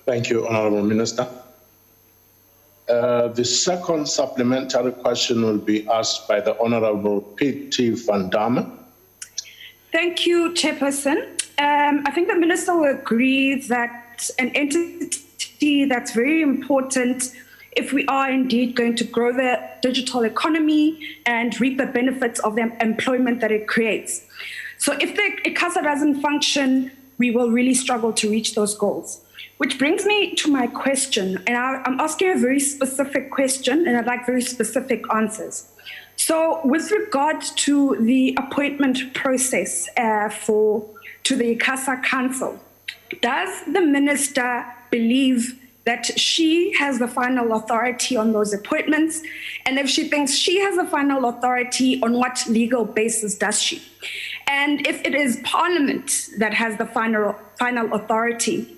Thank you, Honourable Minister. The second supplementary question will be asked by the Honourable P.T. van Damme. Thank you, Chairperson. I think the Minister will agree that an entity that's very important if we are indeed going to grow the digital economy and reap the benefits of the employment that it creates. So if the ICASA doesn't function, we will really struggle to reach those goals. Which brings me to my question, and I'm asking a very specific question, and I'd like very specific answers. So with regard to the appointment process to the ICASA Council, does the Minister believe that she has the final authority on those appointments? And if she thinks she has the final authority, on what legal basis does she? And if it is Parliament that has the final authority,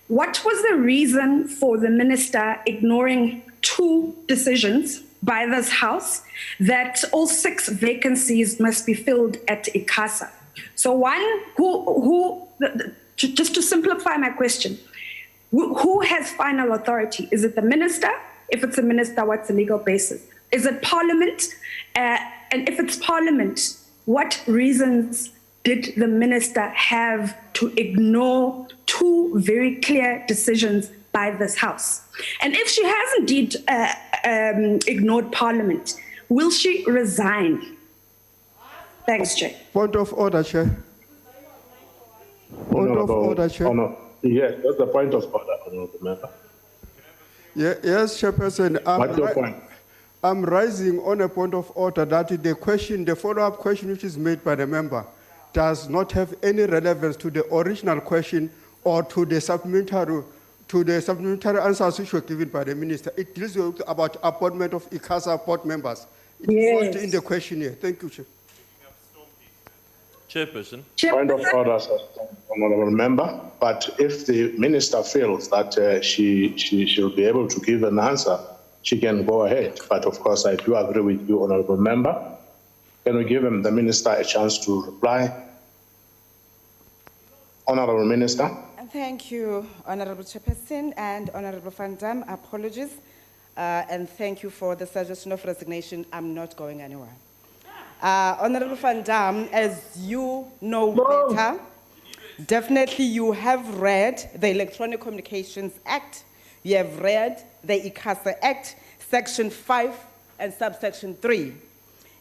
what was the reason for the Minister ignoring two decisions by this House that all 6 vacancies must be filled at ICASA? So one, just to simplify my question, who has final authority? Is it the Minister? If it's the Minister, what's the legal basis? Is it Parliament? And if it's Parliament, what reasons did the Minister have to ignore 2 very clear decisions by this House? And if she has indeed ignored Parliament, will she resign? Thanks, Chair. Point of order, Chair. Point of order, Chair. Yes, that's the point of order, Honourable Member. Yes, Chairperson. What's your point? I'm rising on a point of order that the follow-up question which is made by the member does not have any relevance to the original question or to the supplementary answers which were given by the Minister. It deals about appointment of ICASA board members. It's not in the question here. Thank you, Chair. Chairperson. Point of order, Honourable Member. But if the Minister feels that she'll be able to give an answer, she can go ahead. But of course, I do agree with you, Honourable Member. Can we give the Minister a chance to reply Honorable Minister. Thank you, Honorable Chairperson and Honorable Van Dam. Apologies. And thank you for the suggestion of resignation. I'm not going anywhere. Honorable Van Dam, as you know better, definitely you have read the Electronic Communications Act, you have read the ICASA Act, Section 5 and Subsection 3.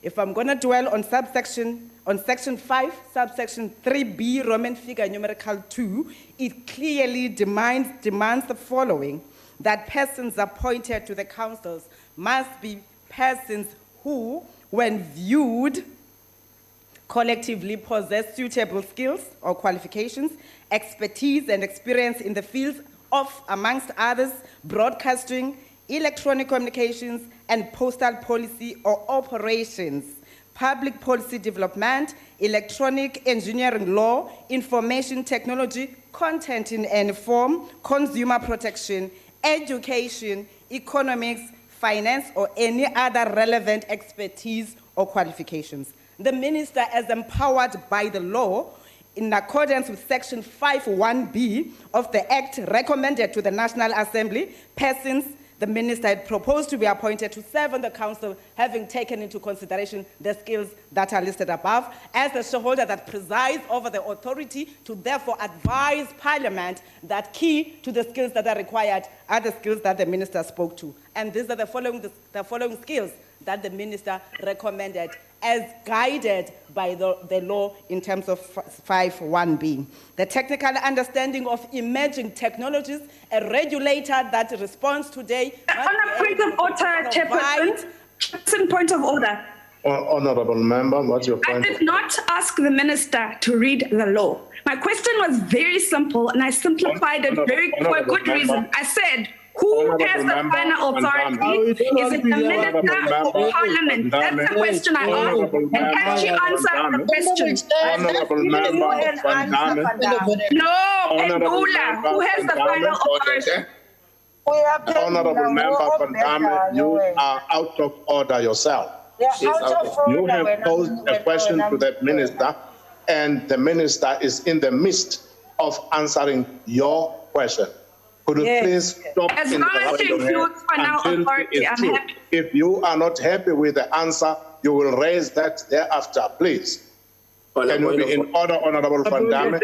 If I'm going to dwell on Section 5, Subsection 3B, Roman figure numerical 2, it clearly demands the following, that persons appointed to the councils must be persons who, when viewed collectively, possess suitable skills or qualifications, expertise and experience in the fields of, amongst others, broadcasting, electronic communications, and postal policy or operations, public policy development, electronic engineering law, information technology, content in any form, consumer protection, education, economics, finance, or any other relevant expertise or qualifications. The minister, as empowered by the law, in accordance with Section 5(1)(b) of the Act, recommended to the National Assembly persons the minister had proposed to be appointed to serve on the council, having taken into consideration the skills that are listed above, as the shareholder that presides over the authority to therefore advise Parliament that key to the skills that are required are the skills that the minister spoke to. And these are the following skills that the minister recommended as guided by the law in terms of 5(1)(b). The technical understanding of emerging technologies, a regulator that responds today. On a point of order, Chairperson, point of order. Honorable member, what's your point? I did not ask the minister to read the law. My question was very simple, and I simplified it for a good reason. I said, who has the final authority? Is it the minister or Parliament? That's the question I asked. And can she answer the question? Honorable member Van Damme. No, Angula, who has the final authority? Honorable member Van Damme, you are out of order yourself. You have posed a question to the minister, and the minister is in the midst of answering your question. Could you please stop interrupting her until it is true? If you are not happy with the answer, you will raise that thereafter, please. Can you be in order, Honorable Van Damme?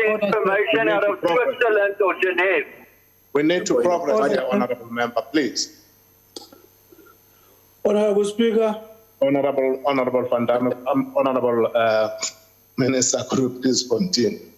We need to progress here, Honorable Member, please. Honorable Speaker. Honorable Van Damme, Honorable Minister, could you please continue?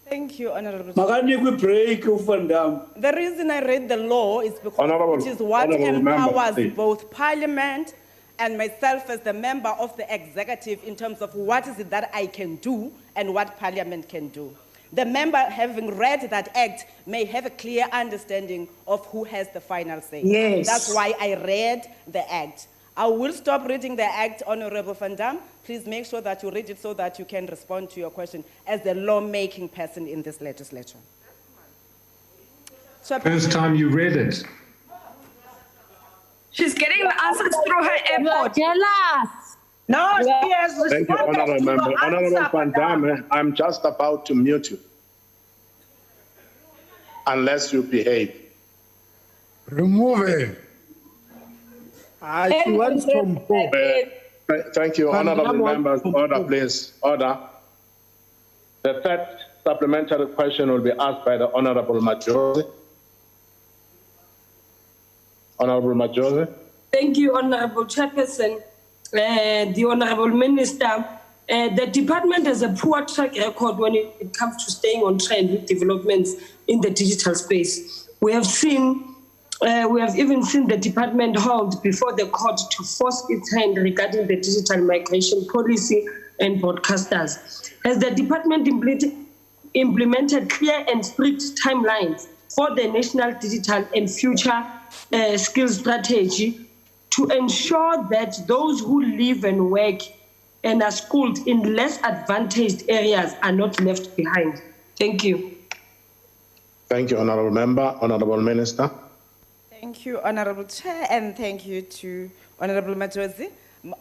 Thank you, Honorable. The reason I read the law is because it is what empowers both Parliament and myself as the member of the executive in terms of what is it that I can do and what Parliament can do. The member, having read that act, may have a clear understanding of who has the final say. Yes. That's why I read the act. I will stop reading the act, Honorable Van Damme. Please make sure that you read it so that you can respond to your question as the lawmaking person in this legislature. First time you read it. She's getting the answers through her airport. No, she has responded. Thank you, Honorable Member. Honorable Van Damme, I'm just about to mute you. Unless you behave. Remove it. She wants to Thank you, Honorable Members. Order, please. Order. The third supplementary question will be asked by the Honorable Majority. Honorable Majority. Thank you, Honorable Chairperson. The Honorable Minister, the department has a poor track record when it comes to staying on trend with developments in the digital space. We have even seen the department hold before the court to force its hand regarding the digital migration policy and broadcasters. Has the department implemented clear and strict timelines for the national digital and future skills strategy to ensure that those who live and work and are schooled in less advantaged areas are not left behind? Thank you. Thank you, Honorable Member. Honorable Minister. Thank you, Honorable Chair, and thank you to Honorable Majozi.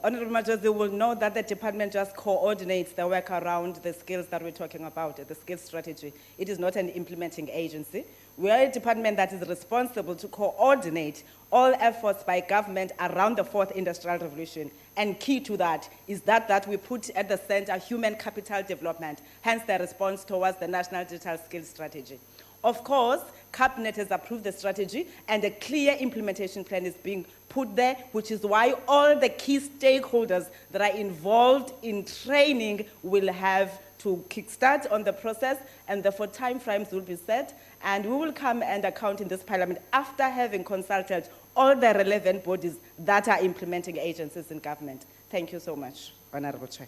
Honorable Majority will know that the department just coordinates the work around the skills that we're talking about, the skills strategy. It is not an implementing agency. We are a department that is responsible to coordinate all efforts by government around the fourth industrial revolution. And key to that is that we put at the center human capital development, hence the response towards the National Digital Skills Strategy. Of course, Cabinet has approved the strategy and a clear implementation plan is being put there, which is why all the key stakeholders that are involved in training will have to kickstart on the process, and therefore time frames will be set, and we will come and account in this parliament after having consulted all the relevant bodies that are implementing agencies in government. Thank you so much, Honorable Chair.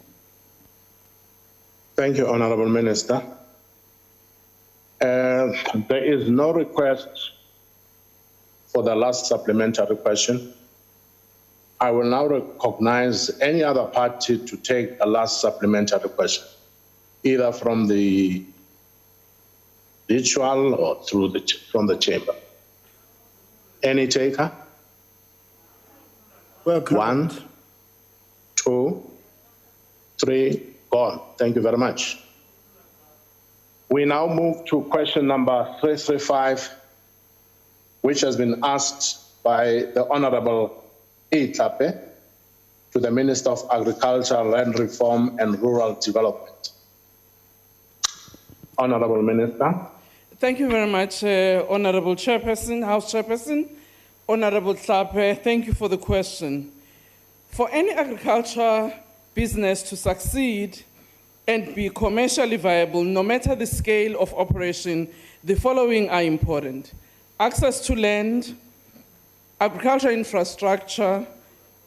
Thank you, Honorable Minister. There is no request for the last supplementary question. I will now recognize any other party to take a last supplementary question, either from the virtual or from the chamber. Any taker? Welcome. 1, 2, 3, gone. Thank you very much. We now move to question number 335, which has been asked by the Honorable Itape to the Minister of Agriculture, Land Reform and Rural Development. Honorable Minister. Thank you very much, Honorable Chairperson, House Chairperson. Honorable Itape, thank you for the question. For any agriculture business to succeed and be commercially viable, no matter the scale of operation, the following are important: access to land, agricultural infrastructure,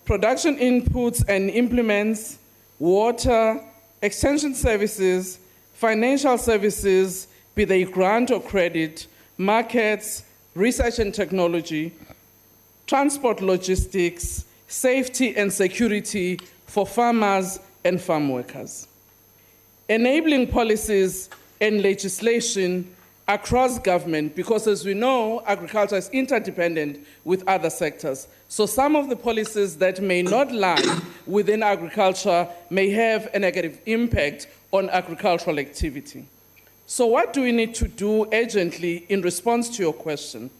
production inputs and implements, water, extension services, financial services, be they grant or credit, markets, research and technology, transport logistics, safety and security for farmers and farm workers. Enabling policies and legislation across government, because as we know, agriculture is interdependent with other sectors. So some of the policies that may not lie within agriculture may have a negative impact on agricultural activity. So what do we need to do urgently in response to your question?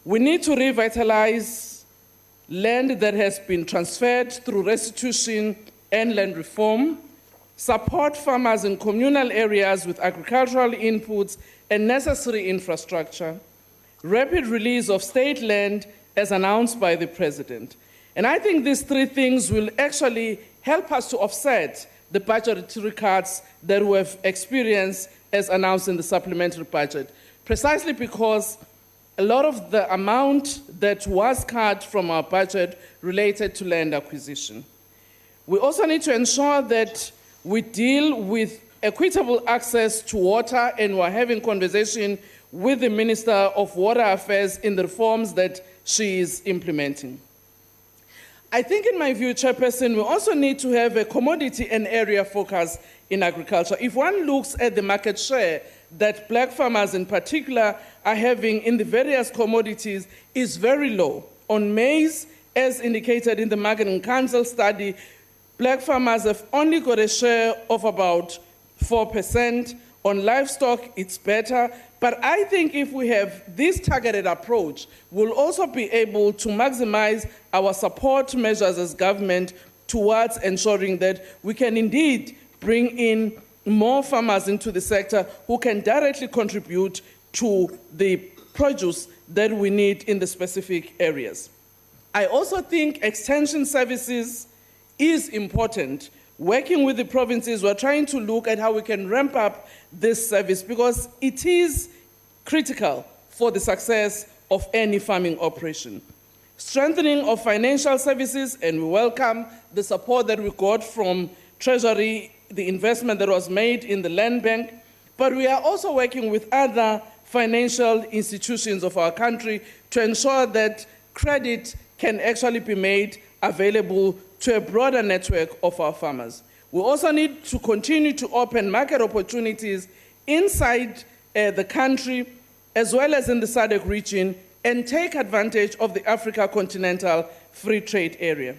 We need to revitalize land that has been transferred through restitution and land reform, support farmers in communal areas with agricultural inputs and necessary infrastructure, rapid release of state land as announced by the President. And I think these three things will actually help us to offset the budgetary cuts that we have experienced as announced in the supplementary budget, precisely because a lot of the amount that was cut from our budget related to land acquisition. We also need to ensure that we deal with equitable access to water, and we're having conversation with the Minister of Water Affairs in the reforms that she is implementing. I think, in my view, Chairperson, we also need to have a commodity and area focus in agriculture. If one looks at the market share that black farmers in particular are having in the various commodities, is very low. On maize, as indicated in the Marketing Council study, black farmers have only got a share of about 4%. On livestock, it's better. But I think if we have this targeted approach, we'll also be able to maximize our support measures as government towards ensuring that we can indeed bring in more farmers into the sector who can directly contribute to the produce that we need in the specific areas. I also think extension services is important. Working with the provinces, we're trying to look at how we can ramp up this service because it is critical for the success of any farming operation. Strengthening of financial services, and we welcome the support that we got from Treasury, the investment that was made in the land bank, but we are also working with other financial institutions of our country to ensure that credit can actually be made available to a broader network of our farmers. We also need to continue to open market opportunities inside the country as well as in the SADC region and take advantage of the Africa Continental Free Trade Area.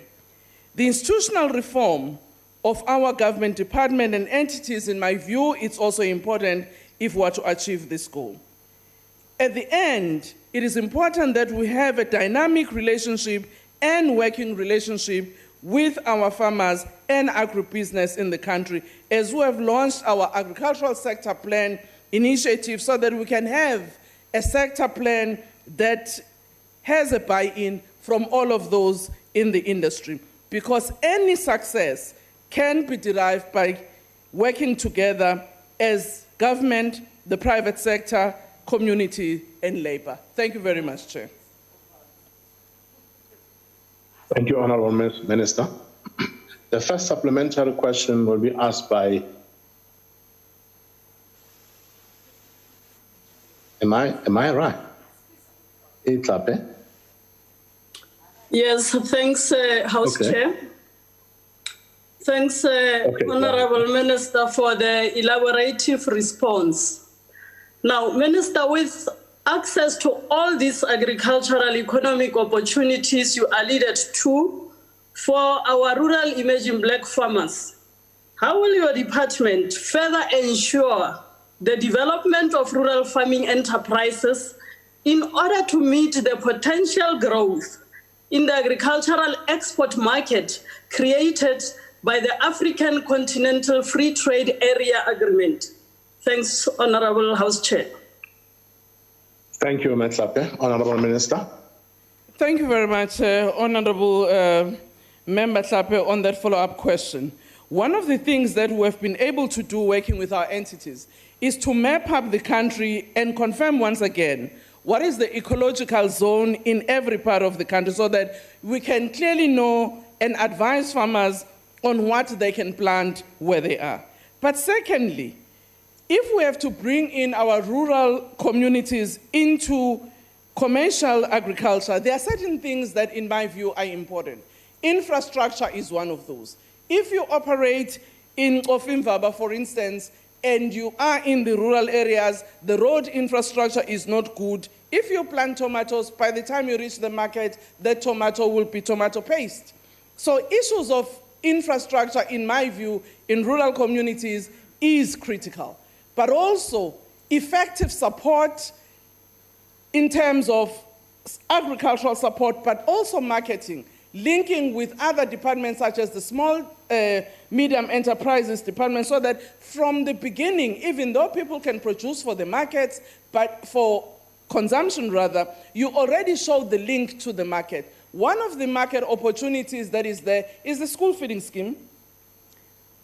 The institutional reform of our government department and entities, in my view, it's also important if we are to achieve this goal. At the end, it is important that we have a dynamic relationship and working relationship with our farmers and agribusiness in the country, as we have launched our agricultural sector plan initiative so that we can have a sector plan that has a buy-in from all of those in the industry. Because any success can be derived by working together as government, the private sector, community, and labor. Thank you very much, Chair. Thank you, Honourable Minister. The first supplementary question will be asked by, am I right? Yes, thanks, House Chair. Thanks, Honourable Minister, for the elaborative response. Now, Minister, with access to all these agricultural economic opportunities you alluded to for our rural emerging black farmers, how will your department further ensure the development of rural farming enterprises in order to meet the potential growth in the agricultural export market created by the African Continental Free Trade Area Agreement? Thanks, Honourable House Chair. Thank you, Metlape. Honourable Minister. Thank you very much, Honourable Member Tlape, on that follow-up question. One of the things that we have been able to do working with our entities is to map up the country and confirm once again what is the ecological zone in every part of the country so that we can clearly know and advise farmers on what they can plant where they are. But secondly, if we have to bring in our rural communities into commercial agriculture, there are certain things that, in my view, are important. Infrastructure is one of those. If you operate in Ofimvaba, for instance, and you are in the rural areas, the road infrastructure is not good. If you plant tomatoes, by the time you reach the market, that tomato will be tomato paste. So issues of infrastructure, in my view, in rural communities is critical. But also effective support in terms of agricultural support, but also marketing, linking with other departments such as the small, medium enterprises department, so that from the beginning, even though people can produce for the markets, but for consumption rather, you already show the link to the market. One of the market opportunities that is there is the school feeding scheme.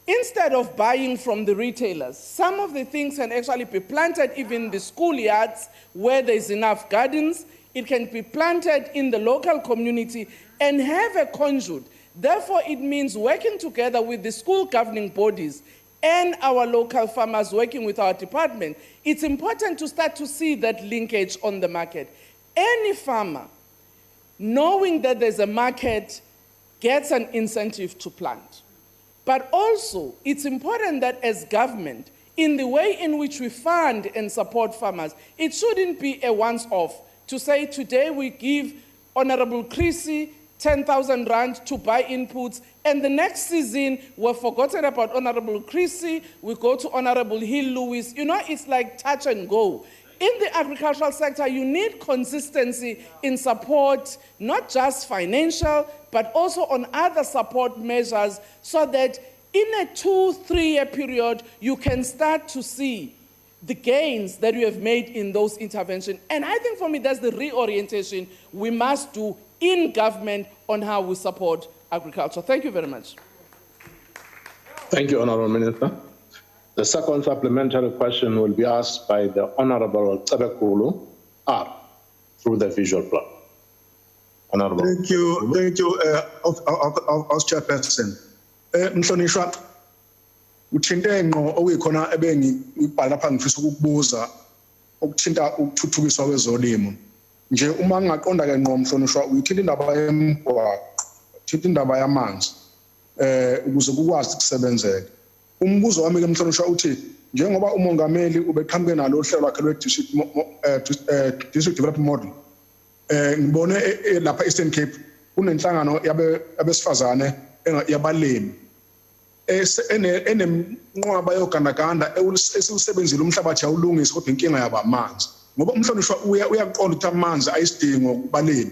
Instead of buying from the retailers, some of the things can actually be planted even in the schoolyards where there's enough gardens. It can be planted in the local community and have a conduit. Therefore, it means working together with the school governing bodies and our local farmers working with our department. It's important to start to see that linkage on the market. Any farmer, knowing that there's a market, gets an incentive to plant. But also, it's important that as government, in the way in which we fund and support farmers, it shouldn't be a once-off to say today we give Honourable Chrissy 10,000 rand to buy inputs, and the next season we've forgotten about Honourable Chrissy, we go to Honourable Hill Lewis. You know, it's like touch and go. In the agricultural sector, you need consistency in support, not just financial, but also on other support measures, so that in a 2-3 year period, you can start to see the gains that you have made in those interventions. And I think for me, that's the reorientation we must do in government on how we support agriculture. Thank you very much. Thank you, Honourable Minister. The second supplementary question will be asked by the Honourable Tsabekulu R through the visual plan. Honourable. Thank you, House Chairperson. Mhlonishwa, uthinte ngqo okuyikhona ebengibhala lapha ngifisa ukukubuza okuthinta ukuthuthukiswa kwezolimo. Nje uma ngingaqonda ke ngqo mhlonishwa uyithinta indaba yemgwaqo, uthinta indaba yamanzi ukuze kukwazi ukusebenzeka. Umbuzo wami ke mhlonishwa uthi njengoba umongameli ubeqhamuke nalo hlelo lwakhe lwe-district development model, ngibone lapha Eastern Cape kunenhlangano yabesifazane yabalimi enemnqwaba yogandaganda esiwusebenzile umhlabathi awulungisi kodwa inkinga yabamanzi ngoba umhlonishwa uyaqonda ukuthi amanzi ayisidingo kubalimi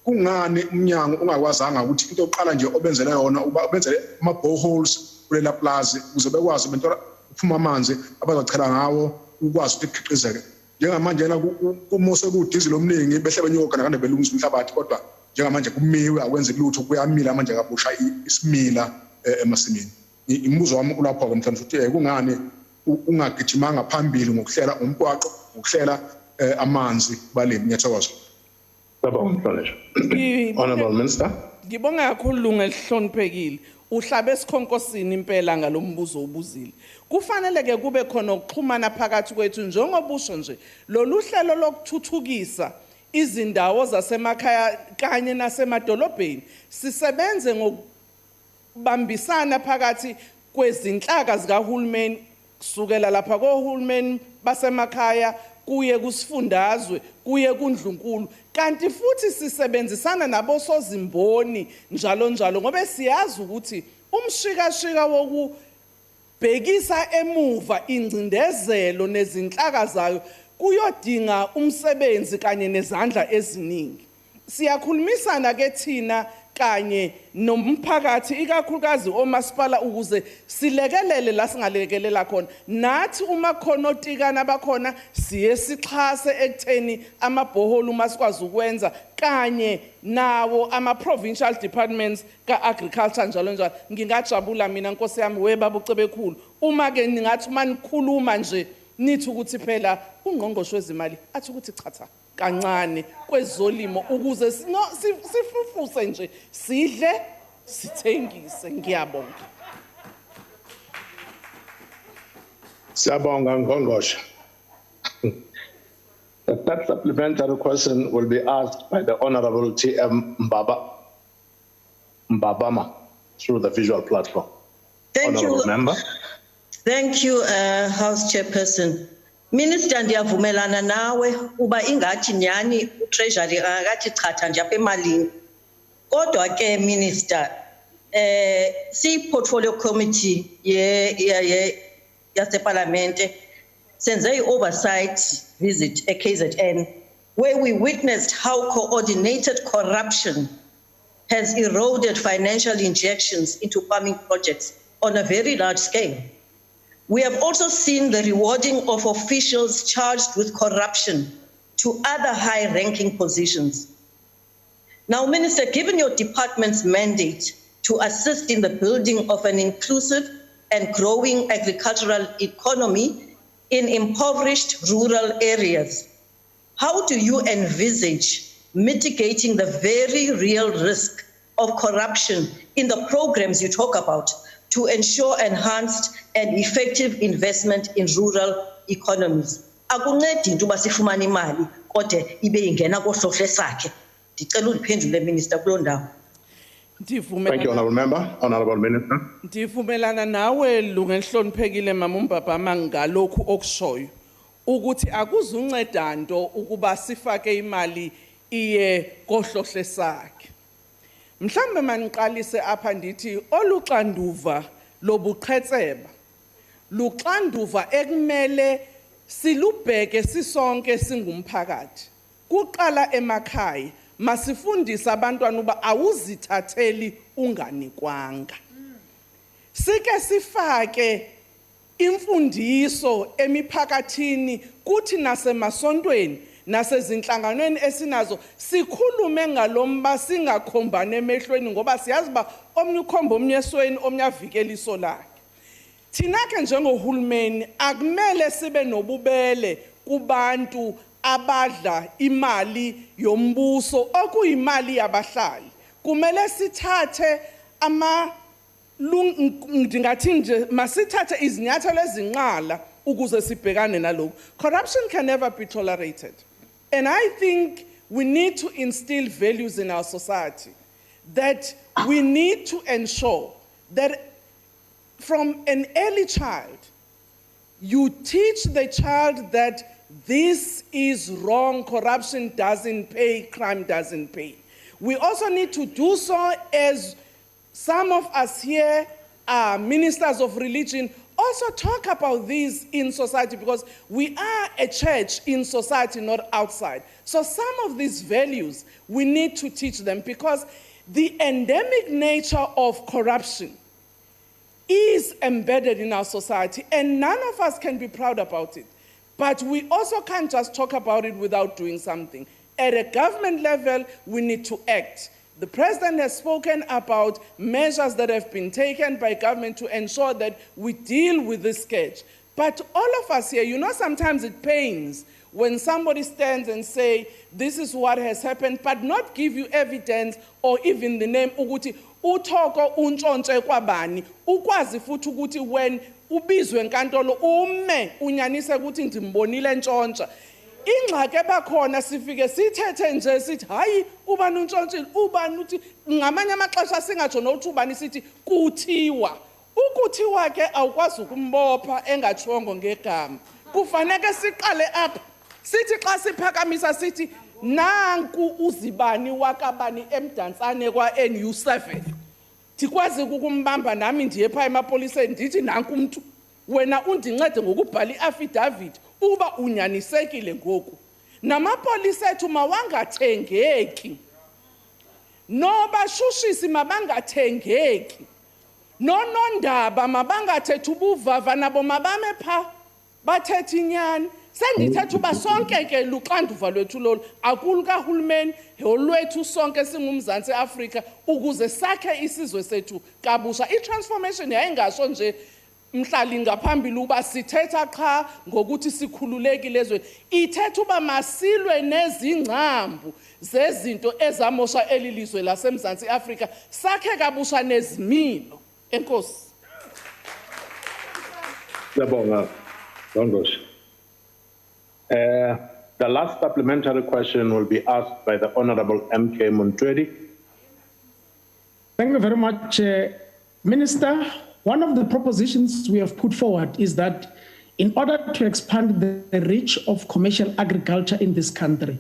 kungani umnyango ungakwazanga ukuthi into yokuqala nje obenzele yona uba benzele ama boreholes kulela plaza ukuze bekwazi bentora uphuma amanzi abazachela ngawo ukwazi ukuthi ikhiqizeke njengamanje na kumose kudizile omningi behle benyokogandaganda belungisa umhlabathi kodwa njengamanje kumiwe akwenze lutho kuyamila manje kabusha isimila emasimini imibuzo wami kulapho ke mhlawumbe ukuthi kungani ungagijimanga phambili ngokuhlela umgwaqo ngokuhlela amanzi balimi ngiyathokoza Honorable Minister. Ngibonga kakhulu lunga elihloniphekile. Uhlabe esikhonkosini impela ngalombuzo ubuzile. Kufanele ke kube khona ukuxhumana phakathi kwethu njengobusho nje. Lolu hlelo lokuthuthukisa izindawo zasemakhaya kanye nasemadolobheni sisebenze ngokubambisana phakathi kwezinhlaka zikahulumeni kusukela lapha kohulumeni basemakhaya kuye kusifundazwe kuye kundlunkulu kanti futhi sisebenzisana nabosozimboni njalo njalo ngoba siyazi ukuthi umshikashika wokubhekisa emuva ingcindezelo nezinhlaka zayo kuyodinga umsebenzi kanye nezandla eziningi siyakhulumisana ke thina kanye nomphakathi ikakhulukazi omasipala ukuze silekelele la singalekelela khona nathi uma khona otikana bakhona siye sixhase ekutheni amabhoholo uma sikwazi ukwenza kanye nawo ama provincial departments ka-agriculture njalo njalo ngingajabula mina nkosi yami webaba ucebekhulu uma ke ningathi manikhuluma nje nithi ukuthi phela ungqongqoshe wezimali athi ukuthi chatha kancane kwezolimo ukuze sifufuse nje sidle sithengise ngiyabonga Siyabonga ngqongqoshe. The third supplementary question will be asked by the Honorable T.M. Mbabama through the visual platform. Thank Honorable you. Member. Thank you, House Chairperson. Minister ndiyavumelana nawe uba ingathi nyani uTreasury akathi chatha nje apha emalini. Kodwa ke Minister si-portfolio committee yaseParlamente senze i-oversight visit at KZN where we witnessed how coordinated corruption has eroded financial injections into farming projects on a very large scale. We have also seen the rewarding of officials charged with corruption to other high-ranking positions. Now, Minister, given your department's mandate to assist in the building of an inclusive and growing agricultural economy in impoverished rural areas, how do you envisage mitigating the very real risk of corruption in the programs you talk about to ensure enhanced and effective investment in rural economies? Akuncedi into basifumana imali kodwa ibe ingena kohlohle sakhe. Ndicela uliphendule Minister kulo ndawo. Thank you, Honorable Member. Honorable Minister. Ndivumelana nawe lunga elihloniphekile mama uMbabama ngalokhu okushoyo ukuthi akuzunceda nto ukuba sifake imali iye kohlohle sakhe. Mhlambe maniqalise apha ndithi oluxanduva lobuqhetseba luxanduva ekumele silubheke sisonke singumphakathi kuqala emakhaya masifundisa abantwana uba awuzithatheli unganikwanga sike sifake imfundiso emiphakathini kuthi nasemasontweni nasezinhlanganweni esinazo sikhulume ngalomba singakhombane emehlweni ngoba siyazi ba omnye ukhomba omnye esweni omnye avikela iso lakhe thina ke njengohulumeni akumele sibe nobubele kubantu abadla imali yombuso okuyimali yabahlali kumele sithathe ndingathi nje masithathe izinyathelo ezinqala ukuze sibhekane nalokho. Corruption can never be tolerated. And I think we need to instill values in our society that we need to ensure that from an early child, you teach the child that this is wrong, corruption doesn't pay, crime doesn't pay. We also need to do so as some of us here are ministers of religion, also talk about these in society, because we are a church in society, not outside. So some of these values, we need to teach them, because the endemic nature of corruption is embedded in our society, and none of us can be proud about it. But we also can't just talk about it without doing something. At a government level, we need to act. The president has spoken about measures that have been taken by government to ensure that we deal with this scourge. But all of us here, you know, sometimes it pains when somebody stands and say, this is what has happened, but not give you evidence or even the name ukuthi uthoko untshontshe kwabani, ukwazi futhi ukuthi when ubizwe enkantolo ume unyanise ukuthi ndimbonile ntshontsha. Ingxaki ebakhona sifike sithethe nje sithi hayi ubani untshontshe ubani uthi ngamanye amaxesha singatsho nokuthi ubani sithi kuthiwa. Ukuthiwa ke awukwazi ukumbopha engatshongo ngegama. Kufanele siqale apha sithi xa siphakamisa sithi nanku uzibani wakabani emdansane kwa NU7 tikwazi ukukumbamba nami ndiye pha emapoliseni ndithi nanku umuntu wena undincede ngokubhala iaffidavit uba unyanisekile ngoku. Namapolisa ethu mawangathengeki, nobashushisi mabangathengeki, nonondaba mabangathetha ubuvava nabo mabame pha bathetha inyani. Sendithetha uba sonke ke luxanduva lwethu lolu akulu kahulumeni olwethu sonke singumzantsi Afrika ukuze sakhe isizwe sethu kabusha. I-transformation yayingasho nje mhlali ngaphambili uba sithetha qha ngokuthi sikhululekile ezweni, ithetha uba masilwe nezingcambu zezinto ezamosha elilizwe lasemzantsi Afrika, sakhe kabusha nezimilo. Enkosi. Siyabonga, Ngqongqoshe. The last supplementary question will be asked by the Honorable M.K. Montreal. Thank you very much, Minister. One of the propositions we have put forward is that in order to expand the reach of commercial agriculture in this country,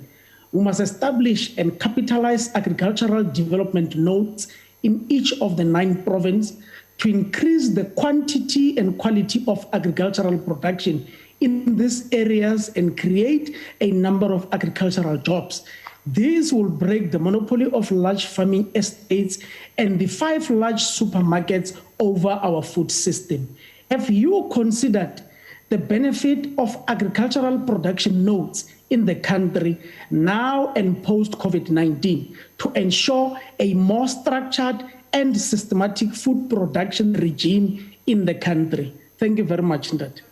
we must establish and capitalize agricultural development nodes in each of the 9 provinces to increase the quantity and quality of agricultural production in these areas and create a number of agricultural jobs. This will break the monopoly of large farming estates and the 5 large supermarkets over our food system. Have you considered the benefit of agricultural production nodes in the country now and post-COVID-19 to ensure a more structured and systematic food production regime in the country? Thank you very much, Ndati.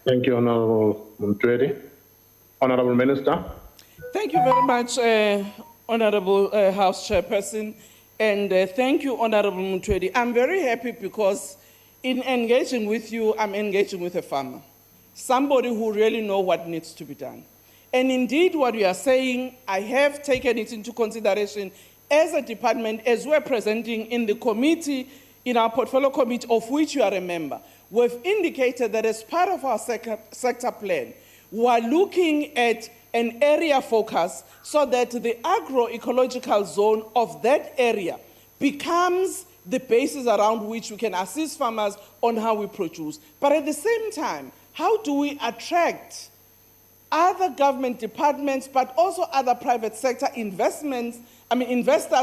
Thank you, Honorable Montreal. Honorable Minister. Thank you very much, Honorable House Chairperson, and thank you, Honorable Montreal. I'm very happy because in engaging with you, I'm engaging with a farmer, somebody who really knows what needs to be done. And indeed, what you are saying, I have taken it into consideration as a department, as we're presenting in the committee, in our portfolio committee, of which you are a member. We've indicated that as part of our sector plan, we are looking at an area focus so that the agroecological zone of that area becomes the basis around which we can assist farmers on how we produce. But at the same time, how do we attract other government departments, but also other private sector investors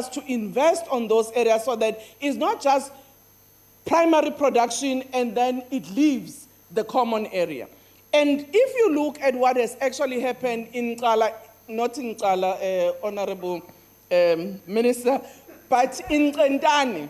to invest on those areas so that it's not just primary production and then it leaves the common area. And if you look at what has actually happened in Nkala, not in Nkala, Honorable Minister, but in Nkandane.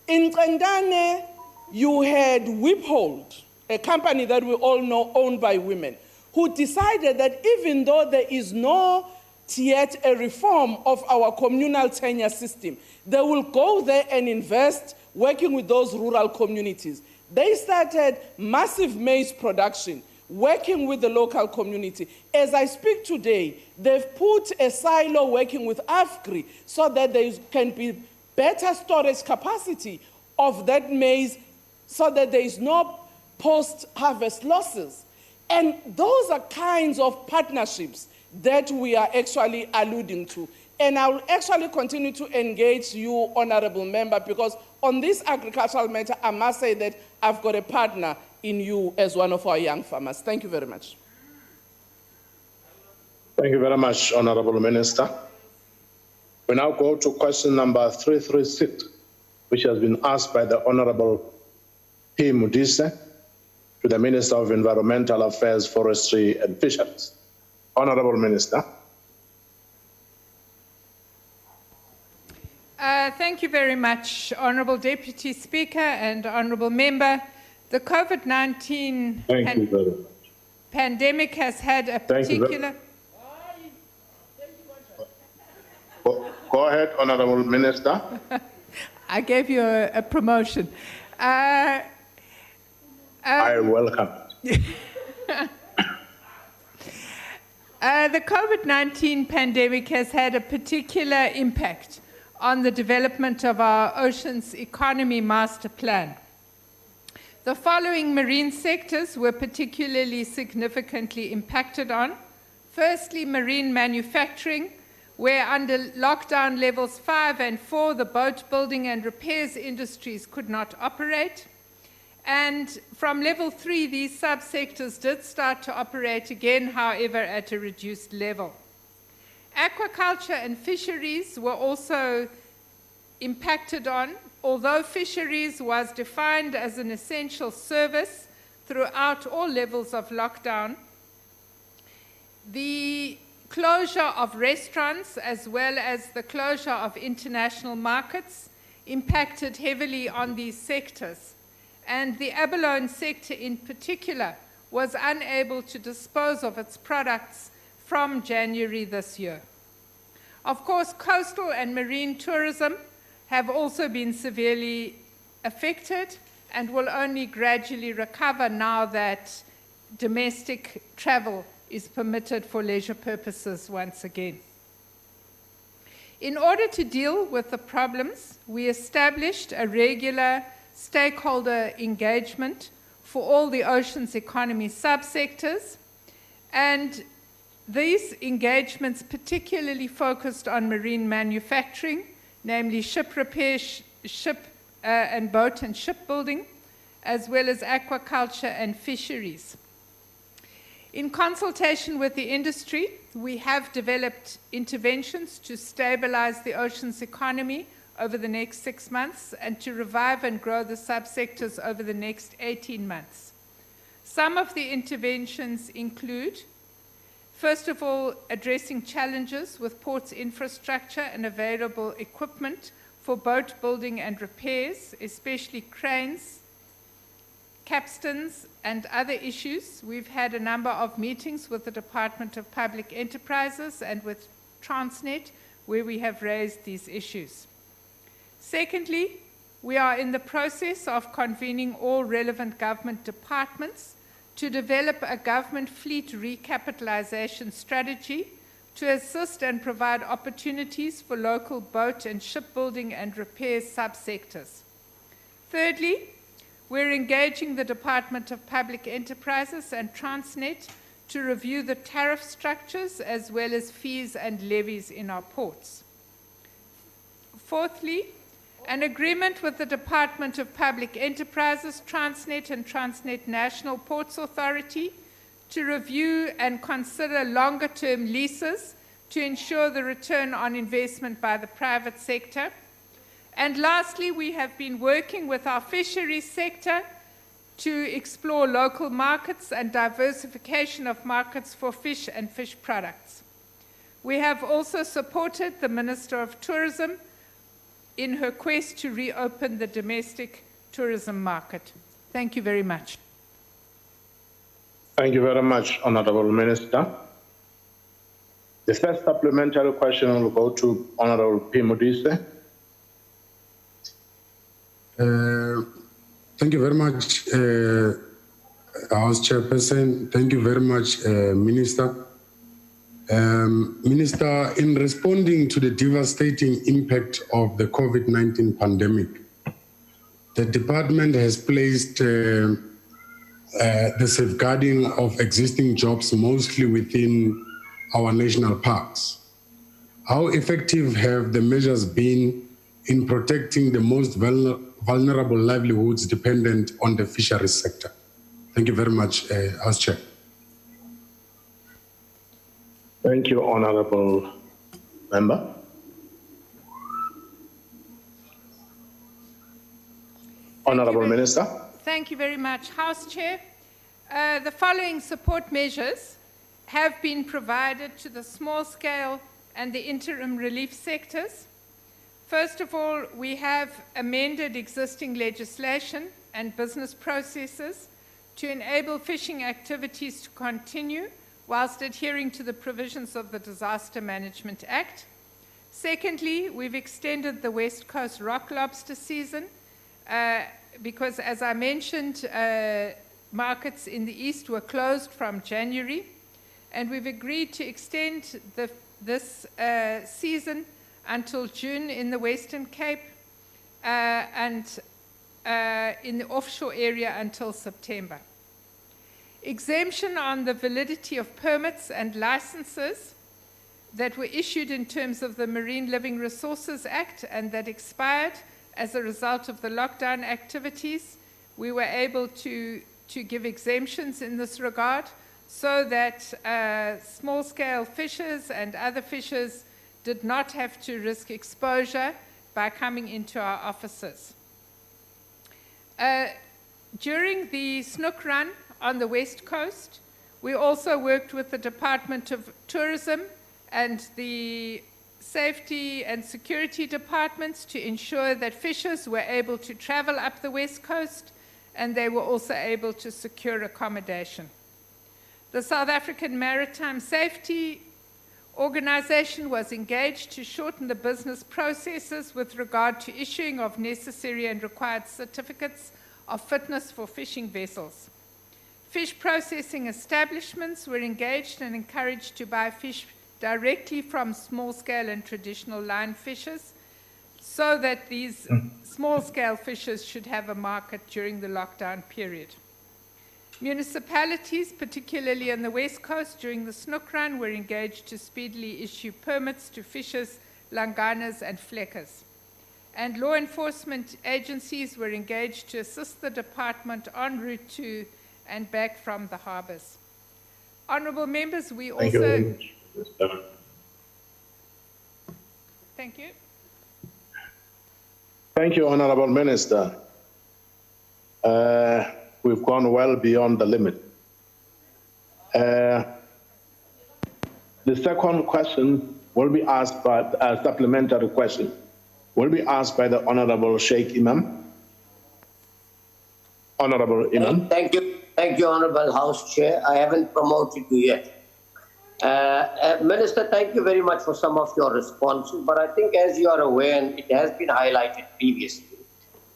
In Nkandane, you had Whiphold, a company that we all know owned by women, who decided that even though there is not yet a reform of our communal tenure system, they will go there and invest working with those rural communities. They started massive maize production, working with the local community. As I speak today, they've put a silo working with AFGRI so that there can be better storage capacity of that maize so that there is no post-harvest losses. And those are kinds of partnerships that we are actually alluding to. And I will actually continue to engage you, honorable member, because on this agricultural matter, I must say that I've got a partner in you as one of our young farmers. Thank you very much. Thank you very much, Honorable Minister. We now go to question number 336, which has been asked by the Honorable P. Modise to the Minister of Environmental Affairs, Forestry and Fisheries. Honorable Minister. Thank you very much, Honorable Deputy Speaker and Honorable Member. The COVID-19 pandemic has had a particular... Go ahead, Honorable Minister. I gave you a promotion. I welcome it. The COVID-19 pandemic has had a particular impact on the development of our Oceans Economy Master Plan. The following marine sectors were particularly significantly impacted on. Firstly, marine manufacturing, where under lockdown levels 5 and 4, the boat building and repairs industries could not operate. And from level 3, these subsectors did start to operate again, however, at a reduced level. Aquaculture and fisheries were also impacted on, although fisheries was defined as an essential service throughout all levels of lockdown. The closure of restaurants as well as the closure of international markets impacted heavily on these sectors. And the abalone sector in particular was unable to dispose of its products from January this year. Of course, coastal and marine tourism have also been severely affected and will only gradually recover now that domestic travel is permitted for leisure purposes once again. In order to deal with the problems, we established a regular stakeholder engagement for all the oceans economy subsectors, and these engagements particularly focused on marine manufacturing, namely ship repair, and boat and shipbuilding, as well as aquaculture and fisheries. In consultation with the industry, we have developed interventions to stabilize the oceans economy over the next 6 months and to revive and grow the subsectors over the next 18 months. Some of the interventions include, first of all, addressing challenges with ports infrastructure and available equipment for boat building and repairs, especially cranes, capstans, and other issues. We've had a number of meetings with the Department of Public Enterprises and with Transnet where we have raised these issues. Secondly, we are in the process of convening all relevant government departments to develop a government fleet recapitalization strategy to assist and provide opportunities for local boat and shipbuilding and repairs subsectors. Thirdly, we're engaging the Department of Public Enterprises and Transnet to review the tariff structures as well as fees and levies in our ports. Fourthly, an agreement with the Department of Public Enterprises, Transnet and Transnet National Ports Authority to review and consider longer-term leases to ensure the return on investment by the private sector. And lastly, we have been working with our fisheries sector to explore local markets and diversification of markets for fish and fish products. We have also supported the Minister of Tourism in her quest to reopen the domestic tourism market. Thank you very much. Thank you very much, Honorable Minister. The first supplementary question will go to Honorable P. Modise. Thank you very much, House Chairperson. Thank you very much, Minister. Minister, in responding to the devastating impact of the COVID-19 pandemic, the department has placed the safeguarding of existing jobs mostly within our national parks. how effective have the measures been in protecting the most vulnerable livelihoods dependent on the fisheries sector? Thank you very much, House Chair. Thank you, Honorable Member. Honorable Minister. Thank you very much, House Chair. The following support measures have been provided to the small-scale and the interim relief sectors. First of all, we have amended existing legislation and business processes to enable fishing activities to continue whilst adhering to the provisions of the Disaster Management Act. Secondly, we've extended the West Coast rock lobster season because, as I mentioned, markets in the East were closed from January, and we've agreed to extend this season until June in the Western Cape and in the offshore area until September. Exemption on the validity of permits and licenses that were issued in terms of the Marine Living Resources Act and that expired as a result of the lockdown activities. We were able to give exemptions in this regard so that small-scale fishers and other fishers did not have to risk exposure by coming into our offices. During the snook run on the West Coast, we also worked with the Department of Tourism and the Safety and Security departments to ensure that fishers were able to travel up the West Coast, and they were also able to secure accommodation. The South African Maritime Safety Organization was engaged to shorten the business processes with regard to issuing of necessary and required certificates of fitness for fishing vessels. Fish processing establishments were engaged and encouraged to buy fish directly from small-scale and traditional line fishers so that these small-scale fishers should have a market during the lockdown period. Municipalities, particularly on the West Coast during the snook run, were engaged to speedily issue permits to fishers, langanas and fleckers. And law enforcement agencies were engaged to assist the department en route to and back from the harbours. Honourable members, we also... Thank you very much. Thank you. Thank you, Honorable Minister. We've gone well beyond the limit. The second question will be asked by a supplementary question. Will be asked by the Honorable Sheikh Imam. Honorable Imam. Thank you, Honorable House Chair. I haven't promoted you yet. Minister, thank you very much for some of your responses, but I think as you are aware, and it has been highlighted previously,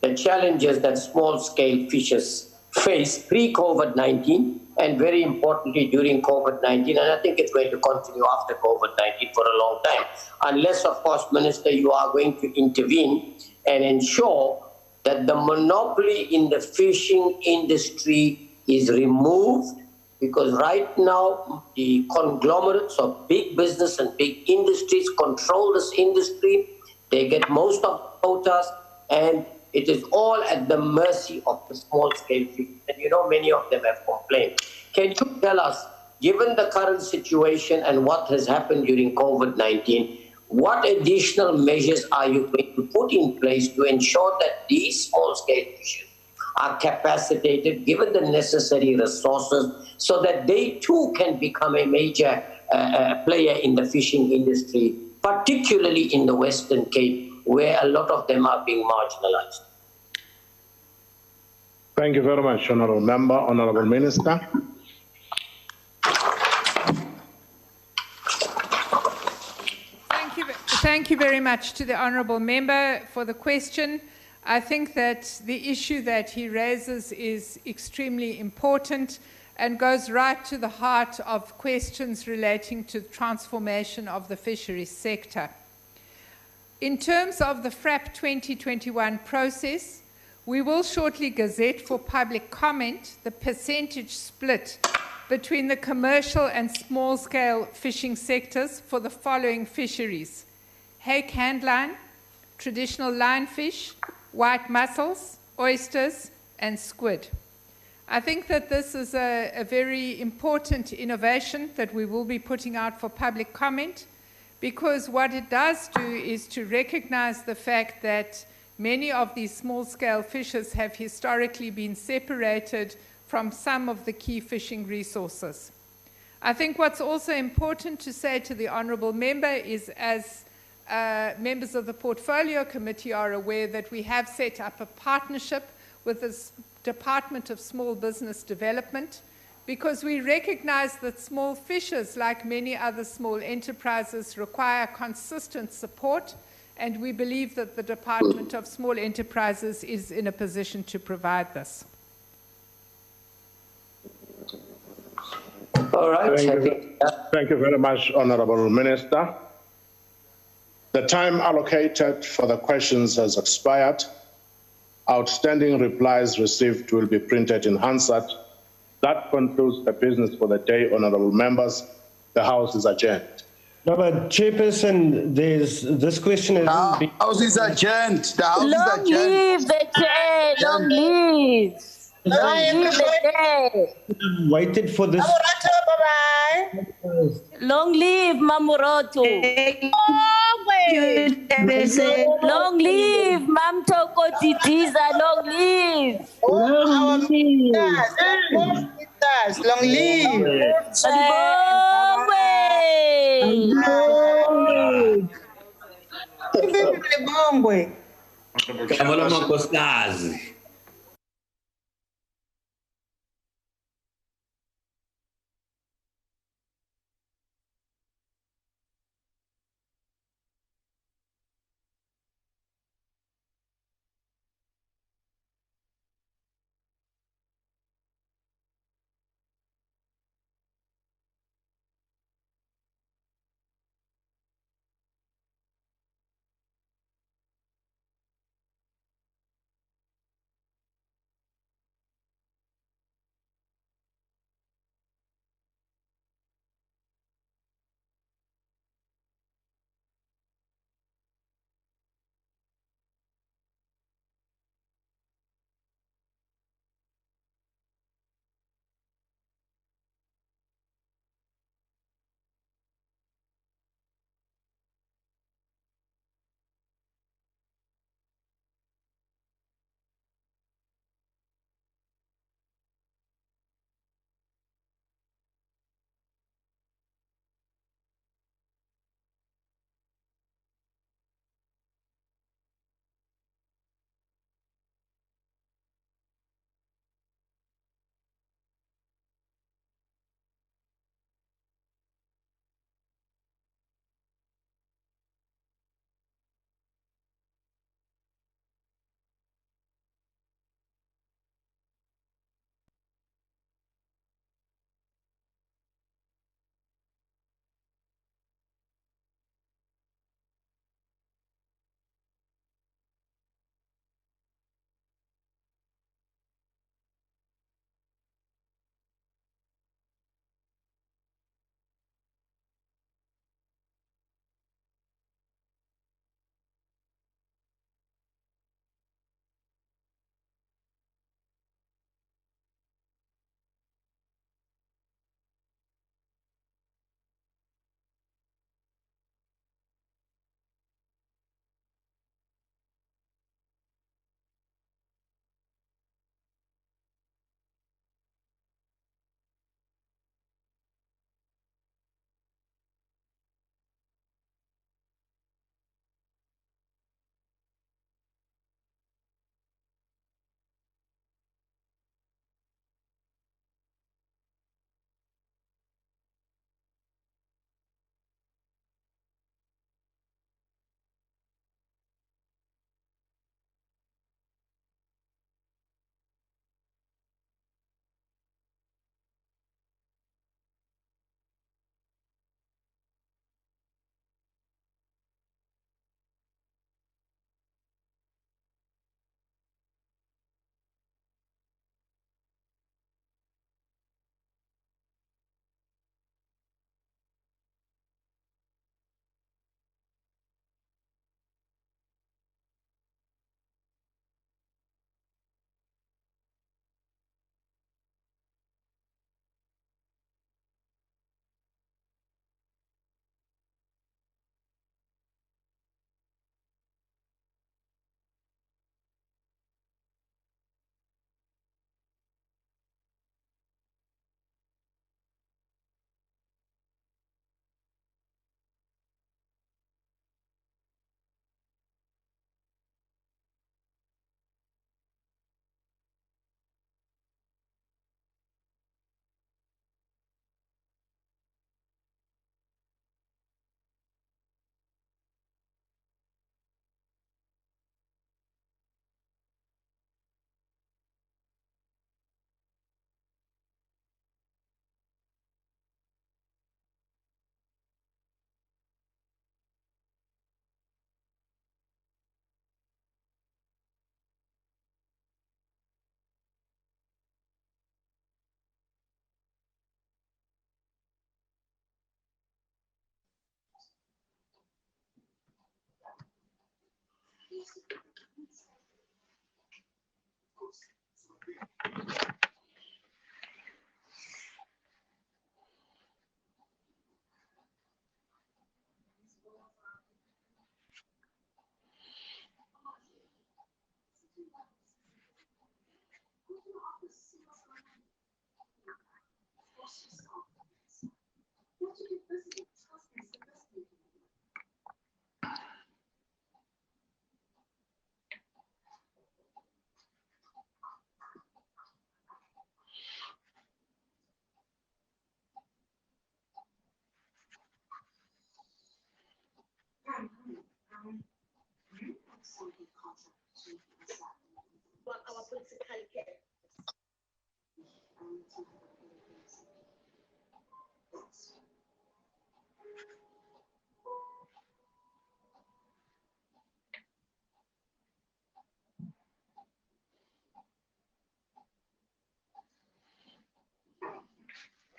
the challenges that small-scale fishers face pre-COVID-19 and very importantly during COVID-19, and I think it's going to continue after COVID-19 for a long time, unless, of course, Minister, you are going to intervene and ensure that the monopoly in the fishing industry is removed, because right now the conglomerates of big business and big industries control this industry. They get most of the quotas, and it is all at the mercy of the small-scale fishing. And you know, many of them have complained. Can you tell us, given the current situation and what has happened during COVID-19, what additional measures are you going to put in place to ensure that these small-scale fishers are capacitated, given the necessary resources, so that they too can become a major player in the fishing industry, particularly in the Western Cape, where a lot of them are being marginalized? Thank you very much, Honourable Member. Honourable Minister. Thank you very much to the Honourable Member for the question. I think that the issue that he raises is extremely important and goes right to the heart of questions relating to the transformation of the fisheries sector. In terms of the FRAP 2021 process, we will shortly gazette for public comment the percentage split between the commercial and small-scale fishing sectors for the following fisheries: hake handline, traditional linefish, white mussels, oysters, and squid. I think that this is a very important innovation that we will be putting out for public comment, because what it does do is to recognize the fact that many of these small-scale fishers have historically been separated from some of the key fishing resources. I think what's also important to say to the honourable member is, as members of the Portfolio Committee are aware, that we have set up a partnership with the Department of Small Business Development, because we recognize that small fishers, like many other small enterprises, require consistent support, and we believe that the Department of Small Enterprises is in a position to provide this. All right. Thank you very much, Honourable Minister. The time allocated for the questions has expired. Outstanding replies received will be printed in Hansard. That concludes the business for the day, honourable members. The House is adjourned. No, but Chairperson, this question has The House is adjourned. The House is Long adjourned. live the chair. Long live. Long live the chair. waited for this. Long live Mamuroto. Long live Mam Toko Titiza. Long live. Long live. Bongwe. Kabalo Mankosikazi.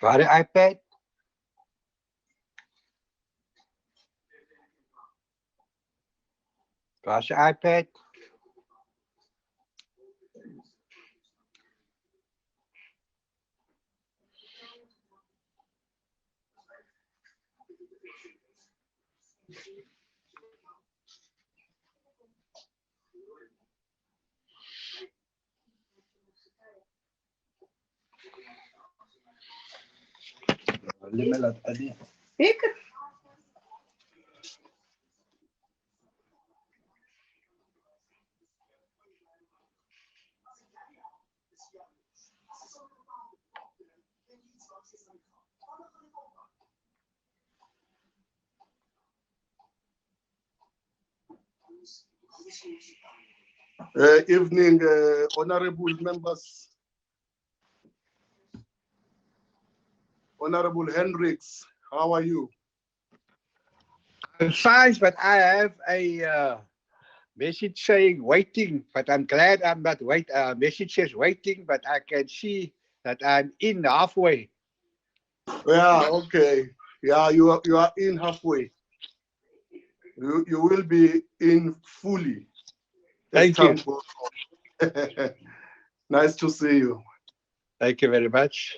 Waar die iPad? Waar is die iPad? Zeker. Evening, honorable members. Honorable Hendricks, how are you? I'm fine, but I have a message saying waiting, but I'm glad I'm not wait. Message says waiting, but I can see that I'm in halfway. Yeah, okay. Yeah, you are in halfway. You will be in fully. Thank you. Nice to see you. Thank you very much.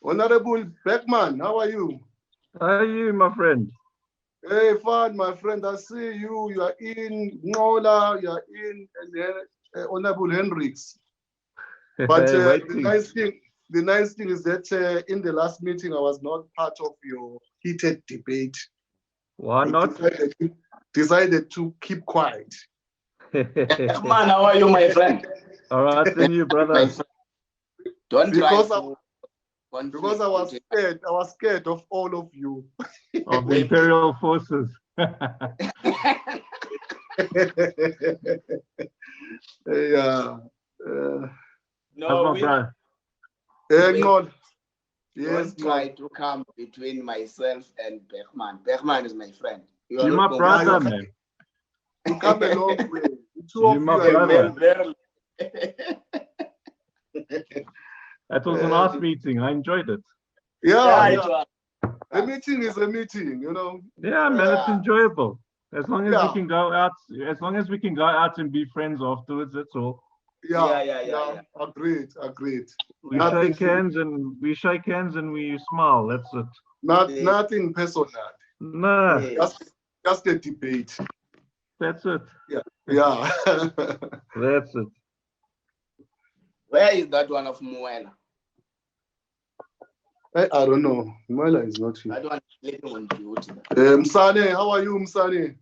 Honorable Beckman, how are you? How are you, my friend? Hey, fine, my friend. I see you. You are in Nola. You are in Honorable Hendricks. But the nice thing is that in the last meeting, I was not part of your heated debate. Why not? Decided to keep quiet. Man, how are you, my friend? All right, then you, brother. Don't because try because I was scared of all of you. Of the imperial forces. Yeah. No, Yes, don't try to come between myself and Beckman. Beckman is my friend. You're my brother, man. You come a long way. You're my brother. That was a nice meeting. I enjoyed it. Yeah. The meeting is a meeting, you know. Yeah, man, it's enjoyable. As long as we can go out, and be friends afterwards, that's all. Yeah. Agreed. We shake hands and we smile. That's it. Nothing personal. No. Just a debate. That's it. Yeah. That's it. Where is that one of Muela? I don't know. Muela is not here. That one is sleeping on duty. Msane, how are you, Msane?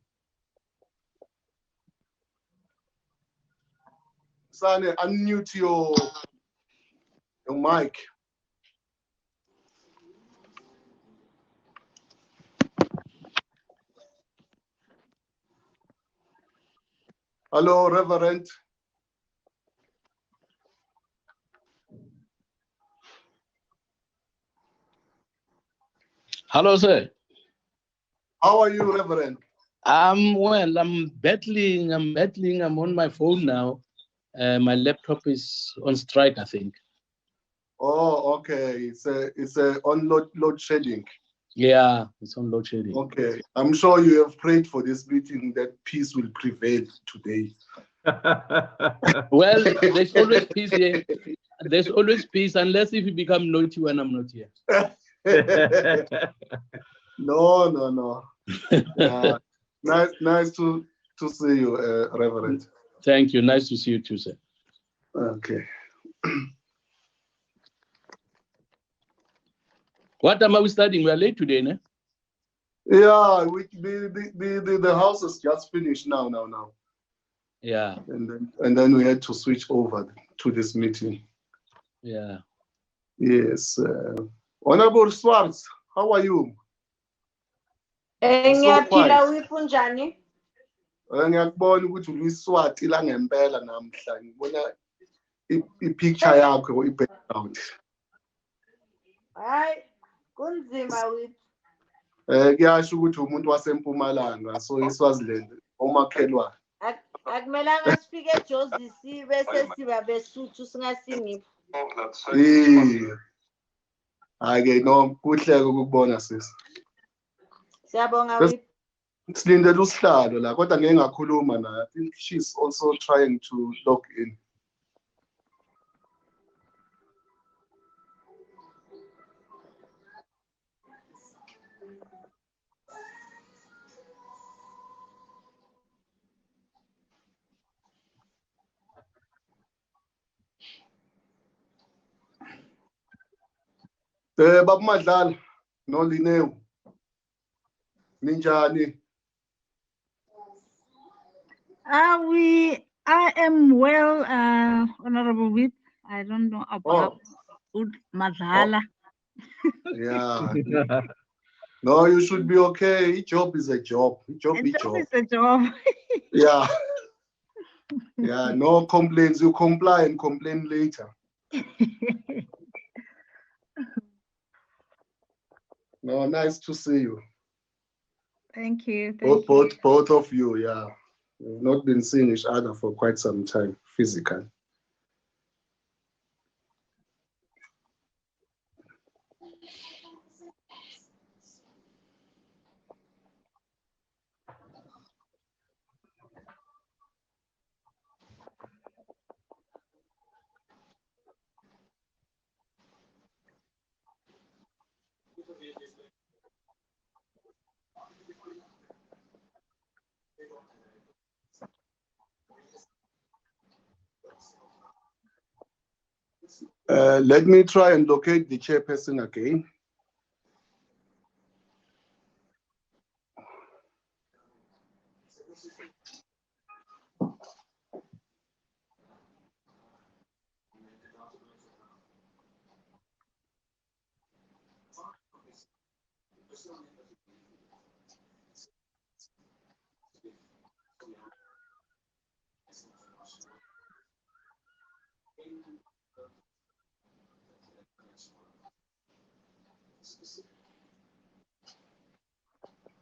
Msane, unmute your mic. Hello, Reverend. Hello, sir. How are you, Reverend? Well, I'm battling, I'm on my phone now. My laptop is on strike, I think. Oh, okay. It's a on load shedding. Yeah, it's on load shedding. Okay. I'm sure you have prayed for this meeting that peace will prevail today. Well, there's always peace here. There's always peace, unless if you become naughty when I'm not here. No. Yeah. Nice to see you, Reverend. Thank you. Nice to see you too, sir. Okay. What time are we starting? We are late today, no? Yeah, the house is just finished now. Yeah. And then we had to switch over to this meeting. Yeah. Yes. Honorable Swartz, how are you? Ngiyaphila uyipunjani? Ngiyakubona ukuthi uliswati la ngempela namhla ngibona i-picture yakho i-background. Hayi, kunzima wethu. Kuyasho ukuthi umuntu waseMpumalanga so iSwaziland omakhelwane. Akumelanga sifike eJozi sibe sesiba besuthu singasingiphi. Ake no kuhle ukubona sisi. Siyabonga wethu. Silindele usihlalo la kodwa ngeke ngakhuluma naye. I think she's also trying to log in. Baba Madlala no Lineu. Ninjani? I am well, Honorable Whip. I don't know about Madlala. Yeah. No, you should be okay. Each job is a job. A job is a job. Yeah. Yeah, no complaints. You comply and complain later. No, nice to see you. Thank you. Both of you, yeah. We've not been seeing each other for quite some time, physically. Let me try and locate the chairperson again.